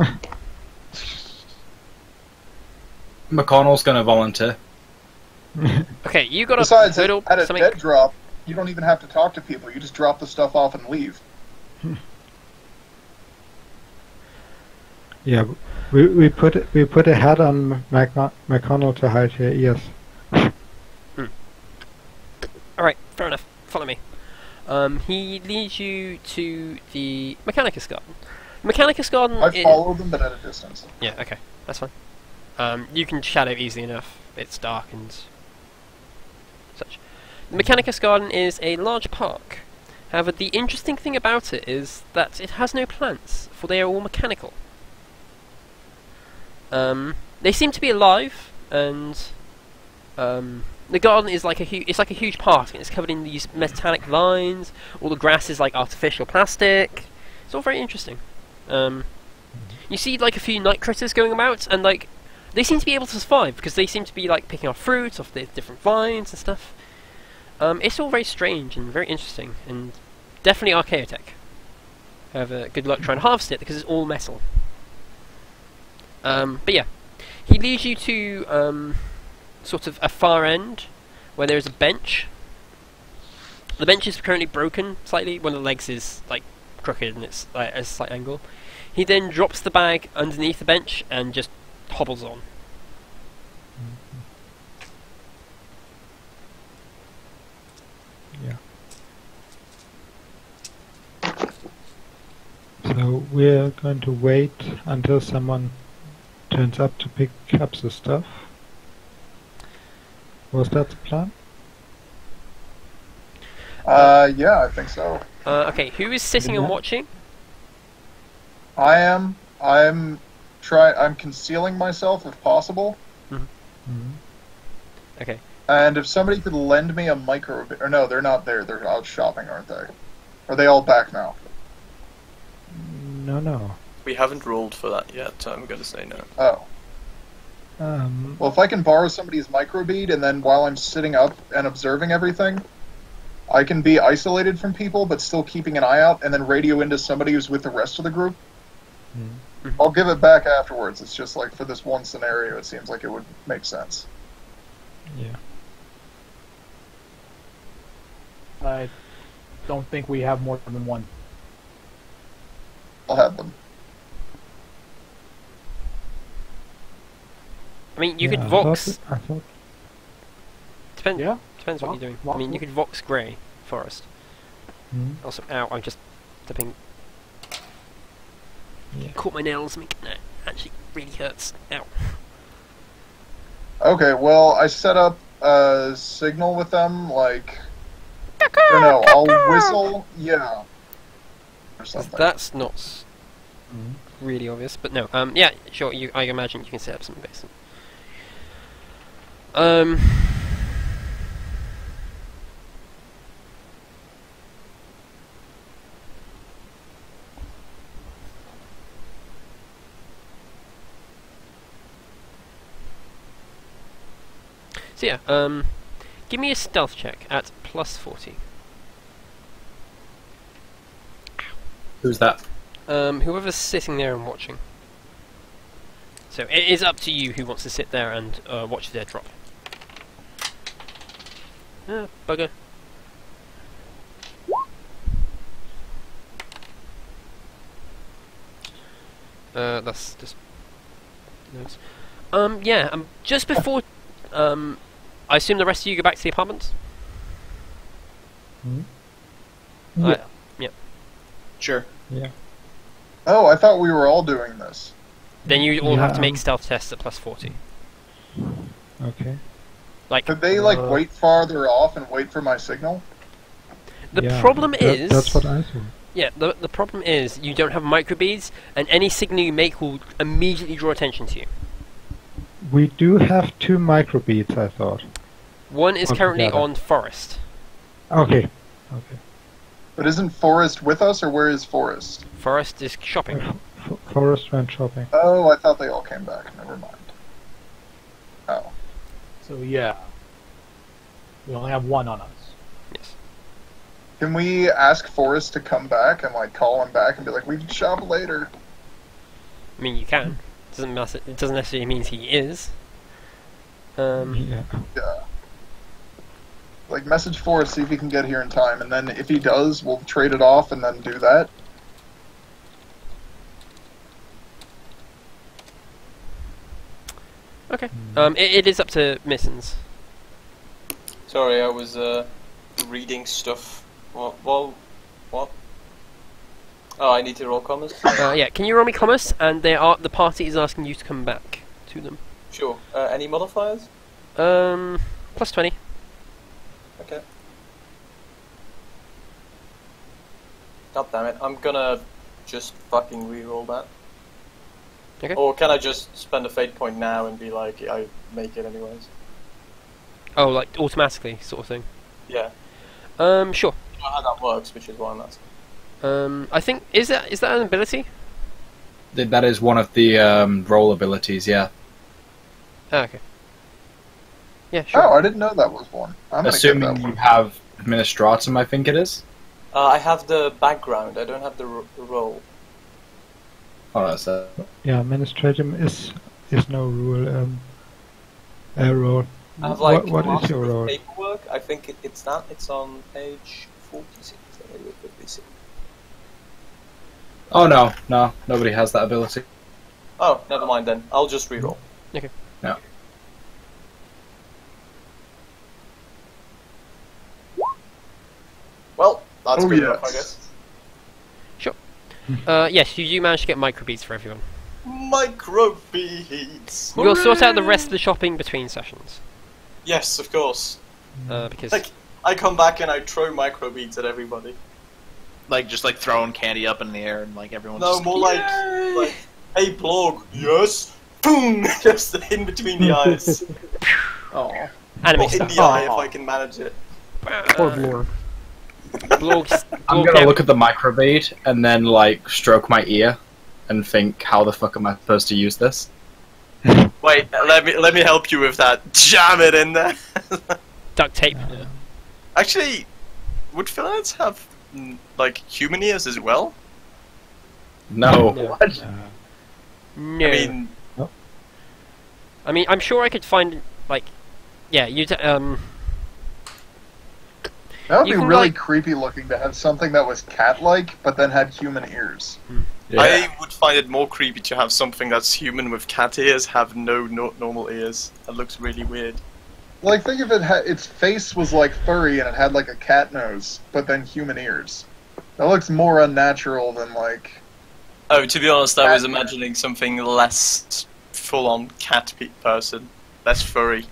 McConnell's going to volunteer. Okay, you got Besides, a hurdle, at a something. dead drop, you don't even have to talk to people. You just drop the stuff off and leave. Yeah, we put a hat on McConnell to hide her ears. Alright, fair enough. Follow me. He leads you to the Mechanicus garden. Mechanicus garden. I follow them, but at a distance. Yeah, okay, that's fine. You can shadow easily enough. It's dark and such. The Mechanicus garden is a large park. However, the interesting thing about it is that it has no plants, for they are all mechanical. They seem to be alive, and the garden is like a huge park, and it's covered in these metallic vines. All the grass is artificial plastic. It's all very interesting. You see a few night critters going about, and they seem to be able to survive because they seem to be picking off fruit off the different vines and stuff. It's all very strange and very interesting, and definitely archaeotech. However, good luck trying to harvest it because it's all metal. But yeah, he leads you to sort of a far end where there is a bench. The bench is currently broken slightly. One of the legs is crooked and it's at a slight angle. He then drops the bag underneath the bench and just hobbles on. Yeah. So we're going to wait until someone turns up to pick up the stuff. Was that the plan? Yeah, I think so. Okay, who is sitting and watching? I am. I'm concealing myself if possible. Okay. And if somebody could lend me a micro... Or no, they're not there. They're out shopping, aren't they? Are they all back now? No. We haven't rolled for that yet, I'm going to say no. Oh. Well, if I can borrow somebody's microbead, and then while I'm sitting up and observing everything, I can be isolated from people, but still keeping an eye out, and then radio into somebody who's with the rest of the group. I'll give it back afterwards. It's just like for this one scenario, it seems like it would make sense. Yeah. I don't think we have more than one. I'll have them. I mean, you Yeah, could Vox. I thought Depends. Yeah. Depends what Vox- you're doing. Vox I mean, you could Vox Grey Forest. Also, ow! I'm just tipping. Yeah. Caught my nails. That actually really hurts. Ow. Okay, well, I set up a signal with them, like... Or no, I'll whistle, yeah. Or something. That's not really obvious, but no. Yeah, sure. I imagine you can set up some base. So yeah, give me a stealth check at +40. Who's that? Whoever's sitting there and watching. So it is up to you who wants to sit there and watch their drop. Bugger. That's just notes. Yeah. Just before. I assume the rest of you go back to the apartments. Yeah. Yeah. Sure. Yeah. Oh, I thought we were all doing this. Then you all have to Yeah, make stealth tests at +40. Okay. Like Could they, like, wait farther off and wait for my signal? the Yeah, problem is. that's what I thought. Yeah, the problem is you don't have microbeads, and any signal you make will immediately draw attention to you. We do have 2 microbeats, I thought. One is currently Altogether. on Forest. Okay. Okay. But isn't Forrest with us, or where is Forrest? Forest is shopping. Forest went shopping. Oh, I thought they all came back. Never mind. Oh. So yeah, we only have one on us. Yes. Can we ask Forrest to come back and, like, call him back and be like, we can shop later? I mean, you can. Doesn't matter. It doesn't necessarily mean he is. Yeah. Yeah. Like, message Forrest, see if he can get here in time, and then if he does, we'll trade it off and then do that. Okay. It is up to Missons. Sorry, I was reading stuff. What? Oh, I need to roll commas? Yeah. Can you roll me commerce? And the party is asking you to come back to them. Sure. Any modifiers? +20. Okay. God damn it, I'm gonna just fucking re-roll that. Okay. Or can I just spend a fate point now and be like, I make it anyways? Oh, like automatically, sort of thing. Yeah. Sure. I don't know how that works, which is why I'm asking. I think is that an ability? That is one of the role abilities, yeah. Ah, okay. Yeah, sure. Oh, I didn't know that was one. I'm gonna get Assuming that you one. have Administratum, I think it is. I have the background, I don't have the role. Oh, that's it. Yeah, administratum is no rule. Role. I have like what is master your of role? paperwork. I think it's that. It's on page 46. Let me quickly see. Oh no, nobody has that ability. Oh, never mind then. I'll just reroll. Okay. No. Well, that's Oh, good yes. enough, I guess. Yes, you do manage to get microbeads for everyone. Microbeads. We'll sort out the rest of the shopping between sessions. Yes, of course. Because Like, I come back and I throw microbeads at everybody. Like just like throwing candy up in the air and like everyone's No, just more like, hey, blog, yes, boom, just in between the eyes, oh. anime or in stuff. the eye if I can manage it. Poor Blor. I'm gonna look at the microbead and then like stroke my ear and think, how the fuck am I supposed to use this? Wait, let me help you with that. Jam it in there. Duct tape. Actually, would Philips have like human ears as well? No. No. What? No. I mean, I'm sure I could find, like, yeah, That would You be can, really like- creepy looking to have something that was cat-like, but then had human ears. Yeah. I would find it more creepy to have something that's human with cat ears have no normal ears. That looks really weird. Like, think if its face was like furry and it had like a cat nose, but then human ears. That looks more unnatural than like. Oh, to be honest, I was Cat- imagining something less full-on cat person, less furry.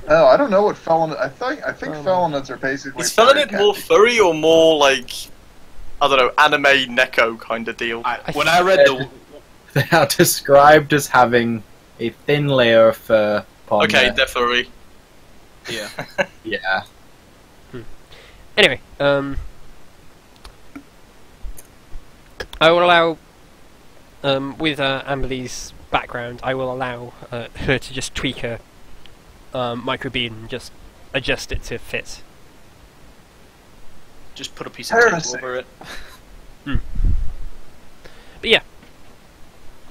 Oh, I don't know what felon. I think felonids are basically. Is furry Felonid cat more people. furry or more like, I don't know, anime Neko kind of deal? When I read the They are described as having a thin layer of fur upon Okay, their- they're furry. yeah, Yeah. Anyway, I will allow, with Amberly's background, I will allow her to just tweak her microbead and just adjust it to fit. just put a piece of tape Heresy. over it. But yeah.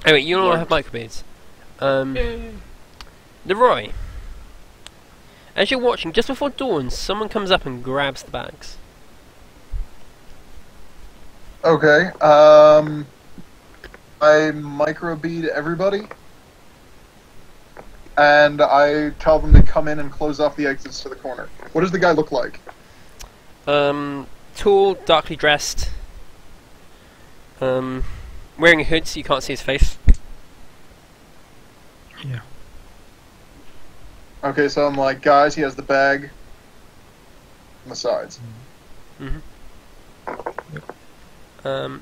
Anyway, you all have microbeads. Leroy, as you're watching, just before dawn, someone comes up and grabs the bags. Okay. I microbead everybody, and I tell them to come in and close off the exits to the corner. What does the guy look like? Tall, darkly dressed, wearing a hood so you can't see his face. Yeah. Okay, so I'm like, guys, he has the bag on the sides.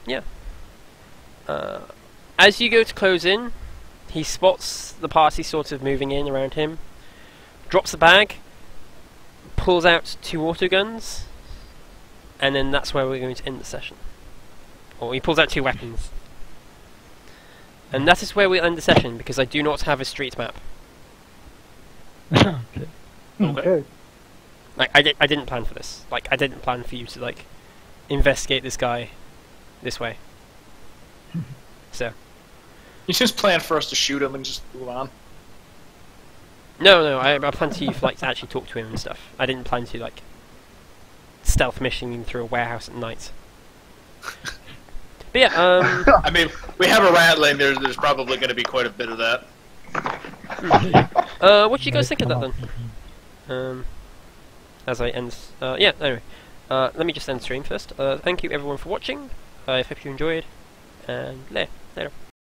Yeah. As you go to close in, he spots the party sort of moving in around him, drops the bag, pulls out 2 autoguns, and then that's where we're going to end the session. Or he pulls out 2 weapons. And that is where we'll end the session, because I do not have a street map. Okay. Okay. Like, I didn't plan for this. Like, I didn't plan for you to, like, investigate this guy this way. So. You just planned for us to shoot him and just move on. No, I planned to, like, to actually talk to him and stuff. I didn't plan to, like, stealth mission him through a warehouse at night. But yeah, I mean, we have a rattling. There's probably going to be quite a bit of that. what do you guys think of that then? As I end, yeah, anyway. Let me just end stream first. Thank you everyone for watching. I hope you enjoyed, and later.